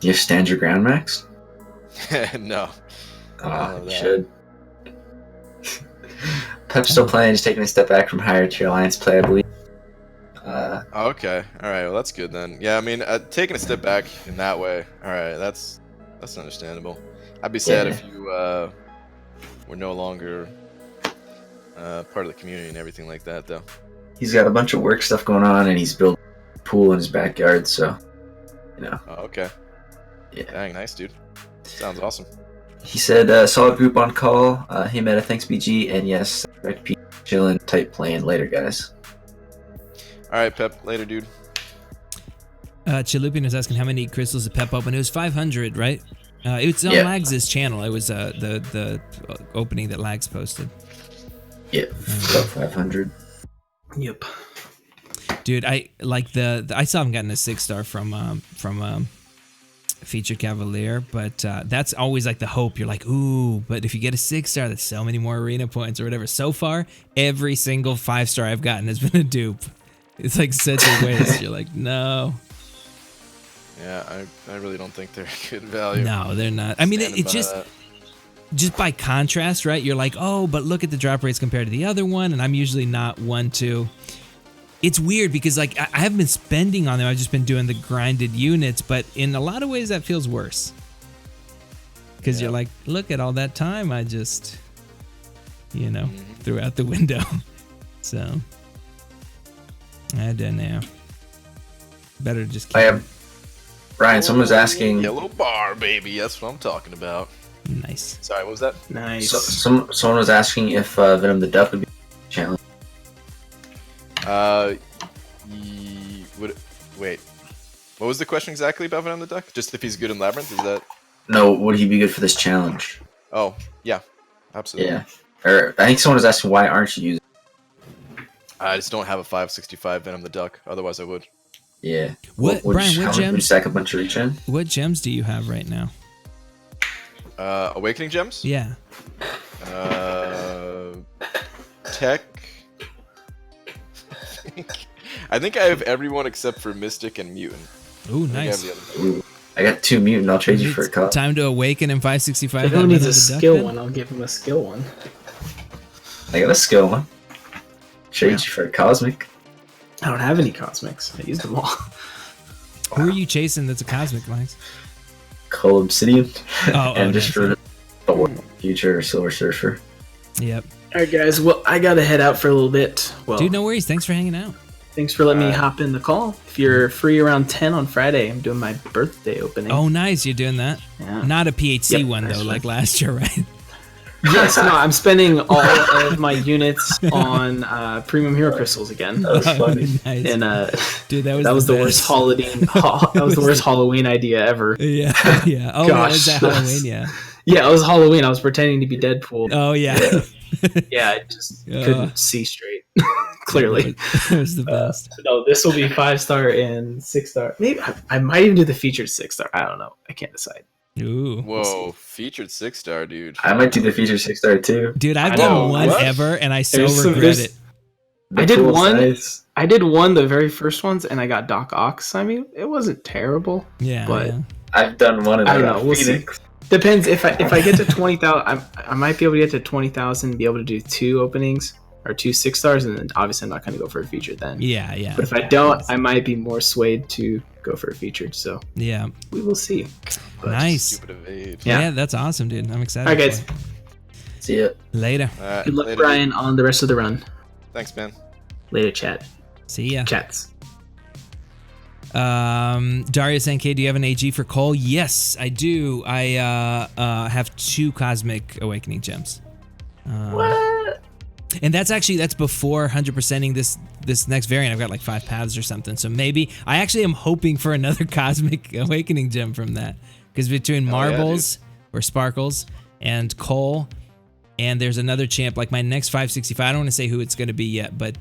Do you stand your ground, Max? No. Ah, love you that. should. Pep's still playing, just taking a step back from higher tier alliance play, I believe. Okay. All right. Well, that's good then. Yeah. I mean, taking a step back in that way. All right. That's understandable. I'd be sad if you were no longer part of the community and everything like that, though. He's got a bunch of work stuff going on, and he's built a pool in his backyard, so, you know. Oh, okay. Yeah. Dang, nice, dude. Sounds awesome. He said, solid group on call. Hey, Meta, thanks, BG, and yes, chillin', tight playing. Later, guys. All right, Pep. Later, dude. Chalupian was asking how many crystals did Pep open. It was 500, right? It's on Lags' channel. It was the opening that Lags posted. Yeah, about 500. Yep. Dude, I like I still haven't gotten a 6-star from Featured Cavalier, but that's always like the hope. You're like, ooh, but if you get a 6-star, that's so many more arena points or whatever. So far, every single 5-star I've gotten has been a dupe. It's like such a waste. You're like, no. Yeah, I really don't think they're good value. No, they're not. I mean, Standing it's by just by contrast, right? You're like, oh, but look at the drop rates compared to the other one, and I'm usually not one to. It's weird because like I haven't been spending on them. I've just been doing the grinded units, but in a lot of ways that feels worse. Because you're like, look at all that time I just, threw out the window. So, I don't know. Better just keep Brian, someone was asking. Yellow bar, baby. That's what I'm talking about. Nice. Sorry, what was that? Nice. Someone was asking if Venom the Duck would be a challenge. Wait. What was the question exactly about Venom the Duck? Just if he's good in Labyrinth, is that? No, would he be good for this challenge? Oh, yeah. Absolutely. Yeah. Or I think someone was asking why aren't you using I just don't have a 565 Venom the Duck. Otherwise, I would. Yeah. What, Brian, what Would you gems? stack a bunch of regen? What gems do you have right now? Awakening gems? Yeah. Tech. I think I have everyone except for Mystic and Mutant. Ooh, I think I have nice. the other two. Ooh, I got 2 mutant. I'll trade you for a cup. Time to awaken in 565. If anyone needs a skill one, I'll give him a skill one. I got a skill one. Trade you for a cosmic. I don't have any cosmics. I used them all. Who are you chasing that's a cosmic, Max? Cull Obsidian. Oh, and nice. just for the future Silver Surfer. Yep. All right, guys. Well, I gotta head out for a little bit. Well, Dude, no worries. Thanks for hanging out. thanks for letting me hop in the call. If you're free around 10 on Friday, I'm doing my birthday opening. Oh, nice. You're doing that. Yeah. Not a PHC Yep, one, though, that's like last year, right? Yes, no, I'm spending all of my units on premium hero crystals again. That was funny. Nice. And Dude, that that was the worst best. holiday. That was the worst Halloween idea ever. Yeah, yeah. Oh, Gosh, was that that's- Halloween? Yeah. Yeah, it was Halloween. I was pretending to be Deadpool. Oh, yeah. Yeah, I just couldn't see straight. Clearly. It was the best. No, this will be 5-star and 6-star. Maybe I might even do the featured 6-star. I don't know. I can't decide. Ooh. Whoa, featured 6-star, dude. I might do the feature 6-star too. Dude, I've I done know, one what? ever, and I so There's some- regret there's- it. The I did pool one. size. I did one the very first ones, and I got Doc Ox. I mean, it wasn't terrible. Yeah. but- yeah. I've done one and I don't got know, we'll see. Phoenix. Depends if I get to 20,000. I might be able to get to 20,000 and be able to do 2 openings or 2 6-stars, and then obviously I'm not going to go for a featured then. Yeah, yeah. But if I don't, I might be more swayed to go for a featured. So Yeah. we will see. But- Nice. Stupid of age. Yeah. Yeah. That's awesome, dude. I'm excited. All right, for guys. it. See ya. Later. Alright, Good luck, later, Brian, on the rest of the run. dude. Thanks, man. Later, chat. See ya. Chats. Darius NK, do you have an AG for Cull? Yes, I do. I have 2 Cosmic Awakening gems. What? And that's before 100%ing this next variant. I've got like 5 paths or something. So maybe I actually am hoping for another Cosmic Awakening gem from that. Because between Marbles or Sparkles and Cull, and there's another champ, like my next 565. I don't want to say who it's going to be yet, but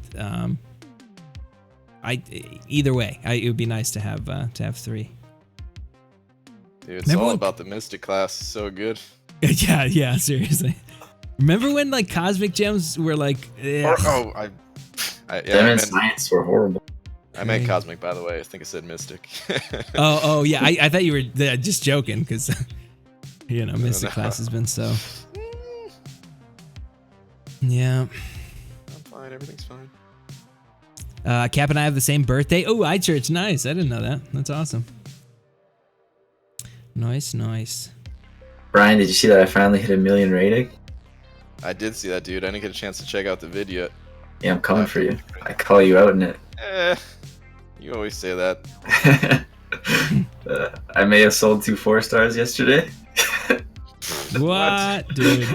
either way, it would be nice to have 3. Dude, it's Remember all when- about the Mystic class. So good. yeah, seriously. Remember when like Cosmic gems were like? Or, ugh. I Them and meant, science were horrible. I meant Cosmic, by the way. I think I said Mystic. Oh yeah. I thought you were just joking because Mystic No. class has been so. Yeah. I'm fine. Everything's fine. Cap and I have the same birthday. Oh, iChurch, nice. I didn't know that. That's awesome. Nice. Brian, did you see that I finally hit 1 million rating? I did see that, dude. I didn't get a chance to check out the video. Yeah, I'm coming for you. I call you out in it. You always say that. I may have sold 2 4-stars yesterday. What, dude?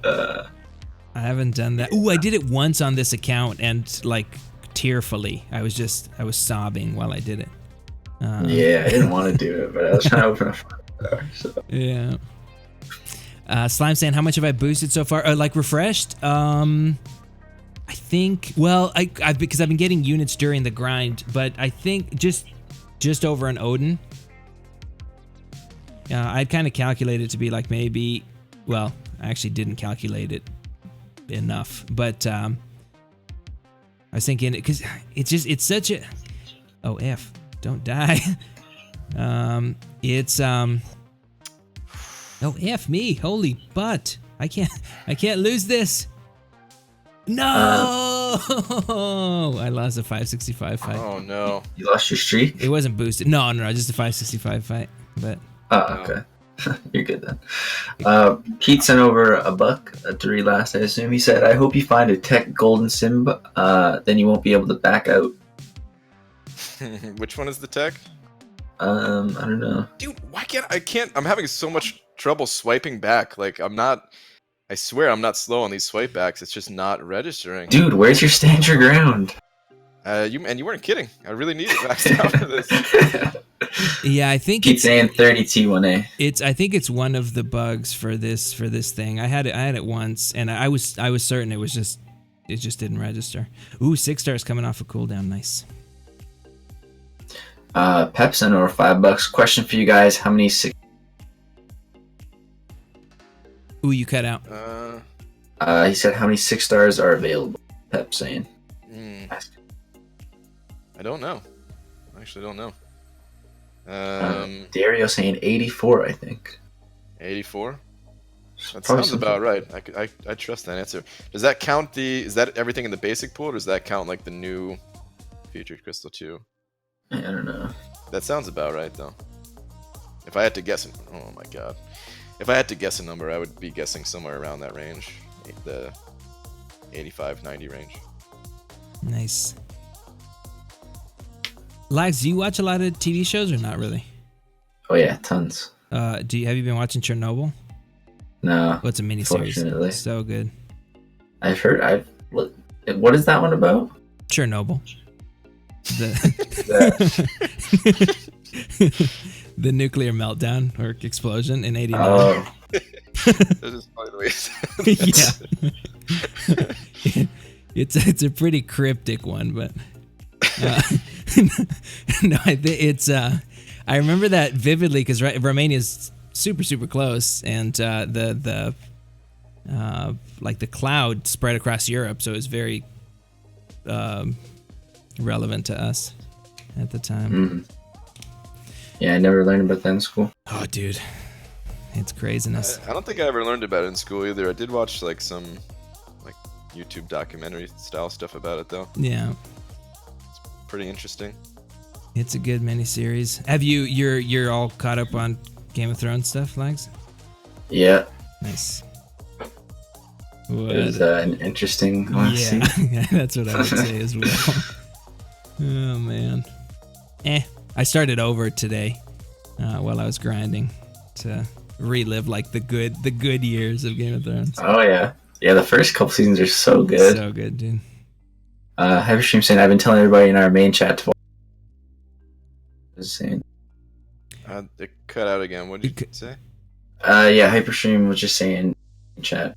I haven't done that. Ooh, I did it once on this account and like tearfully. I was sobbing while I did it. Yeah, I didn't want to do it, but I was trying to open a 5-star. So. Yeah. Slime saying, how much have I boosted so far? Like refreshed? I think, well, because I've been getting units during the grind, but I think just over an Odin. I'd kind of calculate it to be like maybe, well, I actually didn't calculate it enough, but I was thinking, because it's such a, oh, F, don't die. Oh, F me, holy butt. I can't lose this. No! I lost a 565 fight. Oh no. You lost your streak? It wasn't boosted. No, just a 565 fight. But Oh, okay. You're good then. Pete sent over a buck to read last, I assume. He said, I hope you find a tech golden sim, then you won't be able to back out. Which one is the tech? I don't know. Dude, why can't I'm having so much trouble swiping back. Like, I swear I'm not slow on these swipe backs. It's just not registering. Dude, where's your stand your ground? You weren't kidding. I really need it maxed out for this. Yeah, I think Keep saying 30 T1A. I think it's one of the bugs for this thing. I had it once, and I was certain it just didn't register. Ooh, 6 stars coming off a cooldown. Nice. Pep sent over $5. Question for you guys: how many six? Ooh, you cut out. He said how many 6 stars are available. Pep saying. I don't know. I actually don't know. Dario saying 84, I think. 84. That Probably sounds about right. I trust that answer. Does that count is that everything in the basic pool, or does that count like the new featured crystal too? I don't know. That sounds about right though. If I had to guess, oh my god. If I had to guess a number, I would be guessing somewhere around that range, the 85-90 range. Nice. Lags, do you watch a lot of TV shows or not really? Oh yeah, tons. Have you been watching Chernobyl? No. It's a miniseries. Unfortunately. So good. What is that one about? Chernobyl. The nuclear meltdown or explosion in '89. Oh. That is probably the way Yeah. It's a pretty cryptic one, but no, I think it's I remember that vividly because Romania's super close, and the like the cloud spread across Europe, so it was very relevant to us at the time. Yeah, I never learned about that in school. Oh, dude, it's craziness. I don't think I ever learned about it in school either. I did watch like some like YouTube documentary style stuff about it though. Yeah, it's pretty interesting. It's a good miniseries. Have you're all caught up on Game of Thrones stuff, Lags? Yeah. Nice. It was an interesting one. Yeah, that's what I would say as well. Oh man. I started over today while I was grinding to relive like the good years of Game of Thrones. Oh yeah. Yeah, the first couple seasons are so good. So good, dude. Hyperstream saying I've been telling everybody in our main chat to saying. It cut out again. What did you say? Yeah, Hyperstream was just saying in chat.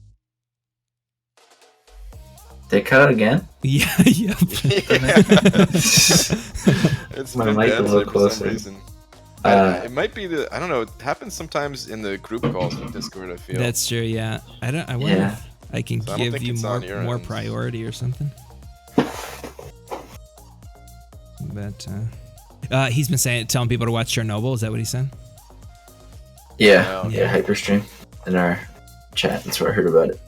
They cut out again? Yeah, yep. It's my been mic a dead little for closer. some reason. It might be I don't know. It happens sometimes in the group calls with Discord. I feel that's true. Yeah, I wonder if I can So give you more priority or something. But he's been telling people to watch Chernobyl. Is that what he said? Yeah, Hyperstream in our chat. That's where I heard about it.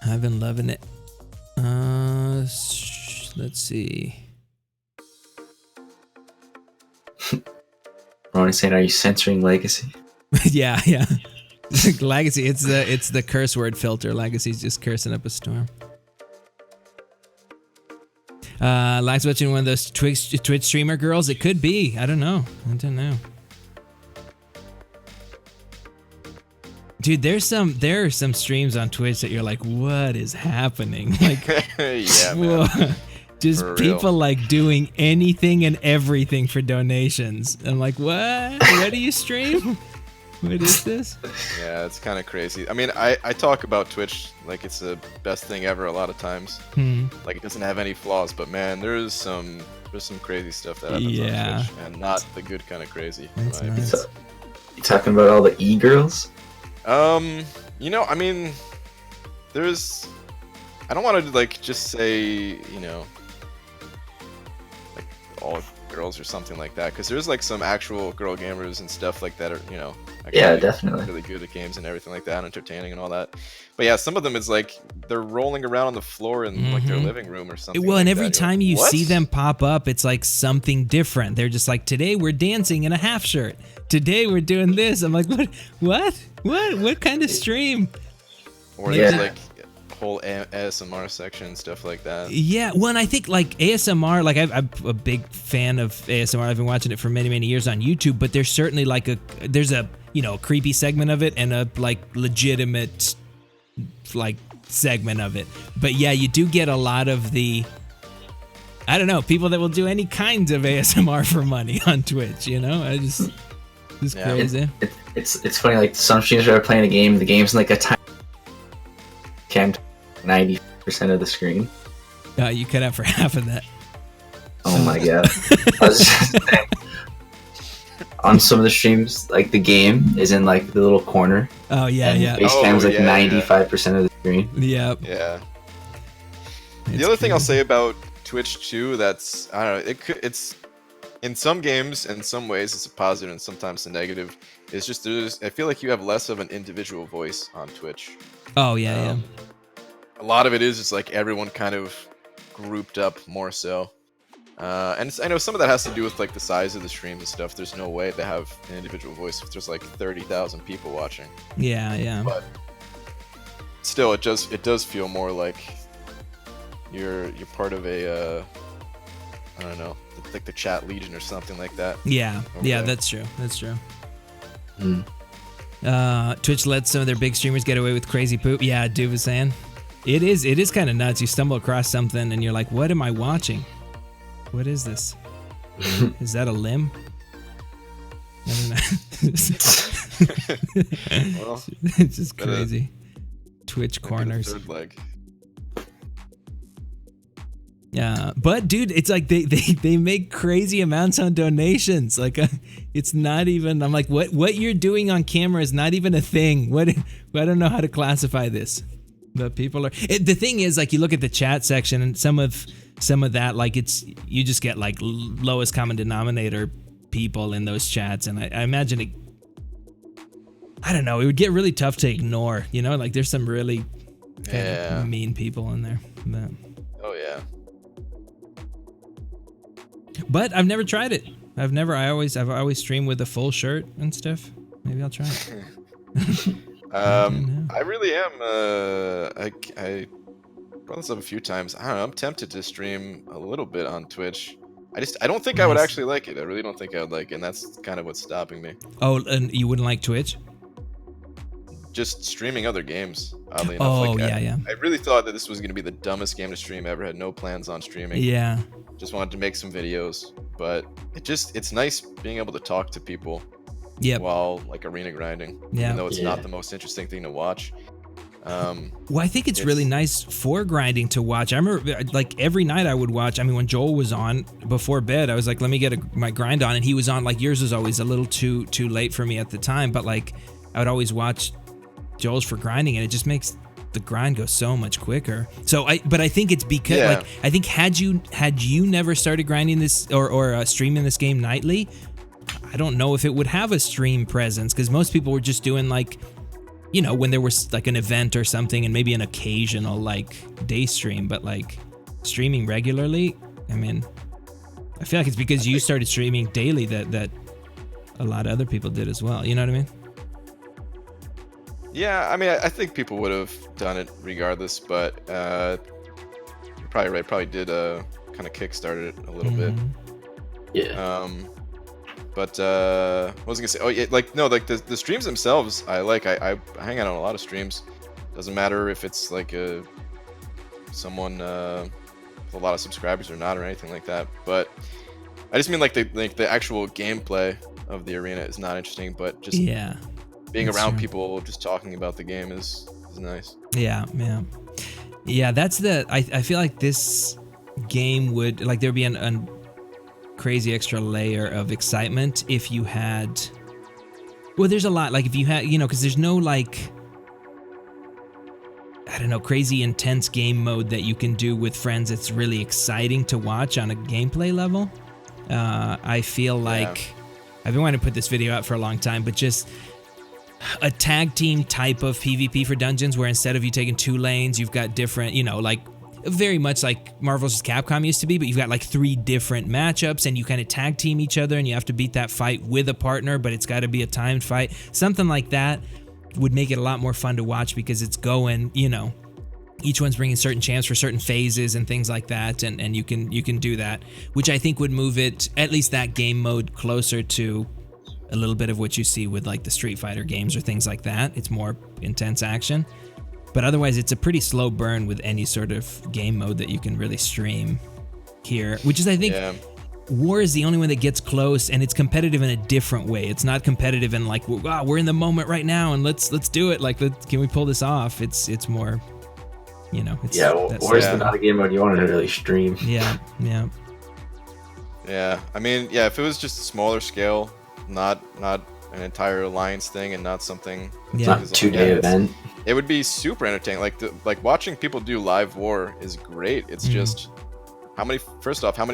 I've been loving it. Let's see. Ronnie saying, "Are you censoring Legacy?" yeah. Legacy. It's the curse word filter. Legacy's just cursing up a storm. Lags watching one of those Twitch streamer girls. It could be. I don't know. Dude, there are some streams on Twitch that you're like, what is happening? Like, yeah, man. Just people like doing anything and everything for donations. I'm like, what? What do you stream? What is this? Yeah, it's kind of crazy. I mean, I talk about Twitch like it's the best thing ever a lot of times. Like it doesn't have any flaws, but man, there's some crazy stuff that happens on Twitch, and not the good kind of crazy. That's nice. You talking about all the e-girls? You know, I mean, I don't want to like just say, you know, like all girls or something like that, because there's like some actual girl gamers and stuff like that are, you know, Yeah, actually definitely. really good at games and everything like that, and entertaining and all that. But yeah, some of them is like they're rolling around on the floor in like their living room or something. Well, like and every that. You're time like, you "What?" see them pop up, it's like something different. They're just like, today we're dancing in a half shirt. Today we're doing this. I'm like, what kind of stream? or Yeah. there's like whole ASMR section and stuff like that. Yeah, well, and I think like ASMR, like I'm a big fan of ASMR. I've been watching it for many, many years on YouTube, but there's certainly like there's a, you know, creepy segment of it and a like legitimate like segment of it. But yeah, you do get a lot of the, I don't know, people that will do any kinds of ASMR for money on Twitch, you know? It's Yeah. crazy. It's funny, like some streamers are playing a game, the game's in like a tiny cam 90% of the screen. You cut out for half of that. Oh my god. I was just saying, on some of the streams, like the game is in like the little corner. Oh yeah, and yeah. Face Oh, cam's like yeah, yeah. 95% of the screen. Yeah. Yeah. It's The other thing I'll crazy. say about Twitch too, that's, I don't know, it's in some games, in some ways, it's a positive and sometimes a negative. It's just I feel like you have less of an individual voice on Twitch. Oh yeah, A lot of it is just like everyone kind of grouped up more so. And I know some of that has to do with like the size of the streams and stuff. There's no way to have an individual voice if there's like 30,000 people watching. yeah. Yeah. But still, it does feel more like you're part of a I don't know, like the chat legion or something like that. Yeah, Okay. yeah, that's true. That's true. Mm. Twitch lets some of their big streamers get away with crazy poop. Yeah, Dude was saying. It is kind of nuts. You stumble across something and you're like, what am I watching? What is this? Is that a limb? I don't know. Well, It's just gotta- crazy. Twitch corners. third leg. Yeah, but dude, it's like they make crazy amounts on donations. Like, it's not even. I'm like, what you're doing on camera is not even a thing. What I don't know how to classify this. But people are. The thing is, like, you look at the chat section and some of that, like, it's you just get like lowest common denominator people in those chats, and I imagine it. I don't know. It would get really tough to ignore. You know, like there's some really kind Yeah. of mean people in there. Oh yeah. But I've never tried it. I've always streamed with a full shirt and stuff. Maybe I'll try it. I really am. I brought this up a few times. I don't know. I'm tempted to stream a little bit on Twitch. I don't think I would Nice. actually like it. I really don't think I would like it, and that's kind of what's stopping me. Oh, and you wouldn't like Twitch? Just streaming other games. Oddly enough. Oh, like, yeah. I really thought that this was going to be the dumbest game to stream ever. Had no plans on streaming. Yeah. Just wanted to make some videos, but it's nice being able to talk to people Yep. while like arena grinding. Yeah. Even though it's Yeah. not the most interesting thing to watch. Well, I think it's really nice for grinding to watch. I remember, like, every night I would watch. I mean, when Joel was on before bed, I was like, let me get my grind on, and he was on. Like, yours was always a little too late for me at the time, but like, I would always watch Joel's for grinding, and it just makes the grind go so much quicker. So but I think it's because Yeah. like, I think had you never started grinding this or streaming this game nightly, I don't know if it would have a stream presence, because most people were just doing like, you know, when there was like an event or something and maybe an occasional like day stream, but like streaming regularly, I mean, I feel like it's because you started streaming daily that a lot of other people did as well. You know what I mean? Yeah, I mean, I think people would have done it regardless, but you're probably right. Probably did kind of kickstarted it a little bit. Yeah. But what was I gonna say? Oh yeah, like no, like the streams themselves, I like. I hang out on a lot of streams. Doesn't matter if it's like someone with a lot of subscribers or not or anything like that. But I just mean like the actual gameplay of the arena is not interesting, but just Yeah. being that's around true. people just talking about the game is nice. Yeah. That's I feel like this game would, like, there'd be a crazy extra layer of excitement if you had, well, there's a lot, like if you had, you know, because there's no like, I don't know, crazy intense game mode that you can do with friends. It's really exciting to watch on a gameplay level. I feel like I've been wanting to put this video out for a long time, but just a tag team type of PvP for dungeons where instead of you taking 2 lanes, you've got different, you know, like very much like Marvel vs. Capcom used to be, but you've got like 3 different matchups and you kind of tag team each other and you have to beat that fight with a partner, but it's got to be a timed fight. Something like that would make it a lot more fun to watch because it's going, you know, each one's bringing certain champs for certain phases and things like that, and you can do that, which I think would move it, at least that game mode, closer to a little bit of what you see with like the Street Fighter games or things like that. It's more intense action. But otherwise, it's a pretty slow burn with any sort of game mode that you can really stream here, which is, I think, War is the only one that gets close, and it's competitive in a different way. It's not competitive in like, wow, we're in the moment right now, and let's do it. Like, can we pull this off? It's more, you know. It's, War is not a game mode you want to really stream. Yeah. I mean, if it was just a smaller scale, not an entire alliance thing, and not something. It's not a 2-day event. It would be super entertaining. Like watching people do live war is great. It's just how many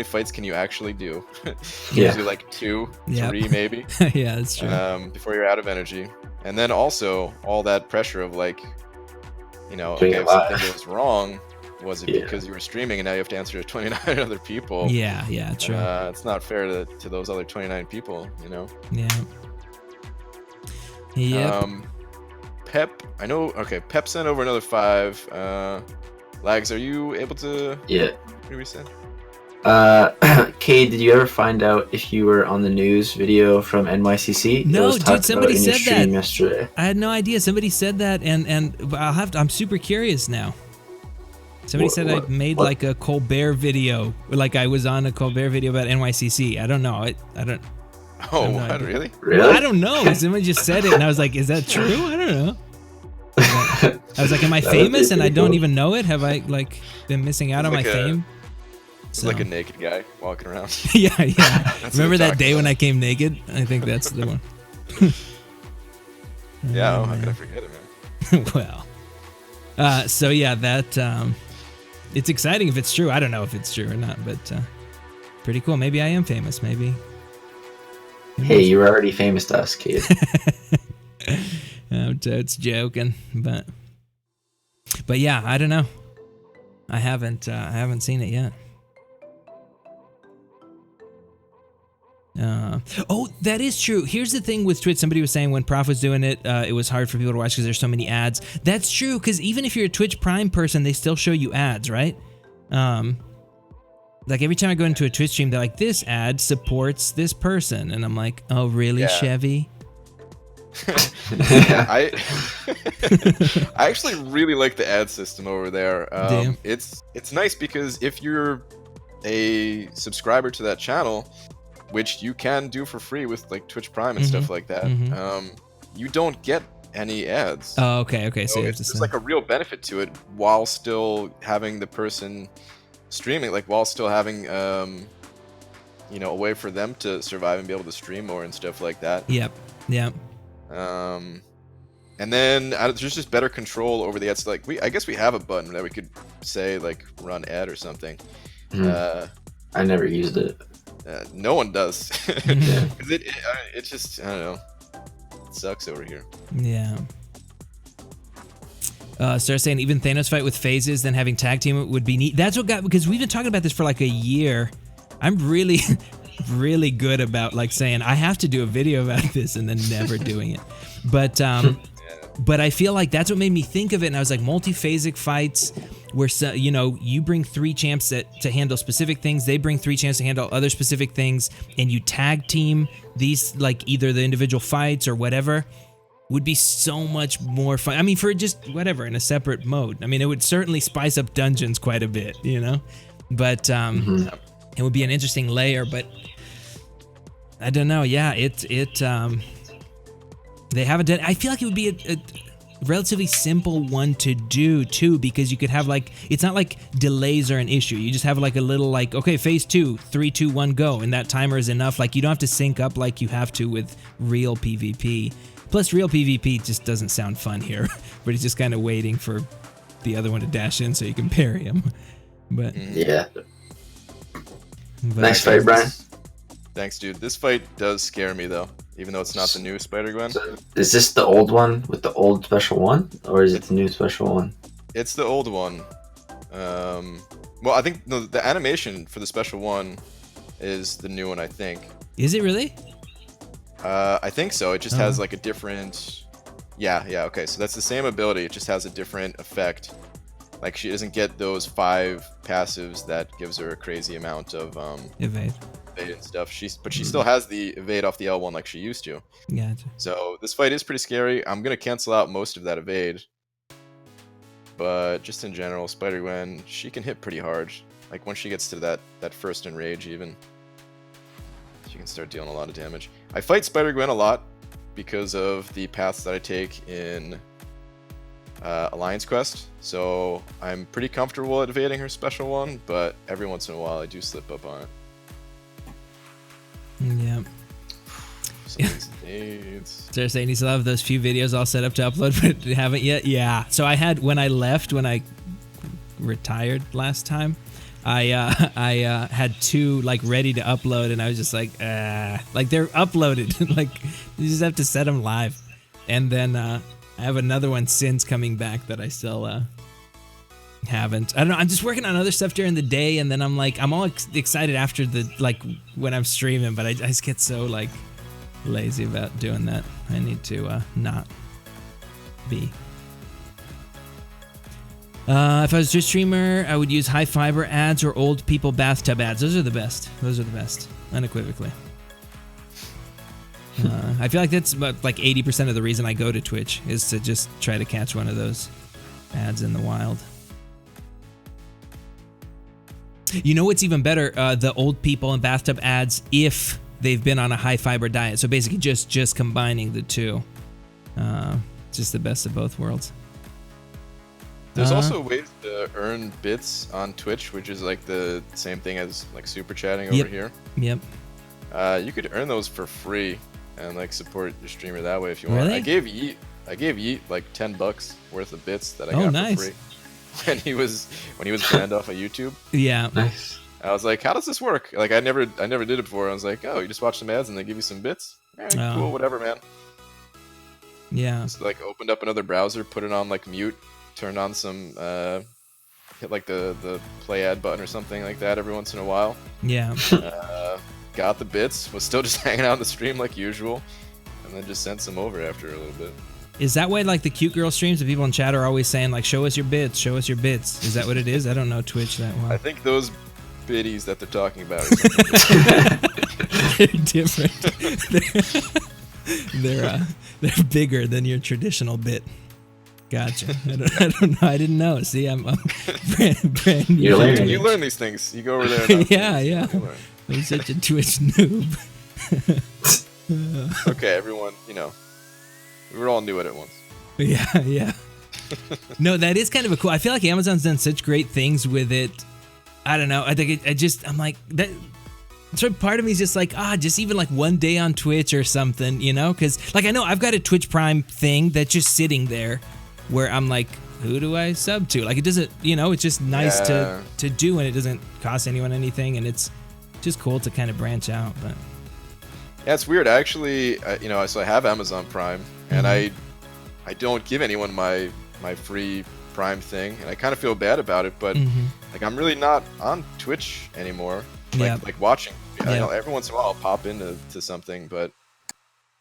fights can you actually do? Usually like 2, 3 maybe. Yeah, that's true. Before you're out of energy, and then also all that pressure of like, you know, Doing okay, if something goes wrong, was it because you were streaming and now you have to answer to 29 other people? Yeah, true. It's not fair to those other 29 people, you know. Yeah. Pep, I know. Okay, Pep sent over another 5. Lags, are you able to? Yeah. What did we say? Cade, did you ever find out if you were on the news video from NYCC? No, dude, somebody said that yesterday. I had no idea. Somebody said that, and I'm super curious now. Somebody said I made like a Colbert video, like I was on a Colbert video about NYCC. I don't know. I don't. Oh, what, really? Well, I don't know. Someone just said it, and I was like, "Is that true?" I don't know. I was like, "Am I famous and I don't even know it? Have I like been missing out on my fame?" It's like a naked guy walking around. Yeah. Remember that day when I came naked? I think that's the one. Yeah, how could I forget it, man? Well, so yeah, that it's exciting if it's true. I don't know if it's true or not, but pretty cool. Maybe I am famous. Maybe. Hey, you were already famous to us, kid. I'm totes joking, but yeah, I don't know. I haven't seen it yet. Oh, that is true. Here's the thing with Twitch. Somebody was saying when Prof was doing it, it was hard for people to watch because there's so many ads. That's true, because even if you're a Twitch Prime person, they still show you ads, right? Like every time I go into a Twitch stream, they're like, this ad supports this person. And I'm like, oh, really, Chevy? I actually really like the ad system over there. It's nice because if you're a subscriber to that channel, which you can do for free with like Twitch Prime and stuff like that, you don't get any ads. Oh, okay. So there's like a real benefit to it while still having the person streaming, like while still having you know, a way for them to survive and be able to stream more and stuff like that. Yep. And then there's just better control over the ads. Like I guess we have a button that we could say like run ad or something. I never used it. No one does. It just, I don't know. It sucks over here. Yeah. Start saying even Thanos fight with phases, then having tag team would be neat. That's what got, because we've been talking about this for like a year. I'm really, really good about like saying I have to do a video about this and then never doing it. But I feel like that's what made me think of it. And I was like, multi-phasic fights where, you know, you bring 3 champs to handle specific things. They bring 3 champs to handle other specific things. And you tag team these, like either the individual fights or whatever, would be so much more fun. I mean, for just whatever, in a separate mode. I mean, it would certainly spice up dungeons quite a bit, you know? But it would be an interesting layer, but I don't know. Yeah, they haven't done. I feel like it would be a relatively simple one to do too, because you could have like, it's not like delays are an issue. You just have like a little like, okay, phase 2, 3, 2, 1, go, and that timer is enough. Like you don't have to sync up like you have to with real PvP. Plus, real PvP just doesn't sound fun here, but he's just kind of waiting for the other one to dash in so you can parry him. But yeah. Nice fight, Brian. Thanks, dude. This fight does scare me though, even though it's not the new Spider-Gwen. So, is this the old one with the old special one, or is it the new special one? It's the old one. Well, I think no, the animation for the special one is the new one. I think. Is it really? I think so. It just has like a different. Yeah. Okay. So that's the same ability. It just has a different effect. Like she doesn't get those 5 passives that gives her a crazy amount of Evade. Evade and stuff. She still has the evade off the L1 like she used to. Gotcha. So this fight is pretty scary. I'm gonna cancel out most of that evade. But just in general, Spider-Gwen, she can hit pretty hard. Like when she gets to that first enrage even, she can start dealing a lot of damage. I fight Spider-Gwen a lot because of the paths that I take in Alliance Quest. So I'm pretty comfortable at evading her special one, but every once in a while I do slip up on it. Yeah. Cersei needs to have those few videos all set up to upload, but haven't yet. Yeah. So I had when I retired last time, I had 2 like ready to upload, and I was just like they're uploaded. Like you just have to set them live, and then I have another one since coming back that I still haven't. I don't know. I'm just working on other stuff during the day, and then I'm all excited after when I'm streaming, but I just get so like lazy about doing that. I need to not be. If I was just a streamer, I would use high fiber ads or old people bathtub ads. Those are the best. Unequivocally. I feel like that's about like 80% of the reason I go to Twitch is to just try to catch one of those ads in the wild. You know what's even better? The old people and bathtub ads if they've been on a high fiber diet. So basically just combining the two. Just the best of both worlds. There's also ways to earn bits on Twitch, which is like the same thing as like super chatting over here. Yep. You could earn those for free and like support your streamer that way if you want. Really? I gave Yeet like $10 worth of bits that I got for free when he was banned off of YouTube. Yeah. Nice. I was like, how does this work? Like I never did it before. I was like, oh, you just watch some ads and they give you some bits? Cool, whatever, man. Yeah. Just like opened up another browser, put it on like mute, turned on some hit like the play ad button or something like that every once in a while. Yeah. Got the bits, was still just hanging out in the stream like usual, and then just sent some over after a little bit. Is that why like the cute girl streams, the people in chat are always saying like, show us your bits, show us your bits? Is that what it is? I don't know Twitch that well. I think those biddies that they're talking about are different. They're bigger than your traditional bit. Gotcha. I don't know. I didn't know. See, I'm brand new. You learn these things. You go over there. Yeah. I'm such a Twitch noob. Okay, everyone, we were all new at it once. Yeah. No, that is kind of a cool. I feel like Amazon's done such great things with it. I don't know. I think I'm like that. So part of me is just like, just even like one day on Twitch or something, because like I know I've got a Twitch Prime thing that's just sitting there, where I'm like, who do I sub to? Like it doesn't, it's just nice to do, and it doesn't cost anyone anything, and it's just cool to kind of branch out. But yeah, it's weird. I actually, so I have Amazon Prime, and I don't give anyone my free Prime thing, and I kind of feel bad about it. But like I'm really not on Twitch anymore. Like watching. Every once in a while I'll pop into something, but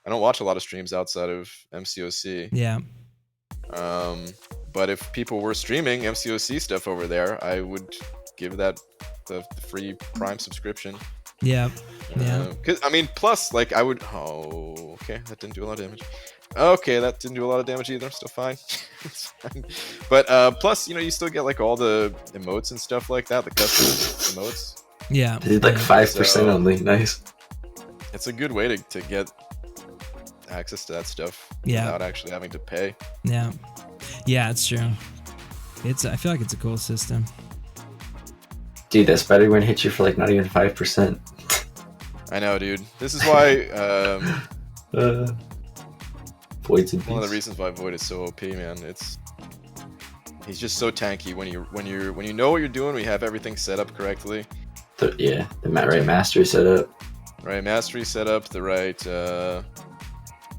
I don't watch a lot of streams outside of MCOC. Yeah. But if people were streaming MCOC stuff over there, I would give that the free Prime subscription. Yeah. Cause plus like I would. Oh, okay, that didn't do a lot of damage. Okay, that didn't do a lot of damage either. I'm still fine. It's fine. But plus, you still get like all the emotes and stuff like that, the custom emotes. Yeah. They did like 5% only. Nice. It's a good way to get access to that stuff without actually having to pay. Yeah. Yeah, it's true. I feel like it's a cool system. Dude, that Spider-Gwen hit you for like not even 5%. I know, dude. This is why Void's a beast. One of the reasons why Void is so OP, man. He's just so tanky when you know what you're doing, we have everything set up correctly. The right master setup. right mastery setup, the right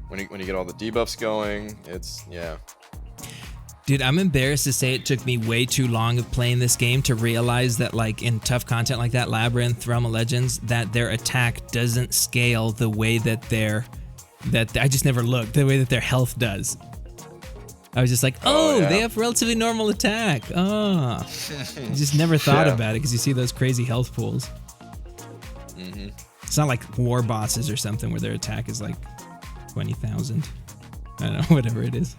when you get all the debuffs going, it's Dude, I'm embarrassed to say it took me way too long of playing this game to realize that, like, in tough content like that, Labyrinth, Realm of Legends, that their attack doesn't scale the way that I just never looked, the way that their health does. I was just like, they have relatively normal attack. I just never thought about it because you see those crazy health pools. Mm-hmm. It's not like war bosses or something where their attack is like 20,000. I don't know, whatever it is.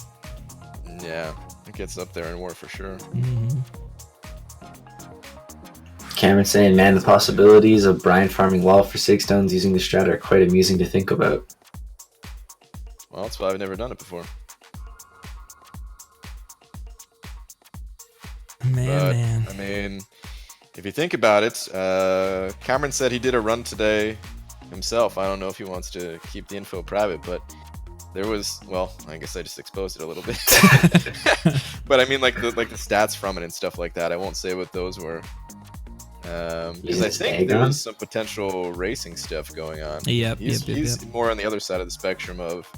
Yeah, it gets up there in war for sure. Mm-hmm. Cameron saying, man, the possibilities of Brian farming wall for 6 stones using the strat are quite amusing to think about. Well, that's why I've never done it before. Man. I mean, if you think about it, Cameron said he did a run today himself. I don't know if he wants to keep the info private, but there was, well, I guess I just exposed it a little bit. But I mean, like the stats from it and stuff like that. I won't say what those were, because I think there was some potential racing stuff going on. He's more on the other side of the spectrum of,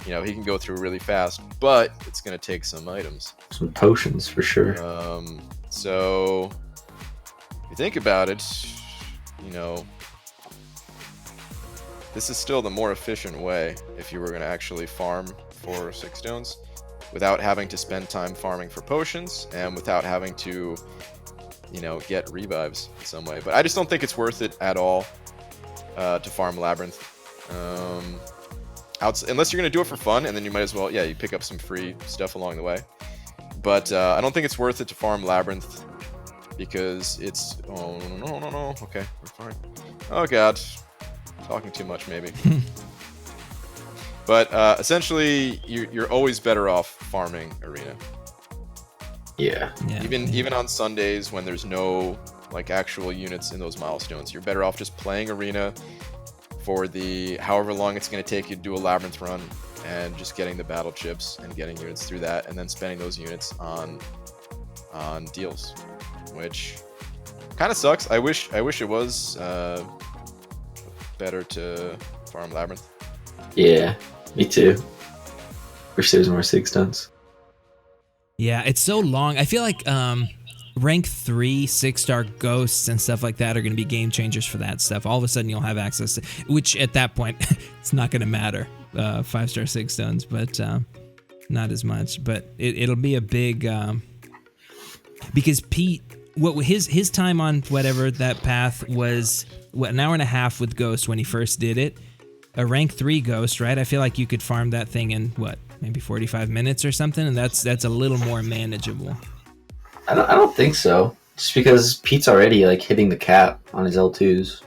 you know, he can go through really fast, but it's going to take some items. Some potions, for sure. So, if you think about it, you know, this is still the more efficient way if you were going to actually farm for 6 stones without having to spend time farming for potions and without having to, you know, get revives in some way. But I just don't think it's worth it at all to farm Labyrinth. Unless you're going to do it for fun, and then you might as well, you pick up some free stuff along the way. But I don't think it's worth it to farm Labyrinth because it's... Oh, no. Okay, we're fine. Oh, God. Talking too much, maybe. But essentially, you're always better off farming Arena. Yeah. Even on Sundays when there's no, like, actual units in those milestones, you're better off just playing Arena for the however long it's going to take you to do a Labyrinth run and just getting the battle chips and getting units through that and then spending those units on deals, which kind of sucks. I wish it was better to farm Labyrinth. Yeah, me too. Wish there was more 6 stones. Yeah, it's so long. I feel like rank 3 6-star ghosts and stuff like that are going to be game changers for that stuff. All of a sudden you'll have access to, which at that point it's not going to matter, 5-star 6 stones, but not as much. But it'll be a big because Pete, what his time on whatever that path was, an hour and a half with Ghost when he first did it. A rank 3 Ghost, right? I feel like you could farm that thing in maybe 45 minutes or something, and that's a little more manageable. I don't think so. Just because Pete's already like hitting the cap on his L2s.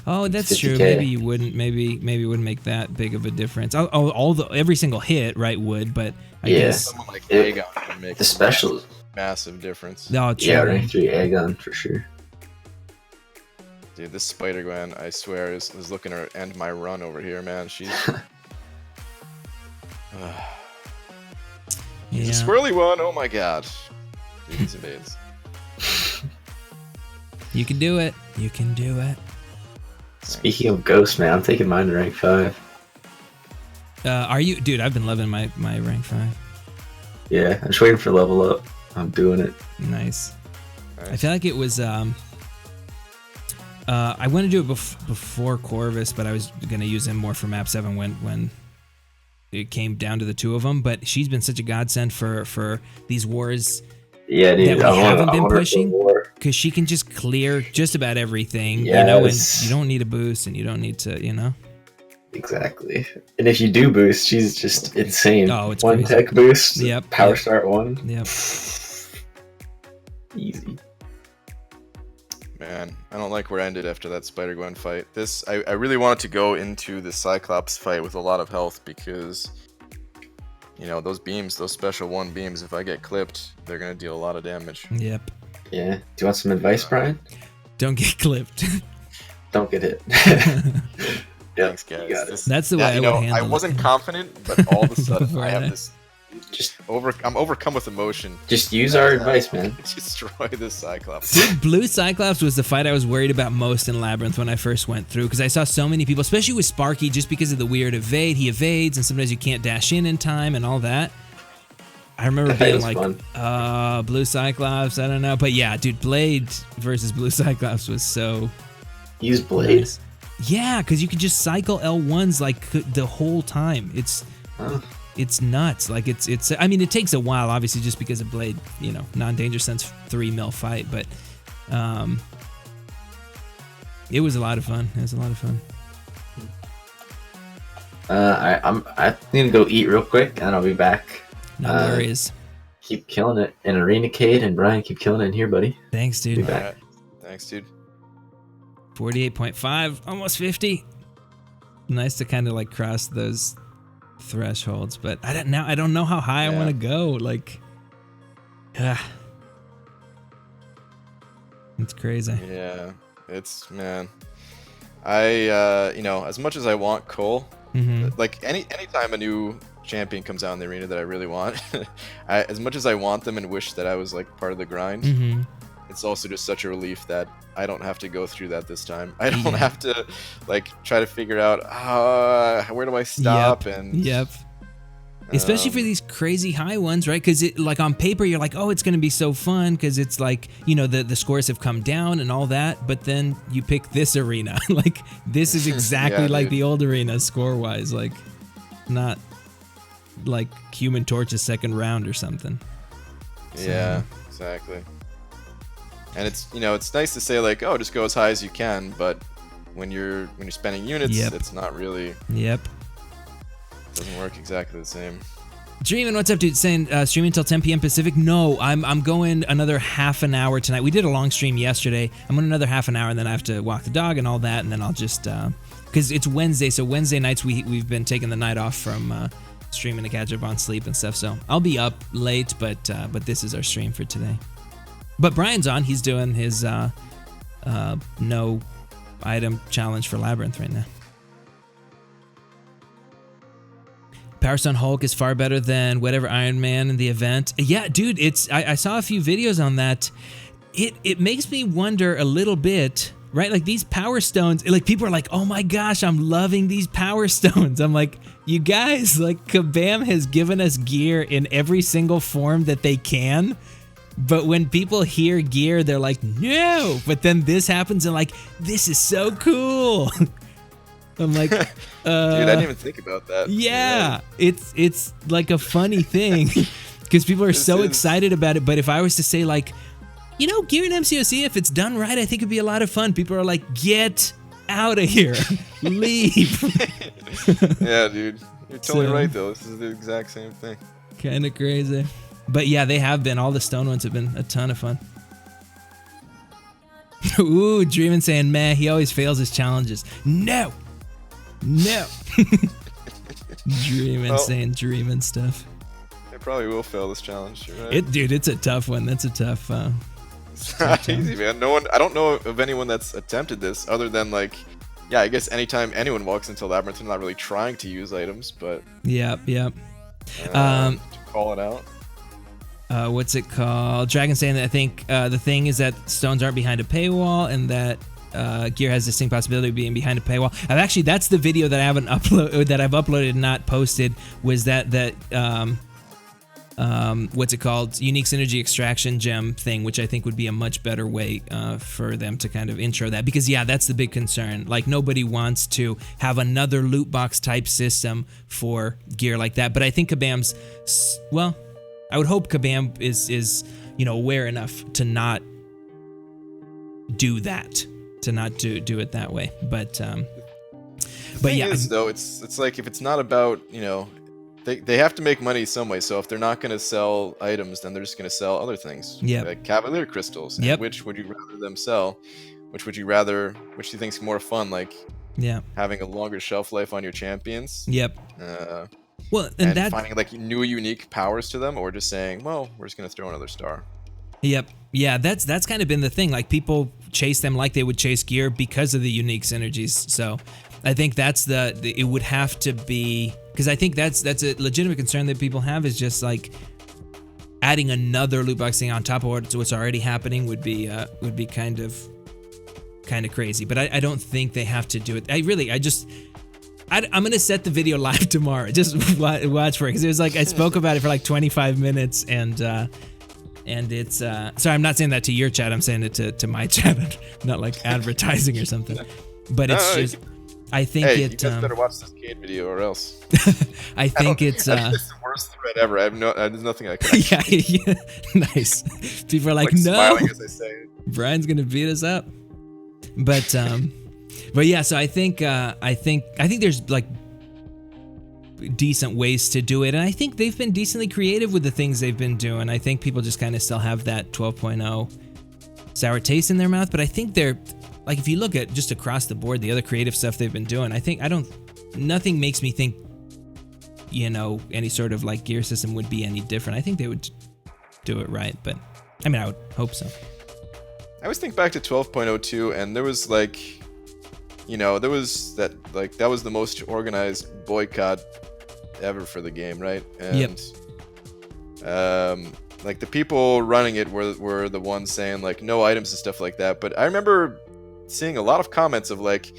Oh, that's 50K. true. Maybe you wouldn't. Maybe it wouldn't make that big of a difference. Every single hit, right? Would, but I guess someone like Aegon can make the specials massive difference. No, true. Yeah, rank 3 Aegon for sure. Dude, this Spider-Gwen, I swear, is looking to end my run over here, man. She's She's a squirrely one. Oh my god. These evades. You can do it. You can do it. Speaking of Ghost, man, I'm taking mine to rank 5. Are you, dude? I've been loving my rank 5. Yeah, I'm just waiting for level up. I'm doing it. Nice. I feel like it was. I want to do it before Corvus, but I was gonna use him more for map 7 when it came down to the 2 of them. But she's been such a godsend for these wars. Yeah, dude. That we haven't been pushing, because she can just clear just about everything. Yes. You know, and you don't need a boost, and you don't need to, you know. Exactly. And if you do boost, she's just insane. Oh, it's 1 crazy. tech boost. Yep. Power start 1. Yep. Easy. Man, I don't like where it ended after that Spider-Gwen fight. I really wanted to go into the Cyclops fight with a lot of health because, you know, those beams, those special 1 beams, if I get clipped, they're going to deal a lot of damage. Yep. Yeah. Do you want some advice, Brian? Don't get clipped. Don't get hit. Thanks, guys. That's the way I I would handle I wasn't confident, but all of a sudden I have Right. this I'm overcome with emotion. Just use our advice, man. Destroy this Cyclops. Dude, Blue Cyclops was the fight I was worried about most in Labyrinth when I first went through, because I saw so many people, especially with Sparky, just because of the weird evade. He evades, and sometimes you can't dash in time and all that. I remember being like, Blue Cyclops, I don't know. But yeah, dude, Blade versus Blue Cyclops was so... Use Blade? Nice. Yeah, because you could just cycle L1s like the whole time. It's nuts. Like it's. I mean, it takes a while, obviously, just because of Blade. You know, non-danger sense 3 mil fight, but it was a lot of fun. I need to go eat real quick, and I'll be back. No worries. Keep killing it in Arena Cade, and Brian, keep killing it in here, buddy. Thanks, dude. Be back. Right. Thanks, dude. 48.5, almost 50. Nice to kind of like cross those thresholds, but I don't know how high I want to go. Like, it's crazy. Yeah, it's, man. I as much as I want Cull, like anytime a new champion comes out in the arena that I really want, as much as I want them and wish that I was like part of the grind, it's also just such a relief that I don't have to go through that this time. I don't have to like try to figure out where do I stop especially for these crazy high ones, right? Because it like on paper you're like, oh, it's gonna be so fun because it's like, you know, the scores have come down and all that, but then you pick this arena. Like this is exactly like the old arena score wise, like not like Human Torch's second round or something. Yeah, exactly. And it's, you know, it's nice to say like, oh, just go as high as you can, but when you're spending units, it's not really. It doesn't work exactly the same. Dreamin', what's up, dude? Saying streaming until 10 p.m. Pacific. No, I'm going another half an hour tonight. We did a long stream yesterday. I'm going another half an hour, and then I have to walk the dog and all that, and then I'll just because it's Wednesday, so Wednesday nights we've been taking the night off from streaming to catch up on sleep and stuff. So I'll be up late, but this is our stream for today. But Brian's on. He's doing his no item challenge for Labyrinth right now. Power Stone Hulk is far better than whatever Iron Man in the event. Yeah, dude, I saw a few videos on that. It makes me wonder a little bit, right? Like these Power Stones, like people are like, oh my gosh, I'm loving these Power Stones. I'm like, you guys, like Kabam has given us gear in every single form that they can. But when people hear gear, they're like, no. But then this happens and like, this is so cool. I'm like, dude, I didn't even think about that. Yeah, it's like a funny thing because people are so excited about it. But if I was to say like, you know, gear in MCOC, if it's done right, I think it'd be a lot of fun. People are like, get out of here, leave. Yeah, dude, you're totally right though. This is the exact same thing. Kind of crazy. But yeah, they have been. All the stone ones have been a ton of fun. Ooh, Dreamin' saying, meh, he always fails his challenges. No. Dreamin' saying dreamin' stuff. I probably will fail this challenge, right? Dude, it's a tough one. That's a tough it's not easy, man. I don't know of anyone that's attempted this other than like, yeah, I guess anytime anyone walks into Labyrinth, they're not really trying to use items, but Yep. To call it out. What's it called? Dragon saying that I think the thing is that stones aren't behind a paywall and that gear has distinct possibility of being behind a paywall. Actually, that's the video that I haven't uploaded and not posted. Was that what's it called? Unique synergy extraction gem thing, which I think would be a much better way for them to kind of intro that, because yeah, that's the big concern. Like nobody wants to have another loot box type system for gear like that. But I think Kabam's, well, I would hope Kabam is aware enough to not do that, to not do it that way. But yeah, though it's like if it's not about they have to make money some way. So if they're not going to sell items, then they're just going to sell other things. Yeah, like Cavalier crystals. Yep. Which would you rather them sell? Which do you think's more fun? Like having a longer shelf life on your champions. Yep. Well, and finding like new unique powers to them, or just saying, well, we're just gonna throw another star. Yep. Yeah, that's kind of been the thing. Like people chase them like they would chase gear because of the unique synergies. So I think that's it would have to be, because I think that's a legitimate concern that people have, is just like adding another loot box thing on top of what's already happening would be kind of crazy. But I don't think they have to do it. I'm gonna set the video live tomorrow. Just watch for it, because it was like I spoke about it for like 25 minutes, and it's sorry, I'm not saying that to your chat. I'm saying it to my chat, not like advertising or something. But it's just, I think you guys better watch this Cade video or else. I think it's the worst thread ever. There's nothing I can. yeah, nice. People are like, no, smiling as I say it. Brian's gonna beat us up. But yeah, so I think there's like decent ways to do it, and I think they've been decently creative with the things they've been doing. I think people just kind of still have that 12.0 sour taste in their mouth, but I think they're like, if you look at just across the board the other creative stuff they've been doing, nothing makes me think, any sort of like gear system would be any different. I think they would do it right, but I mean, I would hope so. I always think back to 12.02, and there was like, there was that was the most organized boycott ever for the game, right? And like the people running it were the ones saying like no items and stuff like that. But I remember seeing a lot of comments of like,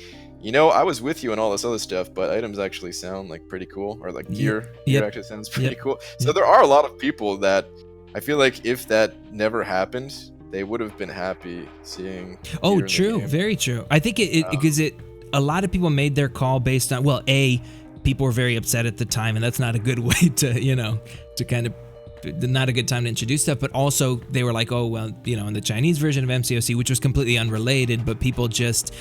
I was with you and all this other stuff, but items actually sound like pretty cool, or like gear actually sounds pretty cool. So there are a lot of people that I feel like if that never happened, they would have been happy seeing. Oh, true, very true. I think because a lot of people made their call based on, well, people were very upset at the time, and that's not a good way to to kind of, not a good time to introduce stuff. But also they were like, oh well, in the Chinese version of MCOC, which was completely unrelated, but people just,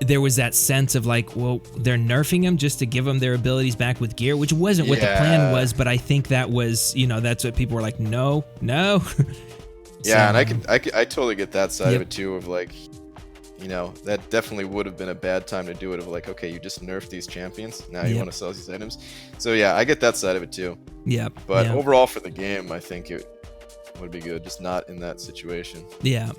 there was that sense of like, well, they're nerfing them just to give them their abilities back with gear, which wasn't what the plan was. But I think that was, that's what people were like, no. Yeah, and I totally get that side of it too, of like, that definitely would have been a bad time to do it, of like, okay, you just nerfed these champions, now you want to sell these items. So yeah, I get that side of it too. Yeah. But overall for the game, I think it would be good, just not in that situation. Yeah.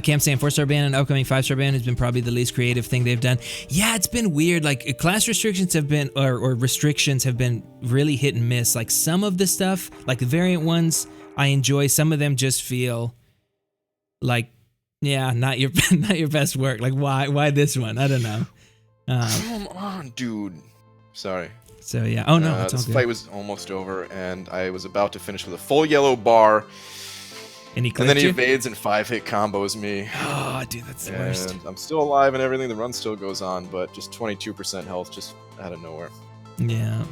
Cam saying 4-star ban and upcoming 5-star ban has been probably the least creative thing they've done. Yeah, it's been weird. Like class restrictions have been, or restrictions have been really hit and miss. Like some of the stuff, like the variant ones, I enjoy. Some of them just feel like, not your best work. Like why this one? I don't know. Come on, dude. Sorry. So yeah. Oh no, it's all this good. Fight was almost over, and I was about to finish with a full yellow bar. And then he evades and 5-hit combos me. Oh, dude, that's the worst. And I'm still alive and everything. The run still goes on, but just 22% health, just out of nowhere. Yeah.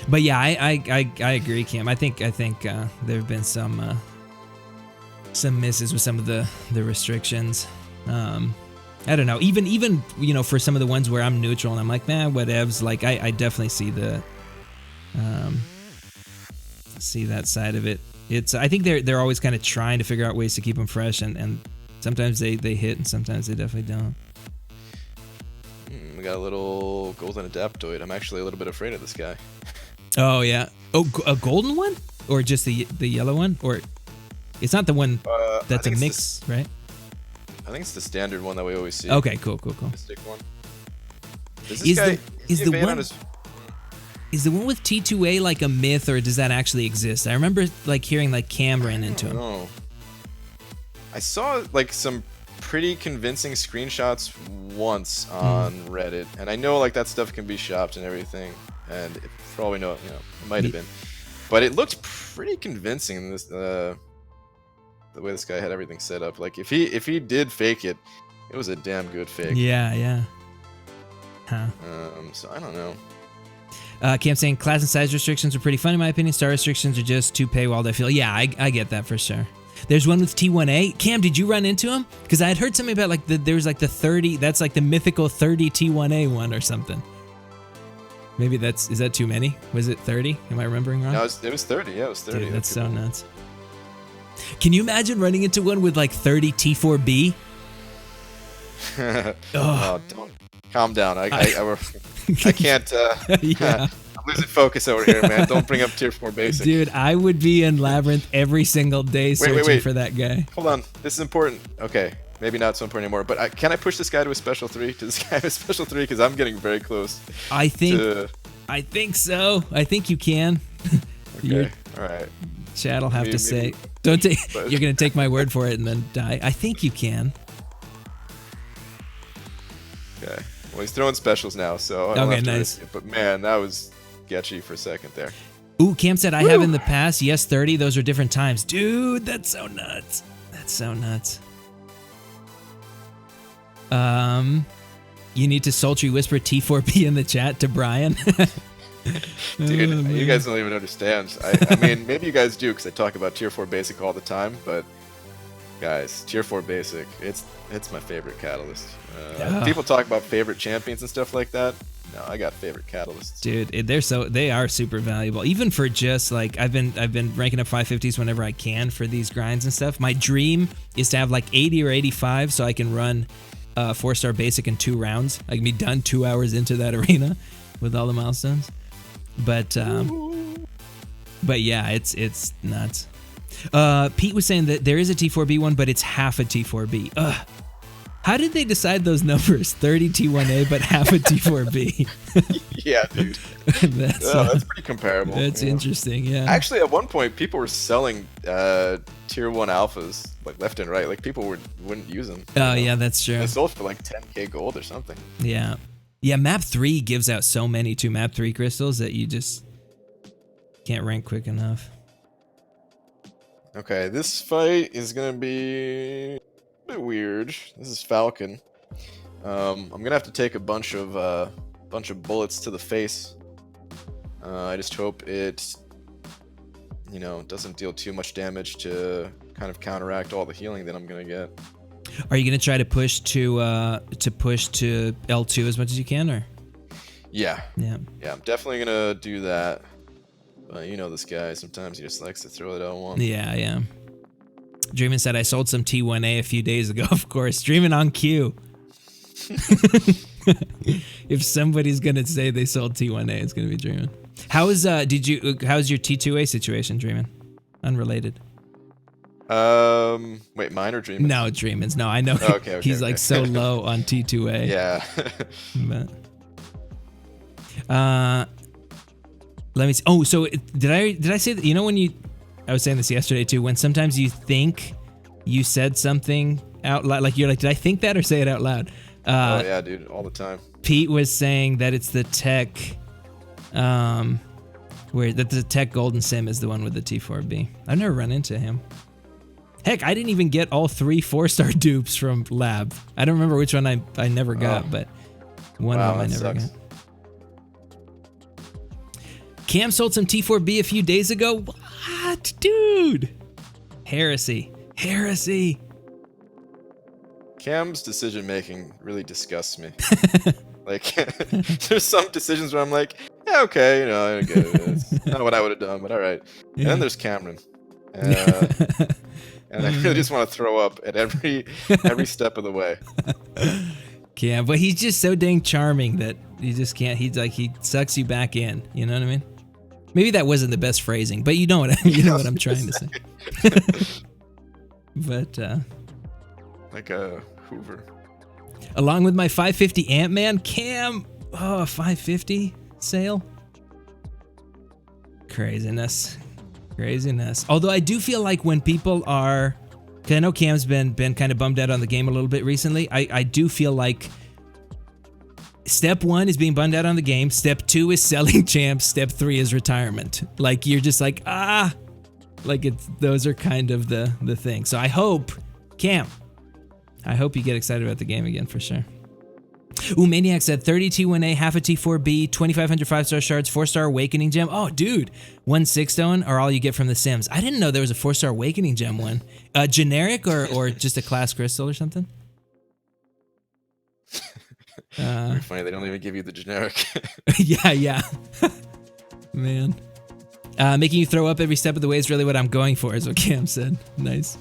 But yeah, I agree, Cam. I think there have been some misses with some of the restrictions. I don't know. Even for some of the ones where I'm neutral and I'm like, man, whatevs. Like I definitely see that side of it. I think they're always kind of trying to figure out ways to keep them fresh, and sometimes they hit and sometimes they definitely don't. We got a little golden adaptoid. I'm actually a little bit afraid of this guy. Oh yeah. Oh, a golden one, or just the yellow one, or it's not the one that's a mix, right? I think it's the standard one that we always see. Okay, cool. Mystic one. Is the one with T2A like a myth, or does that actually exist? I remember like hearing like Cam ran into him. No. I saw like some pretty convincing screenshots once on Reddit, and I know like that stuff can be shopped and everything, and for all we know, it might have been, but it looked pretty convincing in this the way this guy had everything set up. Like if he did fake it, it was a damn good fake. Yeah. Huh. So I don't know. Cam saying class and size restrictions are pretty fun in my opinion. Star restrictions are just too paywalled, I feel. Yeah, I get that for sure. There's one with T1A. Cam, did you run into him? Because I had heard something about like there's like the 30, that's like the mythical 30 T1A one or something. Maybe is that too many? Was it 30? Am I remembering wrong? No, it was 30. Yeah, it was 30. Dude, that's so nuts. Can you imagine running into one with like 30 T4B? Oh, don't. Calm down. I can't. Yeah. I'm losing focus over here, man. Don't bring up tier 4 basic. Dude, I would be in Labyrinth every single day searching for that guy. Hold on. This is important. Okay. Maybe not so important anymore. But can I push this guy to a special 3? Does this guy have a special 3? Because I'm getting very close. I think so. I think you can. Okay. All right. Chad will have to say. Don't take. You're gonna take my word for it and then die. I think you can. Okay. Well, he's throwing specials now, so I don't have to nice. risk it. But man, that was sketchy for a second there. Ooh, Cam said I have in the past. Yes, 30. Those are different times, dude. That's so nuts. That's so nuts. You need to sultry whisper T4B in the chat to Brian. Dude, you guys don't even understand. I mean, maybe you guys do because I talk about tier 4 basic all the time, but guys, tier 4 basic, it's my favorite catalyst. People talk about favorite champions and stuff like that. No, I got favorite catalysts. Dude, they are super valuable. Even for just like I've been ranking up 550s whenever I can for these grinds and stuff. My dream is to have like 80 or 85 so I can run 4-star basic in 2 rounds. I can be done 2 hours into that arena with all the milestones. But yeah, it's nuts. Pete was saying that there is a T4B one, but it's half a T4B. Ugh. How did they decide those numbers? 30 T1A, but half a T4B. Yeah, dude. That's pretty comparable. That's interesting, yeah. Actually, at one point, people were selling tier 1 alphas like left and right. Like people wouldn't use them. Oh, yeah, that's true. They sold for like 10k gold or something. Yeah. Yeah, map 3 gives out so many map 3 crystals that you just can't rank quick enough. Okay, this fight is gonna be a bit weird. This is Falcon. I'm gonna have to take a bunch of bullets to the face. I just hope it, doesn't deal too much damage to kind of counteract all the healing that I'm gonna get. Are you gonna try to push to L2 as much as you can, or? Yeah. Yeah. Yeah, I'm definitely gonna do that. But you know this guy, sometimes he just likes to throw it L1. Yeah, yeah. Dreamin' said I sold some T1A a few days ago. Of course, Dreamin' on cue. If somebody's gonna say they sold T1A, it's gonna be Dreamin'. How's your T2A situation, Dreamin'? Unrelated. Wait, mine or Dreamin's? No, Dreamin's. No, I know. Okay, he's like so low on T2A. Yeah. But, let me see. Oh, so did I say that? You know when I was saying this yesterday too. When sometimes you think you said something out loud, like you're like, did I think that or say it out loud? Oh yeah, dude, all the time. Pete was saying that it's the tech, that the tech golden sim is the one with the T4B. I've never run into him. Heck, I didn't even get all 3 4-star dupes from Lab. I don't remember which one I never got, but one of them I never got. Cam sold some T4B a few days ago. What, dude? Heresy. Cam's decision making really disgusts me. Like, there's some decisions where I'm like, yeah, okay, I get it. It's not what I would have done, but all right. And then there's Cameron. And I really just want to throw up at every step of the way. Yeah, but he's just so dang charming that you just can't. He sucks you back in. You know what I mean? Maybe that wasn't the best phrasing, but you know what I'm trying to say. But like a Hoover. Along with my 550 Ant-Man, Cam. Oh, 550 sale. Craziness. Although I do feel like when people are, because I know Cam's been kind of bummed out on the game a little bit recently. I do feel like step 1 is being bummed out on the game. Step 2 is selling champs. Step 3 is retirement. Like you're just like those are kind of the thing. So I hope, Cam, you get excited about the game again for sure. Ooh, Maniac said 30 T1A, half a T4B, 2,500 5-star shards, 4-star awakening gem. Oh, dude, 1 6-stone are all you get from the Sims. I didn't know there was a 4-star awakening gem one. Generic or just a class crystal or something? Very funny, they don't even give you the generic. Yeah. Man. Making you throw up every step of the way is really what I'm going for, is what Cam said. Nice.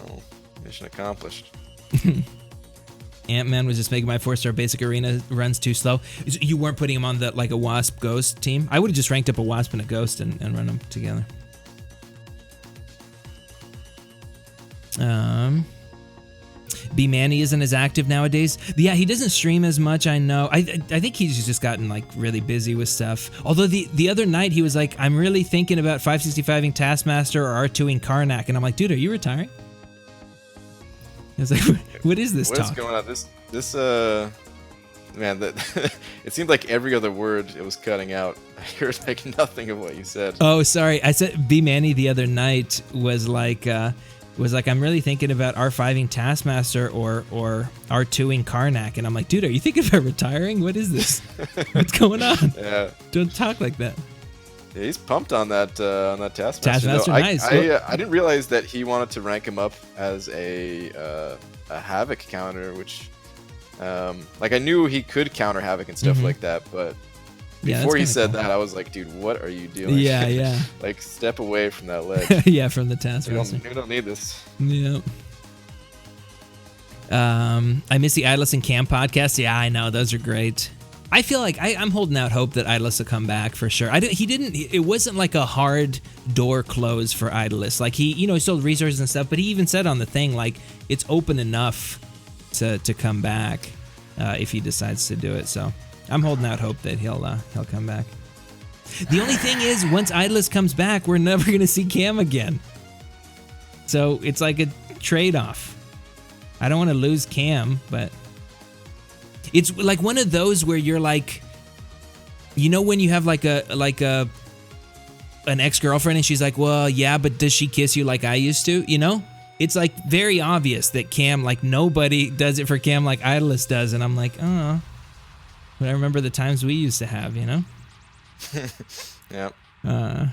Oh, mission accomplished. Ant-Man was just making my 4-star basic arena runs too slow. You weren't putting him on a Wasp Ghost team? I would have just ranked up a Wasp and a Ghost and run them together. B Manny isn't as active nowadays. Yeah, he doesn't stream as much, I know. I think he's just gotten like really busy with stuff. Although the other night he was like, I'm really thinking about 565ing Taskmaster or R2ing Karnak, and I'm like, dude, are you retiring? I was like, what is this talk? What's going on? This man, that it seemed like every other word it was cutting out. I heard like nothing of what you said. Oh, sorry. I said B Manny the other night was like I'm really thinking about R5ing Taskmaster or R2ing Karnak, and I'm like, dude, are you thinking about retiring? What is this? What's going on? Yeah. Don't talk like that. Yeah, he's pumped on that Taskmaster. Taskmaster, nice. I didn't realize that he wanted to rank him up as a Havoc counter, which like I knew he could counter Havoc and stuff like that, but before he said that, I was like, dude, what are you doing? Yeah. Like, step away from that ledge. Yeah, from the Taskmaster. We don't need this. Yeah. I miss the Idless and Cam podcast. Yeah, I know. Those are great. I feel like I'm holding out hope that Idless will come back for sure. It wasn't like a hard door close for Idless. Like he sold resources and stuff, but he even said on the thing, like, it's open enough to come back if he decides to do it. So I'm holding out hope that he'll come back. The only thing is, once Idless comes back, we're never going to see Cam again. So it's like a trade-off. I don't want to lose Cam, but it's like one of those where you're like, when you have like an ex-girlfriend and she's like, well, yeah, but does she kiss you like I used to? It's like very obvious that Cam, like nobody does it for Cam like Idless does, and I'm like, oh. But I remember the times we used to have, Yeah.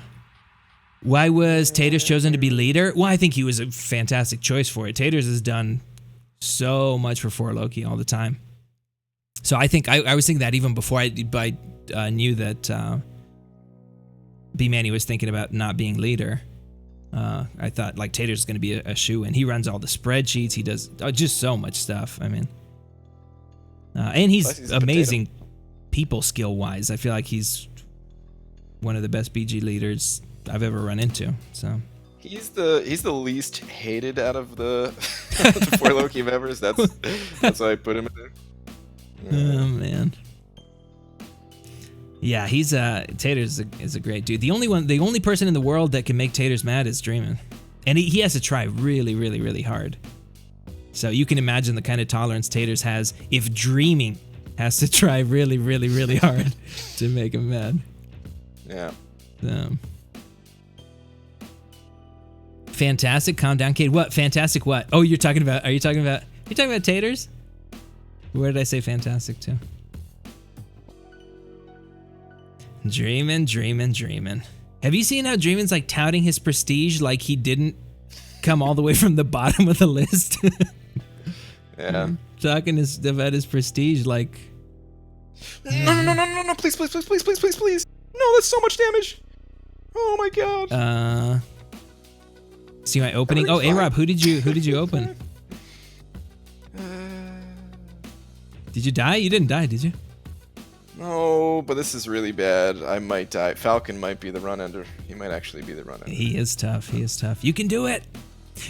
Why was Taters chosen to be leader? Well, I think he was a fantastic choice for it. Taters has done so much for Loki all the time. So I think I was thinking that even before I knew that B Manny was thinking about not being leader. I thought like Taters is going to be a shoe-in. He runs all the spreadsheets. He does just so much stuff. I mean, and he's amazing people skill-wise. I feel like he's one of the best BG leaders I've ever run into. So he's the least hated out of the the 4 Loki members. That's why I put him in there. Oh man. Yeah, he's Taters is a great dude. The only person in the world that can make Taters mad is Dreamin'. And he has to try really, really, really hard. So you can imagine the kind of tolerance Taters has if Dreaming has to try really, really, really hard to make him mad. Yeah. Fantastic. Calm down, Kate. What? Fantastic what? Oh, are you talking about Taters? Where did I say fantastic to? Dreamin'. Have you seen how Dreamin's like touting his prestige like he didn't come all the way from the bottom of the list? Yeah. Talking about his prestige like... No, please. No, that's so much damage. Oh my god. See my opening? Oh, A-Rob, who did you open? Did you die? You didn't die, did you? No, but this is really bad. I might die. Falcon might be the run-ender. He might actually be the run-ender. He is tough. You can do it.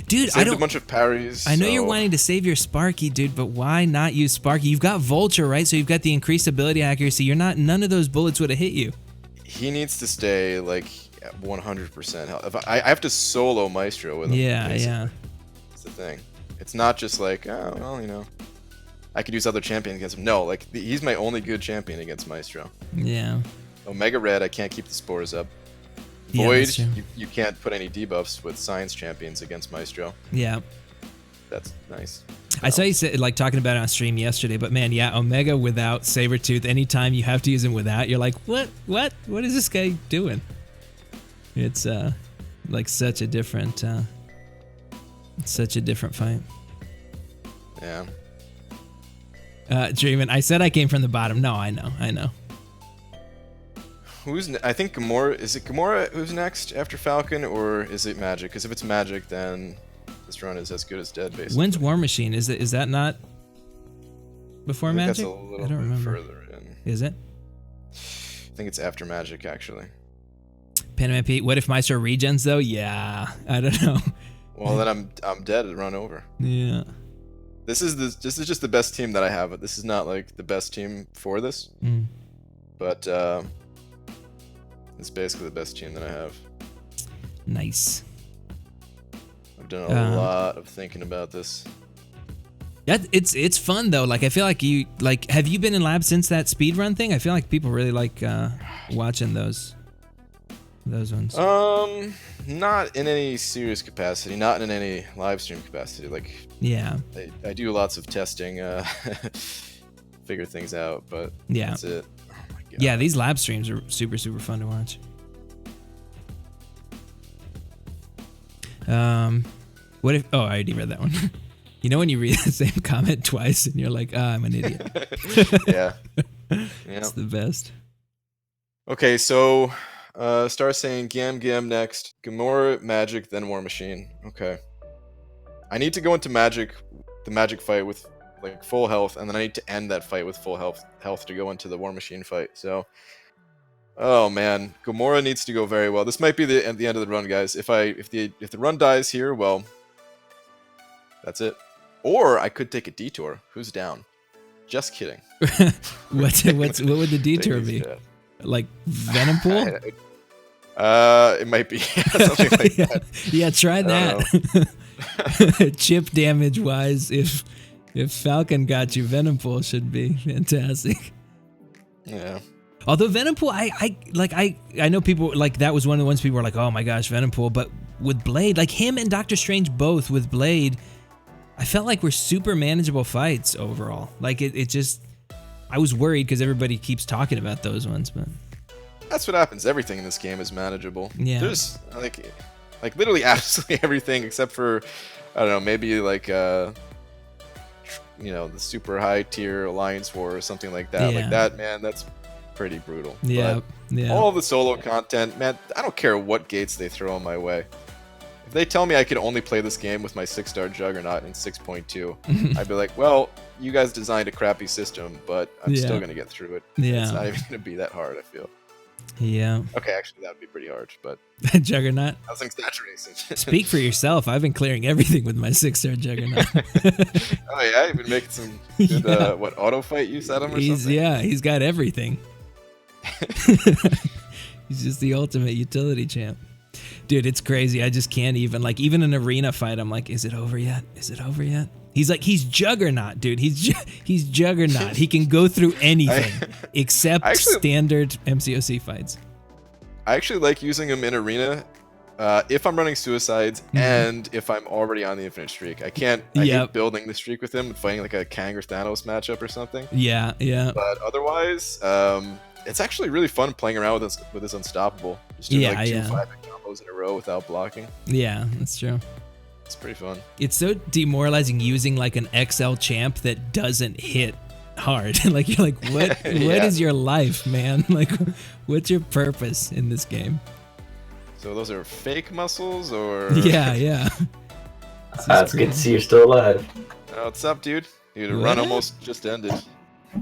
Dude, Saved a bunch of parries. I know you're wanting to save your Sparky, dude, but why not use Sparky? You've got Vulture, right? So you've got the increased ability accuracy. None of those bullets would have hit you. He needs to stay like at 100% health. If I have to solo Maestro with him. Yeah, yeah. That's the thing. It's not just like, oh, well, I could use other champions against him. No, like he's my only good champion against Maestro. Yeah. Omega Red, I can't keep the spores up. Yeah, Void, you can't put any debuffs with Science champions against Maestro. Yeah. That's nice. I saw you say, like talking about it on stream yesterday, but man, yeah, Omega without Sabretooth, anytime you have to use him without, you're like, what is this guy doing? It's like such a different fight. Yeah. Dreamin', I said I came from the bottom. No, I know. I think Gamora, is it Gamora who's next after Falcon, or is it Magic? Because if it's Magic, then this run is as good as dead, basically. When's War Machine? Is that not before Magic? That's a little I don't remember. Further in. Is it? I think it's after Magic, actually. Panama Pete, what if Maestro regens though? Yeah, I don't know. Well, then I'm dead to run over. Yeah. This is just the best team that I have. This is not like the best team for this, but it's basically the best team that I have. Nice. I've done a lot of thinking about this. Yeah, it's fun though. Like I feel like have you been in lab since that speedrun thing? I feel like people really like watching those ones. Not in any serious capacity, not in any live stream capacity. Like, yeah, I do lots of testing, figure things out, but yeah, that's it. Oh my God. Yeah, these lab streams are super fun to watch. What if? Oh, I already read that one. You know when you read the same comment twice and you're like, I'm an idiot. Yeah. It's the best. Okay, so Star saying Gam next. Gamora, Magic, then War Machine. Okay. I need to go into the Magic fight with like full health, and then I need to end that fight with full health to go into the War Machine fight. So, oh man, Gamora needs to go very well. This might be the end of the run, guys. If the run dies here, well, that's it. Or I could take a detour. Who's down? Just kidding. What would the detour be? Like Venom Pool? It might be something like that. Yeah, try that. Chip damage wise, if Falcon got you, Venom Pool should be fantastic. Yeah. Although Venom Pool, I know people like that was one of the ones people were like, oh my gosh, Venom Pool. But with Blade, like him and Doctor Strange both with Blade, I felt like we're super manageable fights overall. Like it just, I was worried because everybody keeps talking about those ones, but that's what happens. Everything in this game is manageable. Yeah. There's like literally absolutely everything except for, I don't know, maybe like the super high tier Alliance War or something like that. Yeah. Like that, man, that's pretty brutal. Yeah. But yeah. all the solo content, man, I don't care what gates they throw my way. If they tell me I can only play this game with my 6-star Juggernaut in 6.2, I'd be like, well, you guys designed a crappy system, but I'm still going to get through it. Yeah. It's not even going to be that hard, I feel. Yeah. Okay, actually, that would be pretty hard, but... Juggernaut? I was exaggerating. Speak for yourself. I've been clearing everything with my 6-star Juggernaut. Oh, yeah? You've been making some good, auto fight use out of him or something? Yeah, he's got everything. He's just the ultimate utility champ. Dude, it's crazy. I just can't even an arena fight. I'm like, is it over yet? Is it over yet? He's Juggernaut, dude. He's Juggernaut. He can go through anything except standard MCOC fights. I actually like using him in arena if I'm running suicides and if I'm already on the infinite streak. I hate building the streak with him and fighting like a Kang or Thanos matchup or something. Yeah. But otherwise, it's actually really fun playing around with this unstoppable. Just doing like 2 5-hit combos in a row without blocking. Yeah, that's true. It's pretty fun. It's so demoralizing using like an XL champ that doesn't hit hard. Like you're like, what is your life, man? Like what's your purpose in this game? So those are fake muscles or Yeah. It's good to see you're still alive. Oh, what's up, dude? Dude, the run almost just ended.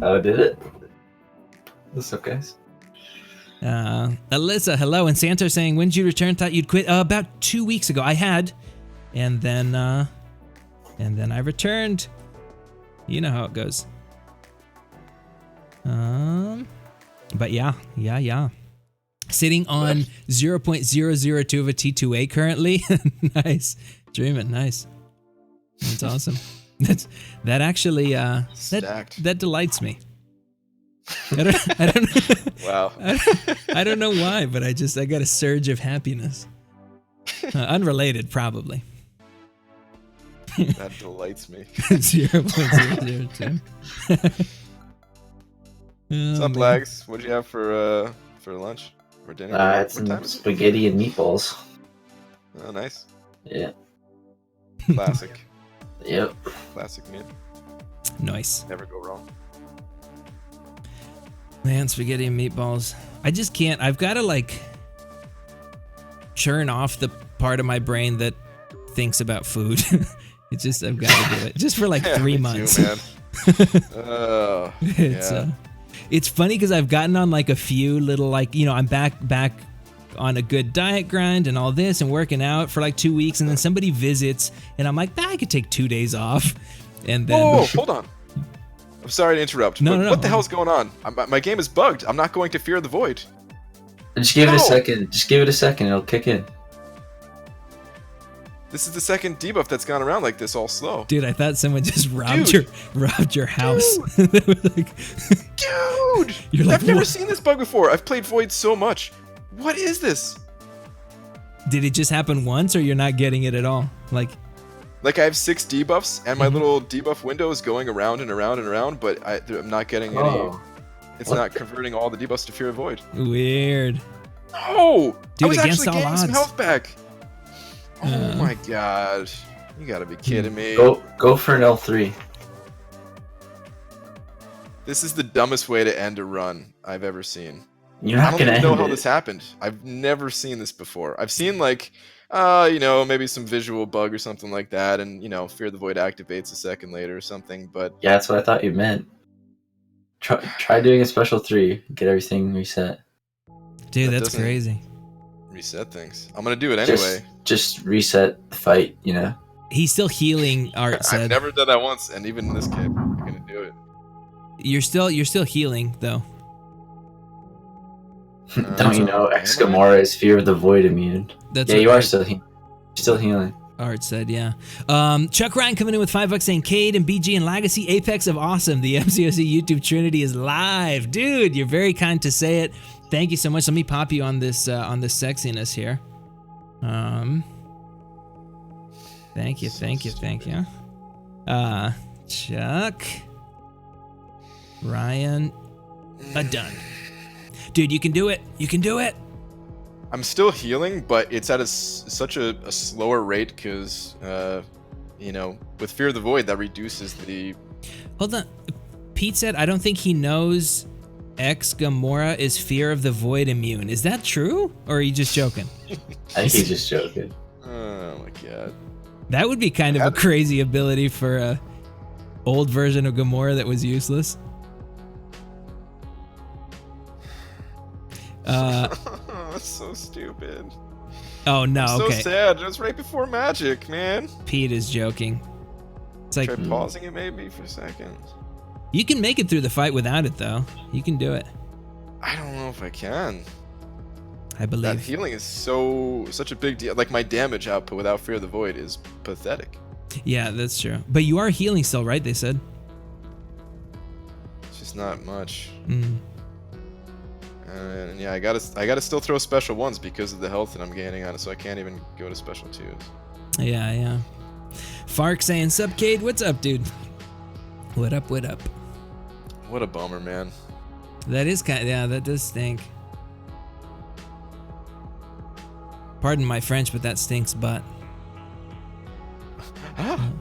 Oh, did it? What's up, guys? Alyssa, hello, and Santo saying, when did you return? Thought you'd quit. About 2 weeks ago. I had, and then I returned. You know how it goes. But yeah. Sitting on 0.002 of a T2A currently. Nice, dreaming, nice. That's awesome. That actually that delights me. I don't Wow. I don't know why, but I got a surge of happiness. Unrelated, probably. That delights me. 0.002. What's up, Lags? What'd you have for lunch or dinner? I had some spaghetti and meatballs. Oh, nice. Yeah. Classic. Yep. Classic meal. Nice. Never go wrong. Man, spaghetti and meatballs. I just can't. I've got to like churn off the part of my brain that thinks about food. It's just, I've got to do it just for like 3 months. Too, man. It's funny because I've gotten on like a few little like, I'm back on a good diet grind and all this and working out for like 2 weeks, and then somebody visits and I'm like, I could take 2 days off. and then Whoa, hold on. I'm sorry to interrupt. No, but no, no. what the hell's going on? My game is bugged. I'm not going to Fear the Void. Just give it No. a second. Just give it a second. It'll kick in. This is the second debuff that's gone around like this all slow. dude, I thought someone just robbed Dude. your house. They were like, Dude! You're like, I've never "What?" seen this bug before. I've played Void so much. What is this? did it just happen once, or you're not getting it at all? Like, Like, I have 6 debuffs, and Mm-hmm. my little debuff window is going around and around and around, but I'm not getting any... Oh. It's What not converting all the debuffs to Fear the Void. weird. No! Dude, I was against actually all gaining some odds. health back. Oh Uh. my god. You gotta be kidding me. Go for an L3. This is the dumbest way to end a run I've ever seen. You're I not don't gonna even know end how it. this happened. I've never seen this before. I've seen like, you know, maybe some visual bug or something like that, and you know, Fear the Void activates a second later or something. But Yeah, that's what I thought you meant. Try doing a special 3. Get everything reset. Dude, That that's doesn't- crazy. reset things. I'm gonna do it anyway. Just reset the fight. You know. He's still healing, Art I've said. never done that once, and even in this game, I'm gonna do it. You're still healing though. Don't you know am I? Excamora is Fear of the Void immune? That's Yeah, what you are Art- still healing. Art said, yeah. Chuck Ryan coming in with $5 saying Cade and BG and Legacy Apex of Awesome. The MCOC YouTube Trinity is live. Dude, you're very kind to say it. Thank you so much. Let me pop you on this sexiness here. Thank you. Chuck. Ryan. Done. Dude, you can do it. You can do it. I'm still healing, but it's at such a slower rate because, you know, with Fear of the Void, that reduces the... Hold on. Pete said, I don't think he knows Gamora is Fear of the Void immune. Is that true? Or are you just joking? I think he's just joking. Oh my god. That would be kind of a crazy ability for a old version of Gamora that was useless. That's so stupid. Oh no, So okay. sad. It was right before magic, man. Pete is joking. It's like, Try pausing it maybe for a second. you can make it through the fight without it though. You can do it. I don't know if I can. I That believe. healing is such a big deal. Like, my damage output without Fear of the Void is pathetic. Yeah, that's true. But you are healing still, right? They said. It's just not much. Mm. And yeah, I gotta still throw special ones because of the health that I'm gaining on it, so I can't even go to special 2s. Yeah. Fark saying, sup, Cade? What's up, dude? What up? What a bummer, man. That is yeah, that does stink. Pardon my French, but that stinks butt. Oh,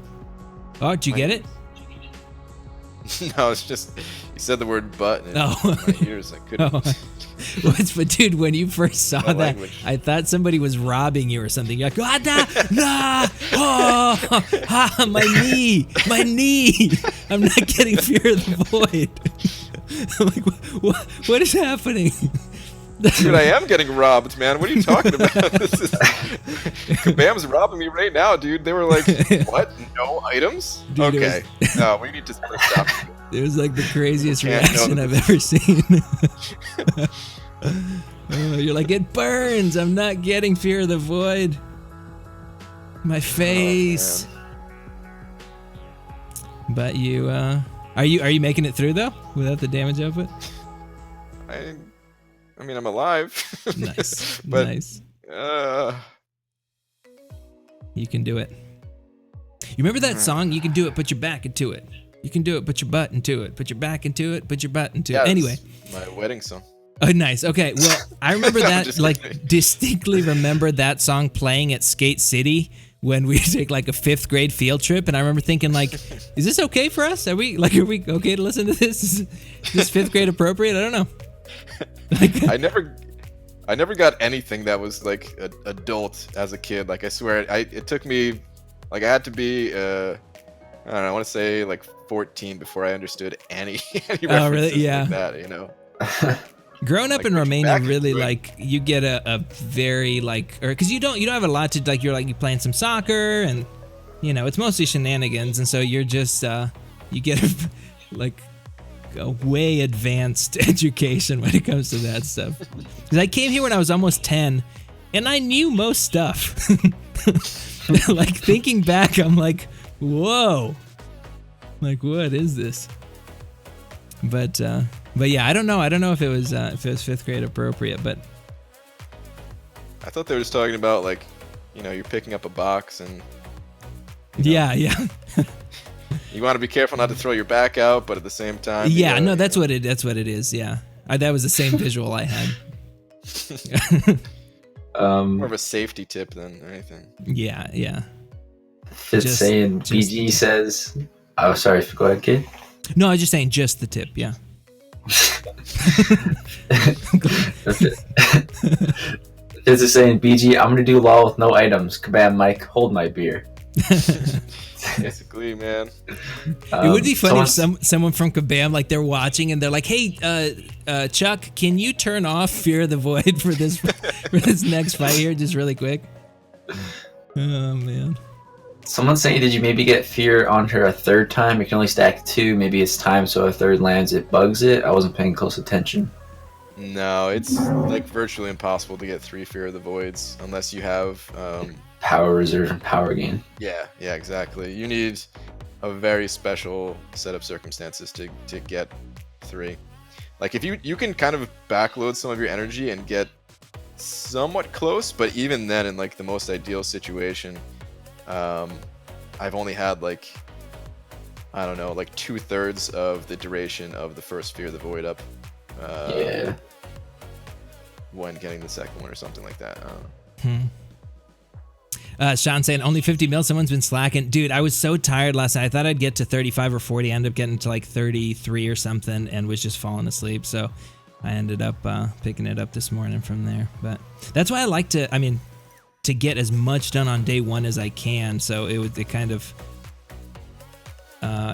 did you get it? No, it's just you said the word butt and Oh. my ears. I couldn't. Oh. But dude, when you first saw My that, language. I thought somebody was robbing you or something. You're like, oh, my knee. I'm not getting Fear of the Void. I'm like, what is happening? Dude, I am getting robbed, man. What are you talking about? This is Kabam's robbing me right now, dude. They were like, "What? No items? Dude, it okay, no, we need to stop." It was like the craziest Can't know reaction that I've ever seen. You're like, it burns. I'm not getting Fear of the Void. My face. But you, are you making it through though without the damage output? I mean, I'm alive. Nice, But, nice. Uh, You can do it. You remember that song? You can do it. Put your back into it. You can do it. Put your butt into it. Put your back into it. Put your butt into yeah, it. Anyway. it's my wedding song. Oh, nice. Okay. Well, I remember No, I'm that, just like, kidding. distinctly remember that song playing at Skate City when we take like a 5th grade field trip. And I remember thinking, like, is this okay for us? Are we okay to listen to this? Is this 5th grade appropriate? I don't know. Like, I never got anything that was like adult as a kid. Like, I swear, it took me, like, I had to be, I don't know, I want to say like 14 before I understood any references Oh, really? Yeah. like that, you know. growing up Like, in put your Romania, back really, into it. like, you get a very, like, or because you don't have a lot to, like, you're playing some soccer and you know, it's mostly shenanigans, and so you're just you get like a way advanced education when it comes to that stuff. Because I came here when I was almost 10, and I knew most stuff. Like thinking back, I'm like, whoa, like what is this? But yeah, I don't know if it was 5th grade appropriate, but I thought they were just talking about like, you know, you're picking up a box and. Yeah. You want to be careful not to throw your back out, but at the same time. Yeah, no, that's what it is. Yeah, that was the same visual I had. More of a safety tip than anything. Yeah. Fitz saying BG says. Oh, sorry. Go ahead, kid. No, I was just saying just the tip. Yeah. Fitz is saying BG. I'm gonna do LOL with no items. Kabam, Mike. Hold my beer. Basically, man. It would be funny if someone from Kabam, like they're watching and they're like, "Hey, Chuck, can you turn off Fear of the Void for this next fight here, just really quick?" Oh man. Someone's saying, did you maybe get Fear on her a 3rd time? You can only stack 2. Maybe it's time, so a 3rd lands, it bugs it. I wasn't paying close attention. No, it's like virtually impossible to get 3 Fear of the Voids unless you have Power reserve and power gain. Yeah, exactly. You need a very special set of circumstances to get 3. Like if you can kind of backload some of your energy and get somewhat close, but even then in like the most ideal situation, I've only had like, I don't know, like 2/3 of the duration of the first Fear of the Void up. Yeah. When getting the second one or something like that. I don't know. Sean saying only 50 mil. Someone's been slacking. Dude, I was so tired last night. I thought I'd get to 35 or 40. I ended up getting to like 33 or something and was just falling asleep. So I ended up picking it up this morning from there. But that's why I like to get as much done on day 1 as I can. So it kind of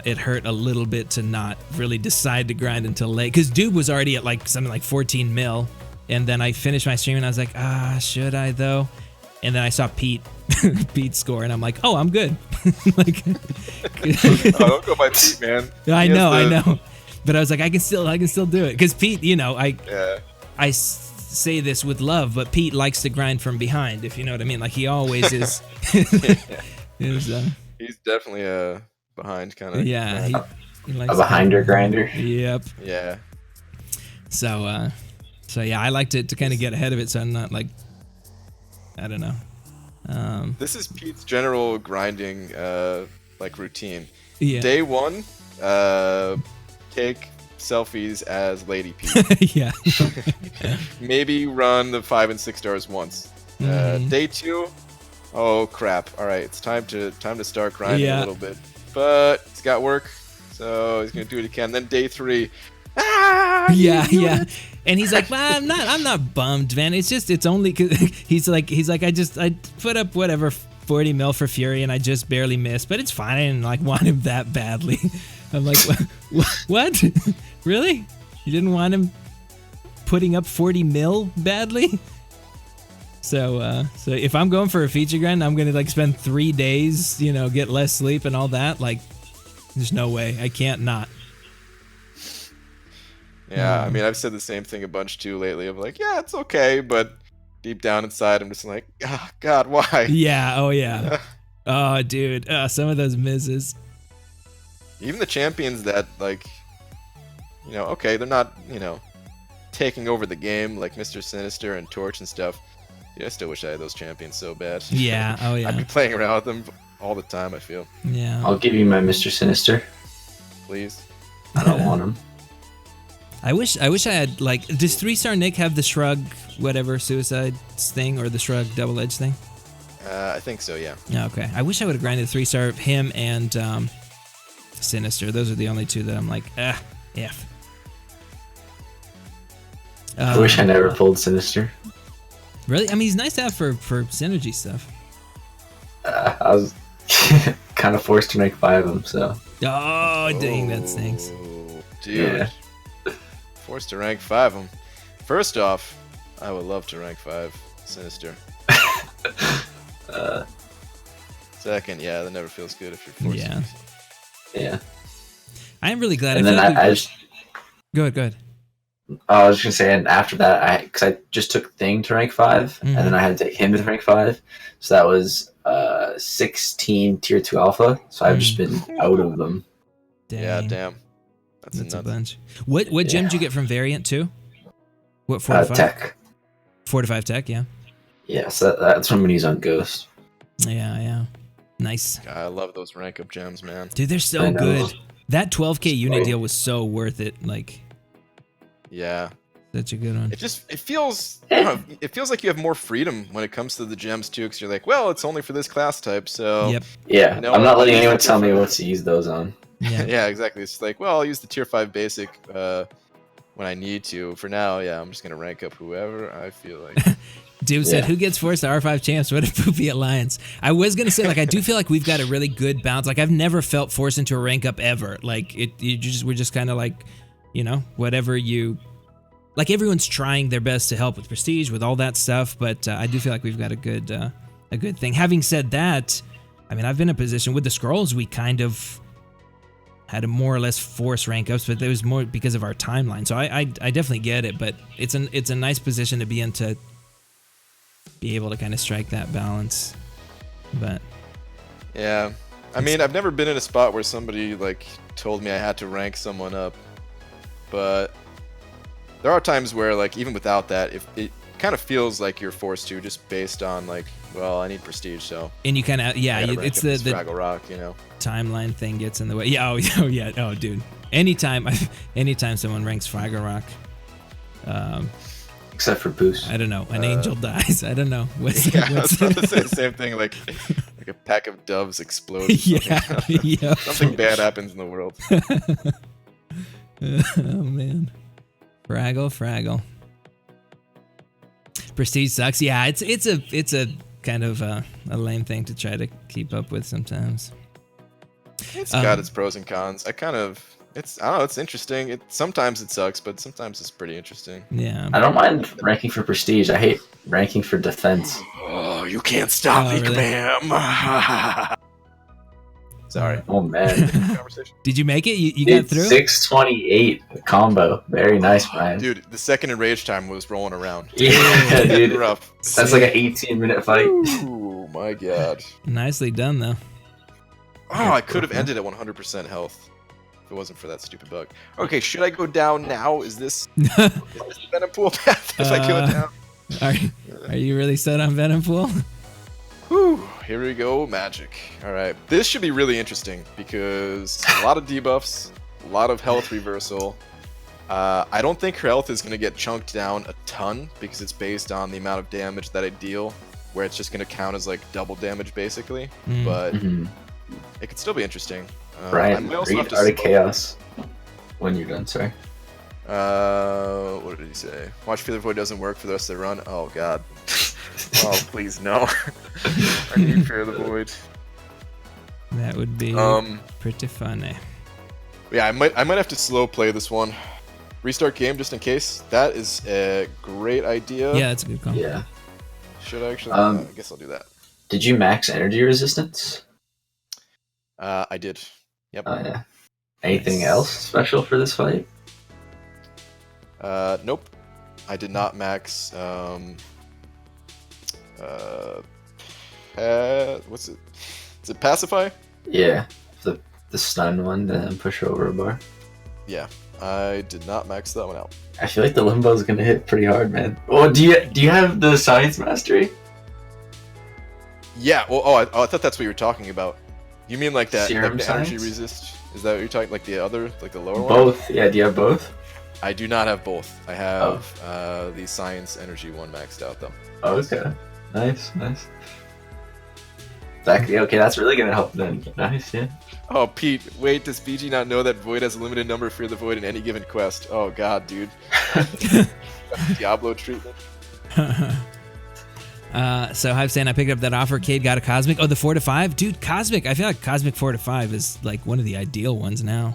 it hurt a little bit to not really decide to grind until late. Because dude was already at like something like 14 mil. And then I finished my stream and I was like, should I though? And then I saw Pete's score, and I'm like, oh, I'm good. Like, don't go by Pete, man. I know. But I was like, I can still do it. Because Pete, you know, I say this with love, but Pete likes to grind from behind, if you know what I mean. Like, he always is. He's definitely behind kind of. Yeah. He likes a behinder grinder. Yep. Yeah. So yeah, I like to kind of get ahead of it, so I'm not like, I don't know. This is Pete's general grinding like routine. Yeah. Day 1, take selfies as Lady Pete. Yeah. Maybe run the 5 and 6 stars once. Day 2, oh crap! All right, it's time to start grinding a little bit. But he's got work, so he's gonna do it again. Then day 3. Yeah. And he's like, well, I'm not bummed, man. It's only cause he's like, I put up whatever 40 mil for Fury and I just barely missed, but it's fine. I didn't like want him that badly. I'm like, what? Really? You didn't want him putting up 40 mil badly? So if I'm going for a feature grind, I'm gonna like spend 3 days, you know, get less sleep and all that. Like, there's no way. I can't not. Yeah, I mean, I've said the same thing a bunch too lately. I'm like, yeah, it's okay, but deep down inside, I'm just like, oh, God, why? Yeah, oh yeah. Oh, dude, some of those misses. Even the champions that, like, you know, okay, they're not, you know, taking over the game, like Mr. Sinister and Torch and stuff. Yeah, I still wish I had those champions so bad. Yeah, oh yeah. I'd be playing around with them all the time, I feel. Yeah. I'll give you my Mr. Sinister. Please. I don't want him. I wish I had, like, does 3-star Nick have the shrug whatever suicide thing or the shrug double edge thing? I think so, yeah. Okay. I wish I would have grinded 3-star him and Sinister. Those are the only two that I'm like, F. I wish I never pulled Sinister. Really? I mean, he's nice to have for synergy stuff. I was kind of forced to make 5 of them, so. Oh, dang, that stinks. Dude. Yeah. Forced to rank 5 them. First off, I would love to rank 5 Sinister. Second, yeah, that never feels good if you're forced. Yeah. Yeah. I am really glad. And I then feel like I just, go ahead. Go ahead. I was just gonna say, and after that, because I just took Thing to rank 5, and then I had to take him to rank 5, so that was 16 tier 2 alpha. So I've just been out of them. Dang. Yeah, damn. That's a bunch. What gem did you get from Variant 2? What 4 to 5? Tech. 4 to 5 tech, yeah. Yeah, so that's what I'm gonna use on Ghost. Yeah. Nice. God, I love those rank up gems, man. Dude, they're so good. That 12k unit deal was so worth it. Like, yeah. Such a good one. It feels I don't know, it feels like you have more freedom when it comes to the gems too, because you're like, well, it's only for this class type, so Yep. Yeah, you know, I'm not letting I'll use anyone the tell tier me five. what to use those on. Yeah. Yeah, exactly. It's like, well, I'll use the tier 5 basic when I need to. For now, yeah, I'm just gonna rank up whoever I feel like. Dude said, who gets forced to R5 champs? What a poopy alliance. I was going to say, like, I do feel like we've got a really good balance. Like, I've never felt forced into a rank up ever. Like, we're just kind of like, you know, whatever you... Like, everyone's trying their best to help with prestige, with all that stuff, but I do feel like we've got a good thing. Having said that, I mean, I've been in a position with the scrolls, we kind of had to more or less force rank ups, but it was more because of our timeline. So I definitely get it, but it's a nice position to be in to be able to kind of strike that balance. But Yeah, I mean, I've never been in a spot where somebody like told me I had to rank someone up, but there are times where, like, even without that, if it kind of feels like you're forced to, just based on like, well, I need prestige, so. And you kind of, yeah, it's the Fraggle Rock, you know. Timeline thing gets in the way. Yeah, oh, dude. Anytime someone ranks Fraggle Rock, Except for Boost. I don't know, an angel dies. I don't know. What's I was about to say the same thing, like a pack of doves explodes. Yeah. Something bad happens in the world. Oh man, Fraggle. Prestige sucks. Yeah, it's a kind of a lame thing to try to keep up with sometimes. It's got its pros and cons. I don't know, it's interesting. Sometimes it sucks, but sometimes it's pretty interesting. Yeah. I don't mind ranking for prestige. I hate ranking for defense. Oh, you can't stop me, really? ma'am. Sorry. Oh man. Conversation. Did you make it? You got Dude, through? 628 combo. Very nice, Brian. Dude, the second enrage time was rolling around. Yeah, dude. Rough. That's like an 18-minute fight. Oh my god. Nicely done though. Oh, I could have ended at 100% health if it wasn't for that stupid bug. Okay, should I go down now? Is this the Venom Pool path if I go down? Are you really set on Venom Pool? Whew, here we go, magic. Alright, this should be really interesting because a lot of debuffs, a lot of health reversal. I don't think her health is going to get chunked down a ton because it's based on the amount of damage that I deal, where it's just going to count as like double damage basically, but it could still be interesting. Brian, read Art of Chaos when you're done, sorry. What did he say? Watch Fear the Void doesn't work for the rest of the run. Oh god. Oh please no. I need Fear the Void. That would be pretty funny. Yeah, I might have to slow play this one. Restart game just in case. That is a great idea. Yeah, that's a good call. Yeah. Should I actually? I guess I'll do that. Did you max energy resistance? I did. Yep. Oh yeah. Anything else special for this fight? Nope. I did not max. What's it? Is it pacify? Yeah, the stun one, then push over a bar. Yeah, I did not max that one out. I feel like the limbo is gonna hit pretty hard, man. Oh, do you have the science mastery? Yeah. Well, I thought that's what you were talking about. You mean like that Serum like the energy science? resist? Is that what you're talking? Like the other, like the lower one? Both. Yeah. Do you have both? I do not have both. I have the science energy one maxed out though. Oh, okay. Nice. Exactly. Okay, that's really gonna help then. Nice. Yeah. Oh, Pete, wait, does BG not know that Void has a limited number of Fear the Void in any given quest? Oh god, dude. Diablo treatment. So Hive saying I picked up that offer, Cade got a Cosmic. Oh, the 4 to 5? Dude, Cosmic, I feel like Cosmic 4 to 5 is like one of the ideal ones now.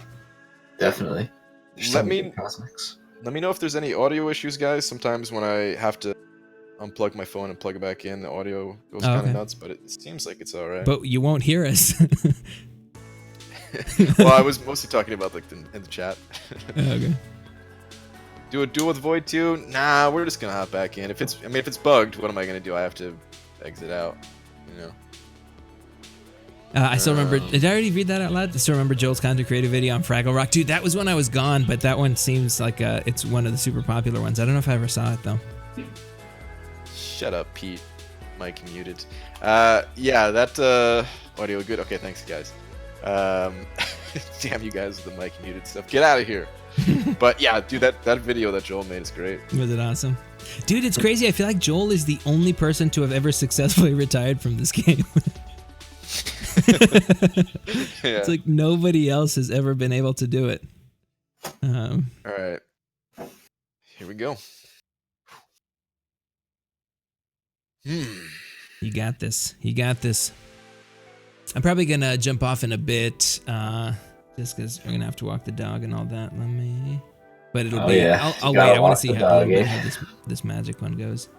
Definitely. There's so many good cosmics. Let me know if there's any audio issues, guys. Sometimes when I have to unplug my phone and plug it back in. The audio goes Oh, kind of okay. nuts, but it seems like it's all right. But you won't hear us. Well, I was mostly talking about like in the chat. Okay. Do a duel with Void 2? Nah, we're just gonna hop back in. If it's bugged, what am I gonna do? I have to exit out, you know. I still remember. Did I already read that out loud? I still remember Joel's content creative video on Fraggle Rock. Dude, that was when I was gone, but that one seems like it's one of the super popular ones. I don't know if I ever saw it though. Shut up, Pete. Mic muted. Yeah, that audio good. Okay, thanks, guys. Damn you guys with the mic muted stuff. Get out of here. But yeah, dude, that video that Joel made is great. Was it awesome? Dude, it's crazy. I feel like Joel is the only person to have ever successfully retired from this game. Yeah. It's like nobody else has ever been able to do it. All right. Here we go. You got this. You got this. I'm probably going to jump off in a bit just because we're going to have to walk the dog and all that. But it'll be... Yeah. I'll wait. I want to see how this magic one goes.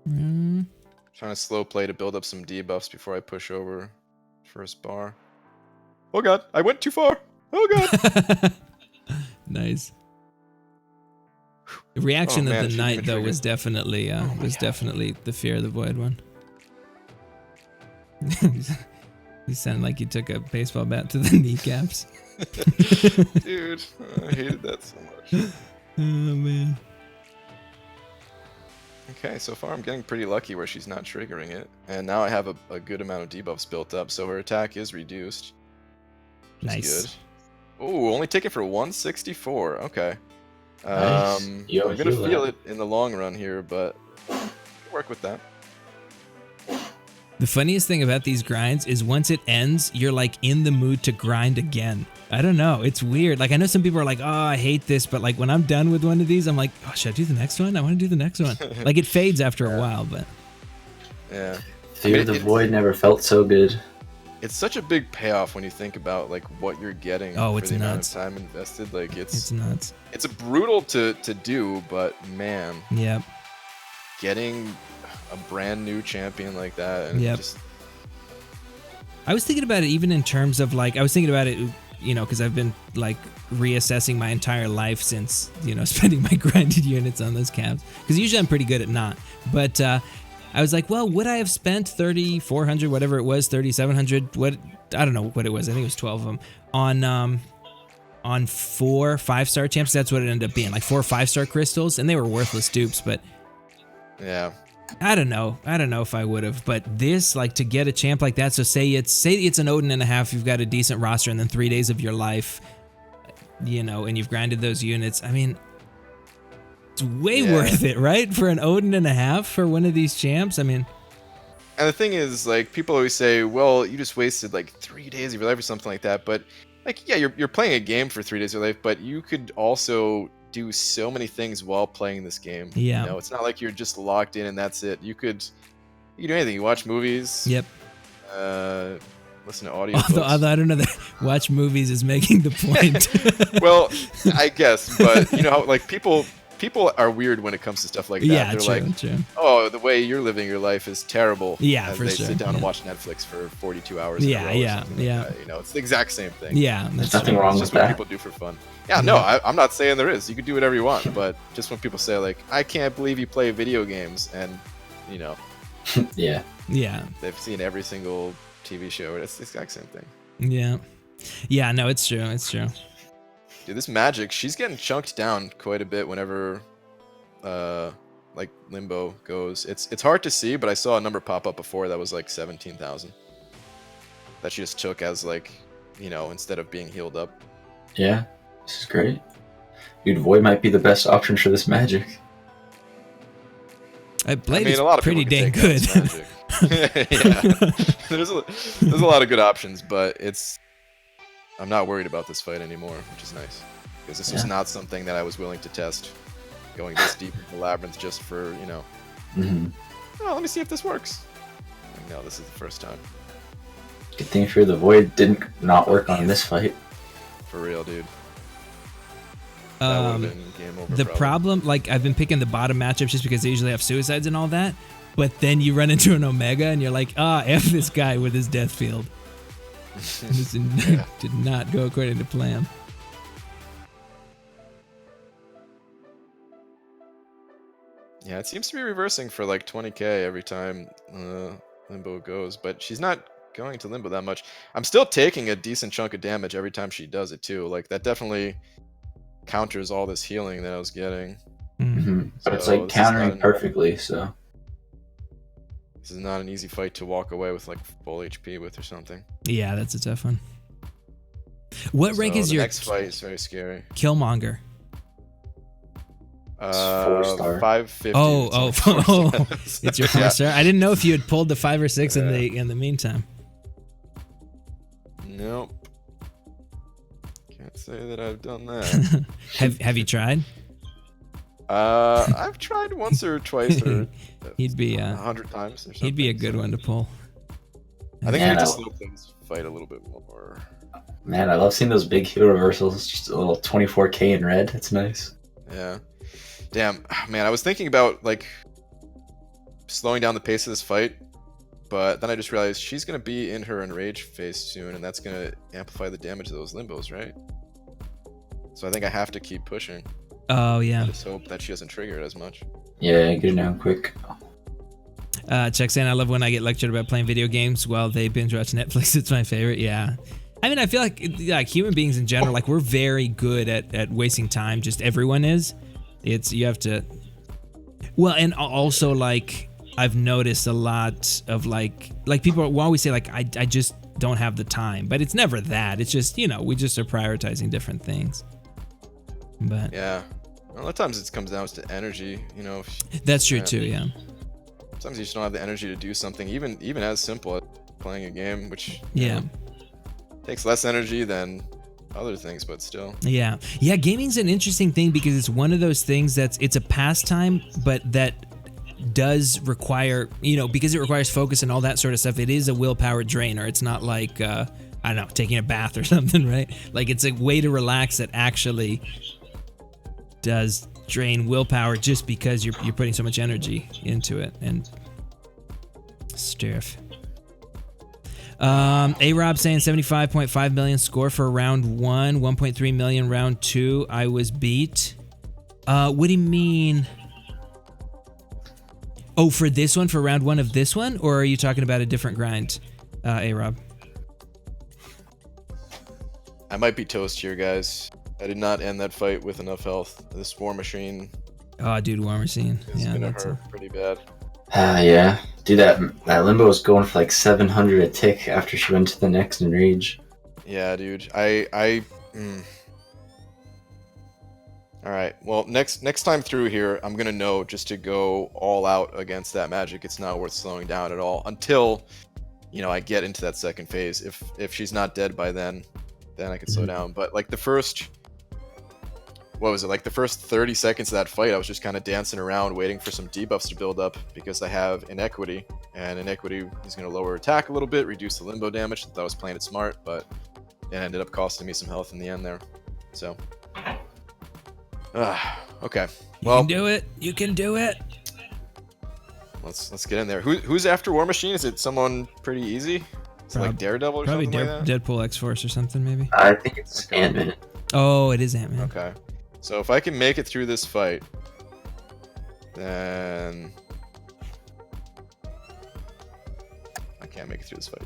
Trying to slow play to build up some debuffs before I push over first bar. Oh god, I went too far. Oh god. Nice. The reaction Oh, man, of the she night even though triggered. was definitely definitely the fear of the void one. You sound like you took a baseball bat to the kneecaps. Dude, I hated that so much. Oh man. Okay, so far I'm getting pretty lucky where she's not triggering it. And now I have a good amount of debuffs built up, so her attack is reduced. Which Nice. is good. Ooh, only take it for 164. Okay. Nice. I'm Yo, gonna feel feel that. it in the long run here, but work with that. The funniest thing about these grinds is once it ends, you're like in the mood to grind again. I don't know. It's weird. Like I know some people are like, oh, I hate this. But like when I'm done with one of these, I'm like, oh, should I do the next one? I want to do the next one. Like it fades after a while, but. Yeah. Fear of the Void never felt so good. It's such a big payoff when you think about like what you're getting Oh, for it's the nuts. amount of time invested. Like It's nuts. it's brutal to do, but man, Yep. getting a brand new champion like that and Yep. just I was thinking about it even in terms of like, I was thinking about it, you know, because I've been like reassessing my entire life since, you know, spending my grinded units on those caps. Because usually I'm pretty good at not. But I was like, well, would I have spent 3,400, whatever it was, 3,700, what, I don't know what it was. I think it was 12 of them on 4 5-star champs. That's what it ended up being, like 4 5-star crystals. And they were worthless dupes, but yeah. I don't know if I would have, but this, like, to get a champ like that, so say it's an Odin and a half, you've got a decent roster, and then 3 days of your life, you know, and you've grinded those units. I mean, it's way worth it, right? For an Odin and a half for one of these champs. I mean, And the thing is, like, people always say, well, you just wasted like 3 days of your life or something like that. But like, yeah, you're playing a game for 3 days of your life, but you could also do so many things while playing this game. Yeah. You know, it's not like you're just locked in and that's it. You could do anything. You watch movies. yep. Listen to audio. Although I don't know that watch movies is making the point. Well, I guess, but you know how like people are weird when it comes to stuff like that. Yeah, They're true, like, true. oh, the way you're living your life is terrible. Yeah, as for they sure, sit down and yeah. watch Netflix for 42 hours. in a Yeah, row or yeah, something like yeah. that, you know, it's the exact same thing. Yeah, There's that's nothing true. wrong It's with just what that. people do for fun. Yeah, no, I'm not saying there is. You can do whatever you want, but just when people say like, I can't believe you play video games, and you know, Yeah. Yeah, they've seen every single TV show. It's the exact same thing. yeah, yeah. No, it's true. It's true. Dude, this magic, she's getting chunked down quite a bit whenever, like Limbo goes. It's hard to see, but I saw a number pop up before that was like 17,000. That she just took as like, you know, instead of being healed up. Yeah. This is great. Dude, Void might be the best option for this magic. Blade I mean, is a lot of pretty people dang can good. take that as magic. Yeah, there's a lot of good options, but I'm not worried about this fight anymore, which is nice because this was not something that I was willing to test, going this deep into Labyrinth just for, you know, oh, let me see if this works. Like, no, this is the first time. Good thing Fear the Void didn't not work on this fight. For real, dude. That would have been game over. The probably. problem, like I've been picking the bottom matchups just because they usually have suicides and all that, but then you run into an Omega and you're like, F this guy with his death field. This did not go according to plan. Yeah, it seems to be reversing for like 20k every time Limbo goes, but she's not going to Limbo that much. I'm still taking a decent chunk of damage every time she does it too. Like that definitely counters all this healing that I was getting. Mm-hmm. But it's So like countering perfectly, so. This is not an easy fight to walk away with like full HP with or something. Yeah, that's a tough one. What rank is the your next fight is very scary. Killmonger? 4-star. 550. It's your 4-star. I didn't know if you had pulled the 5 or 6 in the meantime. Nope. Can't say that I've done that. Have you tried? I've tried once or twice or he'd be 100 times or something. He'd be a good one to pull. I think I need to slow things fight a little bit more. Man, I love seeing those big heal reversals. Just a little 24k in red. It's nice. Yeah. Damn, man, I was thinking about like slowing down the pace of this fight, but then I just realized she's gonna be in her enrage phase soon, and that's gonna amplify the damage of those limbos, right? So I think I have to keep pushing. Oh yeah. I just hope that she doesn't trigger it as much. Yeah, get it down quick. Chuck saying, I love when I get lectured about playing video games while they binge watch Netflix. It's my favorite. Yeah. I mean, I feel like human beings in general, like we're very good at wasting time. Just everyone is. You have to. Well, and also like I've noticed a lot of like people will always say like I just don't have the time, but it's never that. It's just we just are prioritizing different things. But yeah, a lot of times it comes down to energy. That's true too. Yeah. Sometimes you just don't have the energy to do something, even as simple as playing a game, which takes less energy than other things, but still. Yeah, gaming's an interesting thing because it's one of those things it's a pastime, but that does require, because it requires focus and all that sort of stuff, it is a willpower drainer. It's not like, I don't know, taking a bath or something, right? Like it's a way to relax that actually does drain willpower just because you're putting so much energy into it and stuff. A-Rob saying 75.5 million score for round 1, 1.3 million round 2. I was beat. What do you mean? Oh, for this one, for round 1 of this one? Or are you talking about a different grind, A-Rob? I might be toast here, guys. I did not end that fight with enough health. This War Machine. Oh, dude, War Machine. It's gonna hurt pretty bad. Yeah. Dude, that Limbo was going for like 700 a tick after she went to the next enrage. Yeah, dude. Alright, well, next time through here, I'm gonna know just to go all out against that magic. It's not worth slowing down at all until, I get into that second phase. If she's not dead by then I can slow down. But like the first 30 seconds of that fight, I was just kind of dancing around waiting for some debuffs to build up because I have Inequity, and Inequity is going to lower attack a little bit, reduce the limbo damage. I thought I was playing it smart, but it ended up costing me some health in the end there. So, okay. Well, you can do it. You can do it. Let's get in there. Who's after War Machine? Is it someone pretty easy? Is it like Daredevil or probably something like that? Deadpool X-Force or something maybe. I think it's Ant-Man. Oh, it is Ant-Man. Okay. So if I can make it through this fight, then I can't make it through this fight.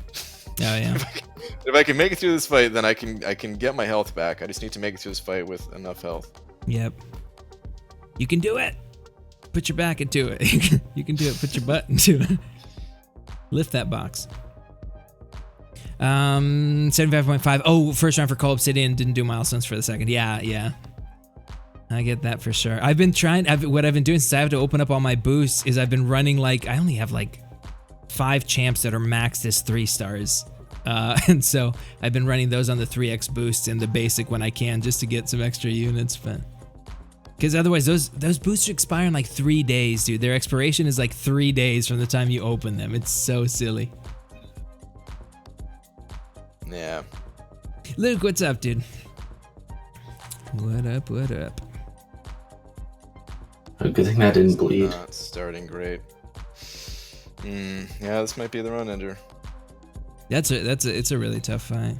Oh yeah. If I can make it through this fight, then I can get my health back. I just need to make it through this fight with enough health. Yep. You can do it. Put your back into it. You can do it. Put your butt into it. Lift that box. 75.5. Oh, first round for Cull Obsidian, didn't do milestones for the second. Yeah. I get that for sure. I've been trying, what I've been doing since I have to open up all my boosts is I've been running like, I only have like 5 champs that are maxed as 3 stars. And so I've been running those on the 3x boosts and the basic when I can just to get some extra units. But because otherwise those boosts expire in like 3 days, dude. Their expiration is like 3 days from the time you open them. It's so silly. Yeah. Luke, what's up, dude? What up? A good thing that didn't bleed. Not starting great. Yeah, this might be the run ender. It's a really tough fight.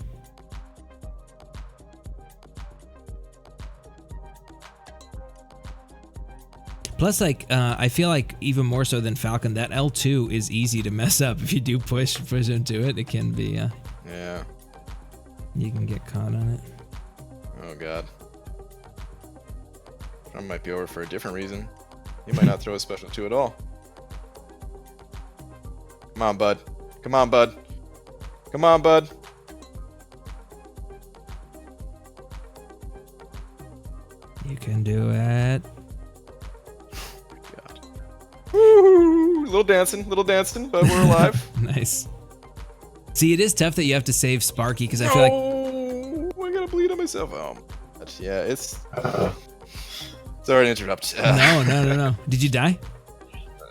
Plus, like, I feel like even more so than Falcon, that L2 is easy to mess up. If you do push into it, it can be, yeah. You can get caught on it. Oh, God. I might be over for a different reason. You might not throw a special 2 at all. Come on, bud. Come on, bud. Come on, bud. You can do it. Woo! Little dancing, but we're alive. Nice. See, it is tough that you have to save Sparky because I feel like. I gotta bleed on myself. Yeah, it's. Sorry to interrupt. No. Did you die?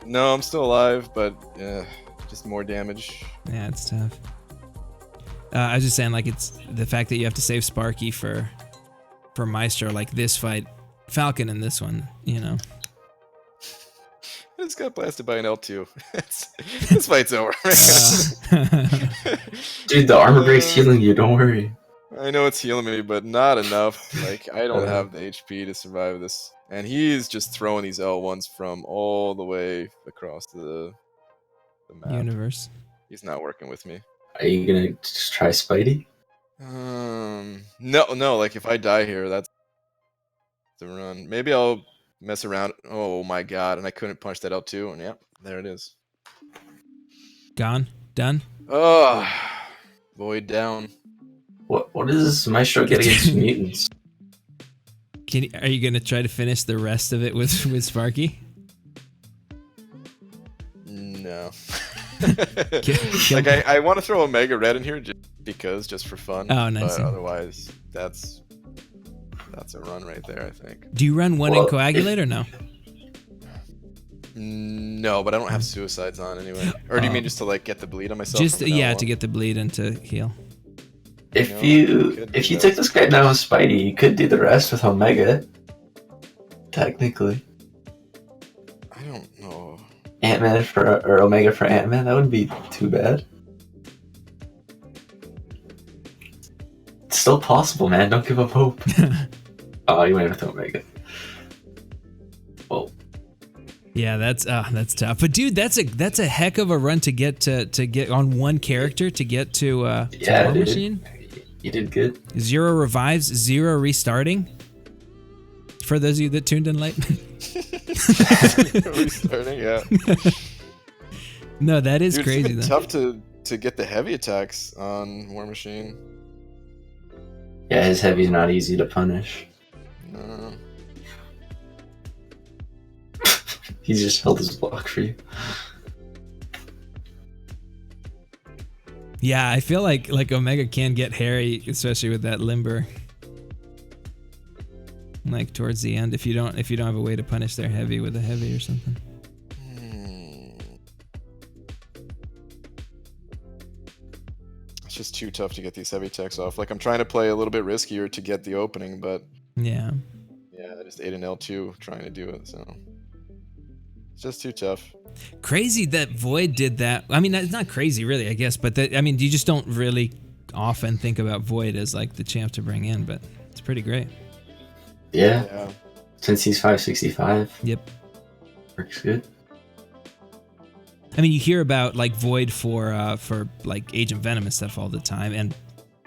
No, I'm still alive, but just more damage. Yeah, it's tough. I was just saying, like, it's the fact that you have to save Sparky for Maestro, like this fight, Falcon in this one, you know. I just got blasted by an L2. This fight's over. Dude, the armor break's healing you, don't worry. I know it's healing me, but not enough. Like, I don't have the HP to survive this. And he's just throwing these L1s from all the way across the map. Universe. He's not working with me. Are you gonna just try Spidey? No, like if I die here, that's the run. Maybe I'll mess around. Oh my god, and I couldn't punch that L2, and yep, there it is. Gone? Done? Oh, Void down. What does Maestro get against mutants? Are you gonna try to finish the rest of it with Sparky? No. Kill Like I want to throw Omega Red in here just for fun. Oh, nice. But otherwise, that's a run right there, I think. Do you run one in Coagulate or no? No, but I don't have suicides on anyway. Or do you mean just to like get the bleed on myself? Just to get the bleed and to heal. If you took this guy down with Spidey, you could do the rest with Omega. Technically. I don't know. Ant-Man or Omega for Ant-Man, that wouldn't be too bad. It's still possible, man. Don't give up hope. Oh, you went with Omega. Well. Yeah, that's tough. But dude, that's a heck of a run to get on one character to get to War Machine. You did good. 0 revives, 0 restarting. For those of you that tuned in late. Restarting, yeah. No, that is Dude, crazy. It's tough to get the heavy attacks on War Machine. Yeah, his heavy's not easy to punish. No. He just held his block for you. Yeah, I feel like Omega can get hairy, especially with that limber. Like towards the end, if you don't have a way to punish their heavy with a heavy or something. It's just too tough to get these heavy attacks off. Like I'm trying to play a little bit riskier to get the opening, but yeah, I just ate an L2 trying to do it, so it's just too tough. Crazy that Void did that. I mean, it's not crazy really, I guess, but you just don't really often think about Void as like the champ to bring in, but it's pretty great. Yeah. Since he's 565. Yep. Works good. I mean, you hear about like Void for like Agent Venom and stuff all the time, and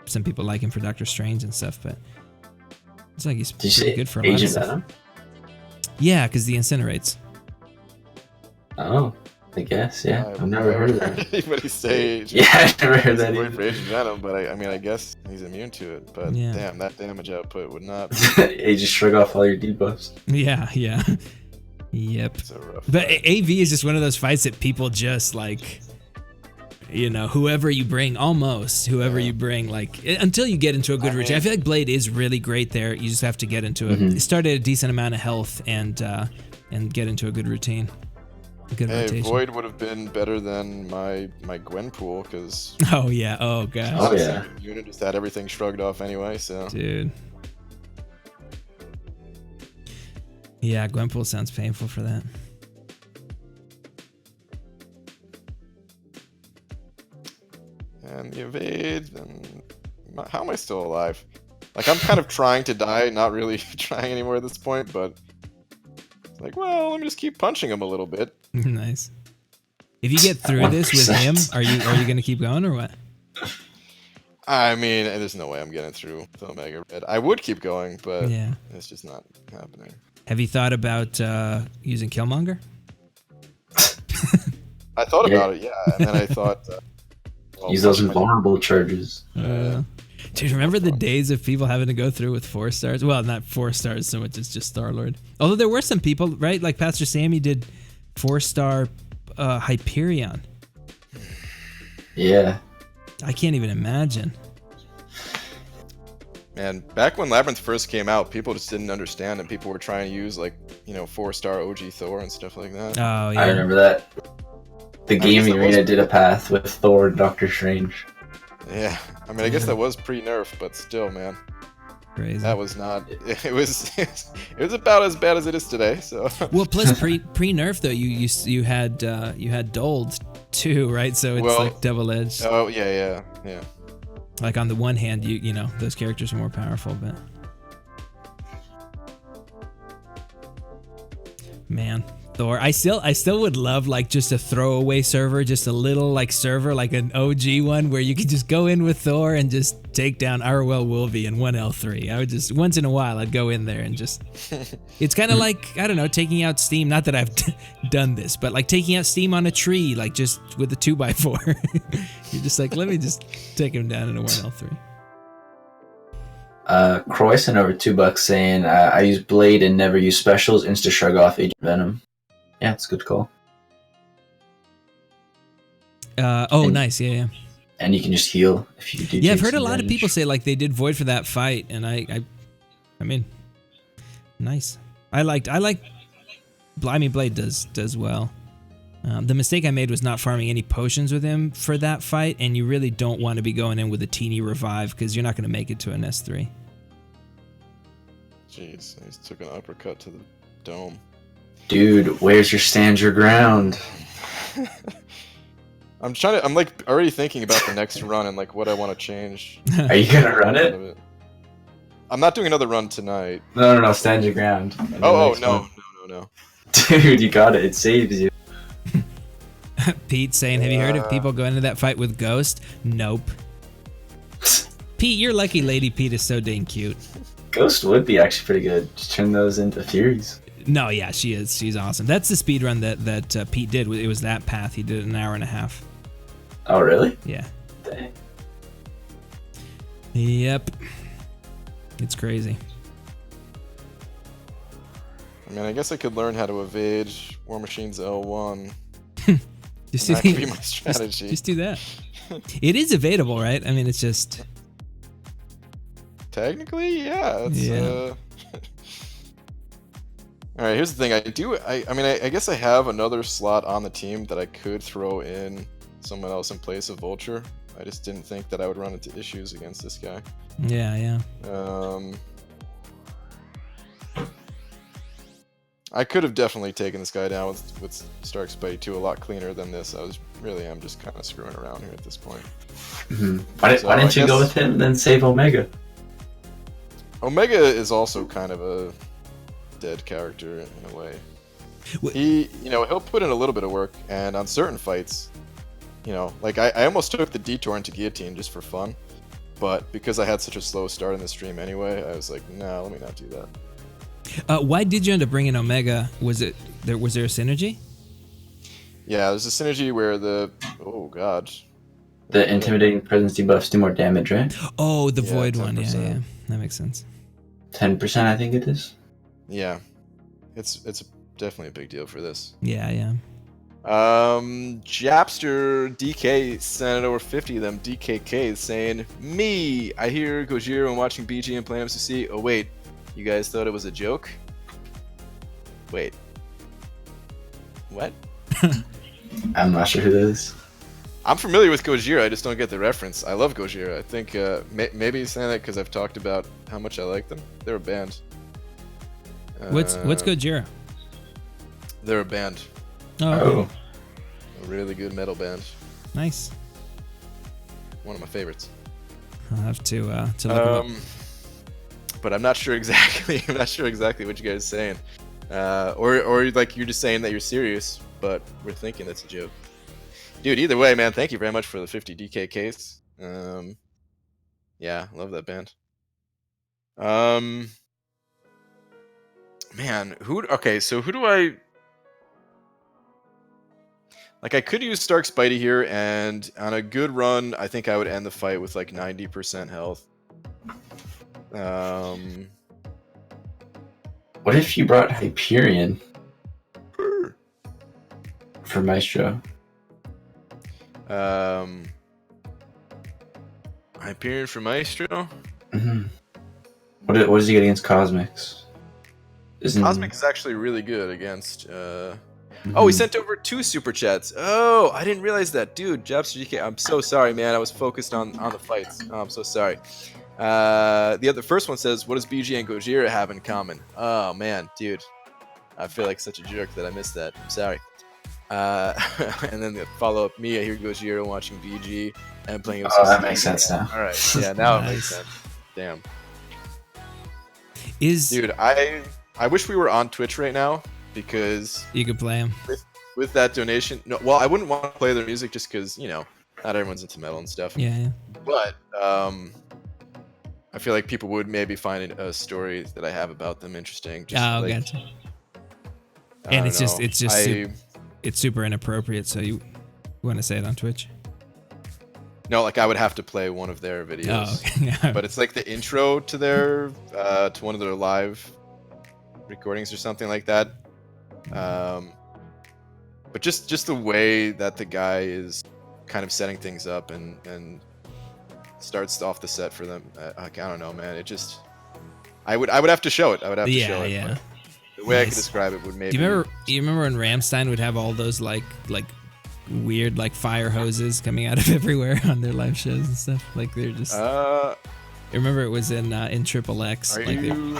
some people like him for Doctor Strange and stuff, but it's like he's pretty good for a lot of stuff. Agent Venom? Yeah, because the incinerates. Oh, I guess, yeah. I've never heard of that. Anybody say yeah, I've never heard that either. For Agent Venom, but I guess he's immune to it. But damn, that damage output would not. You just shrug off all your debuffs. Yeah. Yep. It's a rough but fight. AV is just one of those fights that people just like, whoever you bring, like until you get into a good routine. I feel like Blade is really great there. You just have to get into start at a decent amount of health and get into a good routine. Good rotation. Void would have been better than my Gwen pool because. Oh yeah. Oh gosh. Oh yeah. Unit just had everything shrugged off anyway, so. Dude. Yeah, Gwenpool sounds painful for that. And the evade, and how am I still alive? Like, I'm kind of trying to die, not really trying anymore at this point, but it's like, well, let me just keep punching him a little bit. Nice. If you get through this with him, are you gonna keep going or what? I mean, there's no way I'm getting through the Omega Red. I would keep going, but Yeah. it's just not happening. Have you thought about using Killmonger? I thought about it, yeah, and then I thought... well, Use those invulnerable charges. Dude, remember the days of people having to go through with 4 stars? Well, not 4 stars so much as just Star-Lord. Although there were some people, right? Like Pastor Sammy did 4-star Hyperion. Yeah. I can't even imagine. Man, back when Labyrinth first came out, people just didn't understand, and people were trying to use, like, 4-star OG Thor and stuff like that. Oh, yeah. I remember that. The gaming arena did a path with Thor and Doctor Strange. Yeah, I mean, I guess that was pre-nerf, but still, man. Crazy. That was not... It was about as bad as it is today, so... Well, plus pre-nerf, though, you had Dold, too, right? So it's like double-edged. Oh, yeah. Like on the one hand, you know, those characters are more powerful, but man, Thor. I still would love like just a throwaway server, just a little like server, like an OG one where you could just go in with Thor and just take down Arwell Wolvie in 1L3. I would just once in a while I'd go in there and just. It's kind of like, I don't know, taking out Steam. Not that I've done this, but like taking out Steam on a tree, like just with a 2x4. You're just like, let me just take him down in a 1L3. Croy sent over $2 saying, I use Blade and never use specials, insta shrug off Agent Venom. Yeah, it's a good call. Nice, yeah. And you can just heal if you do. Yeah, I've heard a lot of people say like they did Void for that fight, and I mean, nice. I mean, Blade does well. The mistake I made was not farming any potions with him for that fight, and you really don't want to be going in with a teeny revive because you're not going to make it to an S3. Jeez, he took an uppercut to the dome. Dude, where's your stand your ground? I'm like already thinking about the next run and like what I want to change. Are you gonna run it? I'm not doing another run tonight. No, stand your ground. No. Dude, you got it. It saves you. Pete saying, have you heard of people going into that fight with Ghost? Nope. Pete, you're lucky Lady Pete is so dang cute. Ghost would be actually pretty good. Just turn those into Furies. No, yeah, she is. She's awesome. That's the speed run that Pete did. It was that path. He did it in an hour and a half. Oh, really? Yeah. Dang. Yep. It's crazy. I mean, I guess I could learn how to evade War Machine's L1. That could be my strategy. Just do that. It is evadable, right? I mean, it's just... Technically, yeah. Yeah. Alright, here's the thing. I guess I have another slot on the team that I could throw in someone else in place of Vulture. I just didn't think that I would run into issues against this guy. Yeah. I could have definitely taken this guy down with Stark Spidey 2 a lot cleaner than this. I'm just kind of screwing around here at this point. Mm-hmm. Why didn't you go with him and then save Omega? Omega is also kind of a dead character in a way. He'll put in a little bit of work, and on certain fights, like I almost took the detour into Guillotine just for fun, but because I had such a slow start in the stream anyway, I was like, nah, let me not do that. Why did you end up bringing Omega? Was there a synergy? Yeah, there's a synergy where the intimidating presence debuffs do more damage, right? Oh, the Void 10%. one. Yeah, that makes sense. 10%, I think it is. Yeah, it's definitely a big deal for this. Yeah. Japster DK sent over 50 of them DKKs saying, me, I hear Gojira when watching BG and playing MCC. Oh wait, you guys thought it was a joke? Wait. What? I'm not sure who that is. I'm familiar with Gojira, I just don't get the reference. I love Gojira. I think maybe he's saying that because I've talked about how much I like them. They're a band. What's Gojira? They're a band. Oh, okay. A really good metal band. Nice. One of my favorites. I'll have to look them up. But I'm not sure exactly. I'm not sure exactly what you guys are saying. Or like you're just saying that you're serious, but we're thinking that's a joke. Dude, either way, man, thank you very much for the 50 DK case. Yeah, love that band. Man, so who do I... Like, I could use Stark Spidey here, and on a good run, I think I would end the fight with, like, 90% health. What if you brought Hyperion for Maestro? Hyperion for Maestro? Mm-hmm. What does he get against Cosmics? Cosmic is actually really good against... Oh, he sent over 2 super chats. Oh, I didn't realize that. Dude, Jabster GK, I'm so sorry, man. I was focused on the fights. Oh, I'm so sorry. The first one says, what does BG and Gojira have in common? Oh, man, dude. I feel like such a jerk that I missed that. I'm sorry. And then the follow-up, me, I hear Gojira watching BG and playing... Oh, that makes sense now. All right, yeah, now it makes sense. Damn. Dude, I wish we were on Twitch right now, because you could play them with that donation. No, well, I wouldn't want to play their music just because, you know, not everyone's into metal and stuff. Yeah. But I feel like people would maybe find a story that I have about them interesting. Just gotcha. And it's super inappropriate. So you want to say it on Twitch? No, like I would have to play one of their videos. Oh, okay. But it's like the intro to their to one of their live recordings or something like that. But just the way that the guy is kind of setting things up and starts off the set for them, I don't know, man. It just I would have to show it. I would have to show it. Yeah. The way I could describe it would maybe. Do you remember when Rammstein would have all those like weird like fire hoses coming out of everywhere on their live shows and stuff? Like they're just. I remember it was in Triple X. Are like you?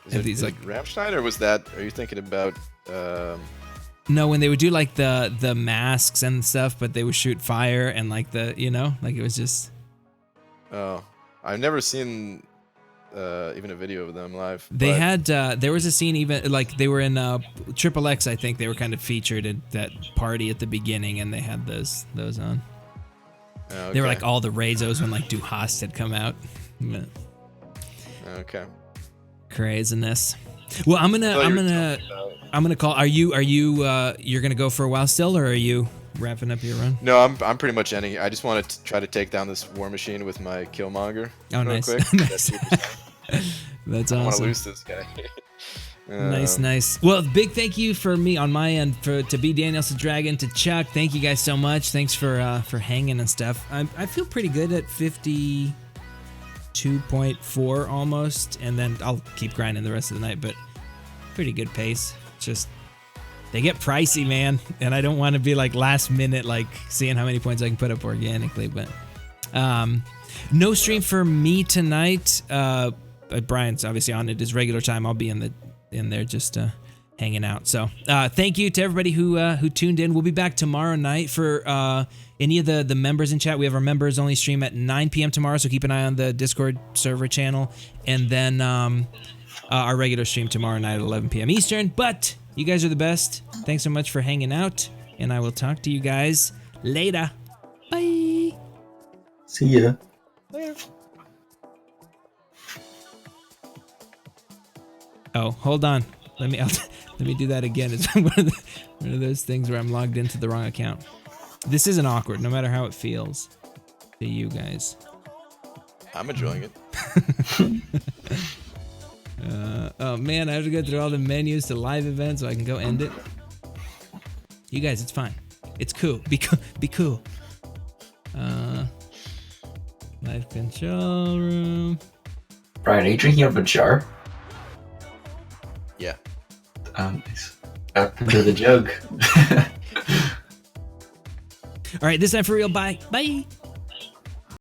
Is it like Rammstein, or was that? Are you thinking about? No, when they would do like the masks and stuff, but they would shoot fire and like like it was just. Oh, I've never seen even a video of them live. They had there was a scene even like they were in Triple X. I think they were kind of featured at that party at the beginning, and they had those on. Okay. They were like all the Rezos when like Du Hast had come out. Okay. Craziness. Well, I'm gonna call. Are you you're gonna go for a while still, or are you wrapping up your run? No, I'm pretty much ending. I just want to try to take down this war machine with my Killmonger. Oh, nice. Quick. Nice. That's awesome. I want to lose this guy. Nice. Well, big thank you for me on my end to B Daniels, to Dragon, to Chuck. Thank you guys so much. Thanks for hanging and stuff. I feel pretty good at 52.4 almost, and then I'll keep grinding the rest of the night. But pretty good pace. Just they get pricey, man, and I don't want to be like last minute like seeing how many points I can put up organically. But no stream for me tonight. Brian's obviously on at his regular time. I'll be in there just hanging out. So thank you to everybody who tuned in. We'll be back tomorrow night for any of the members in chat. We have our members only stream at 9 p.m. tomorrow, so keep an eye on the Discord server channel, and then our regular stream tomorrow night at 11 p.m. Eastern. But you guys are the best. Thanks so much for hanging out, and I will talk to you guys later. Bye. See ya. Later. Oh, hold on. Let me do that again. It's one of those things where I'm logged into the wrong account. This isn't awkward, no matter how it feels to you guys. I'm enjoying it. Oh man, I have to go through all the menus to live events so I can go end it. You guys, it's fine. It's cool. Be cool. Live control room. Brian, are you drinking out of a jar? Yeah. Nice. Up into the jug. All right, this time for real. Bye. Bye.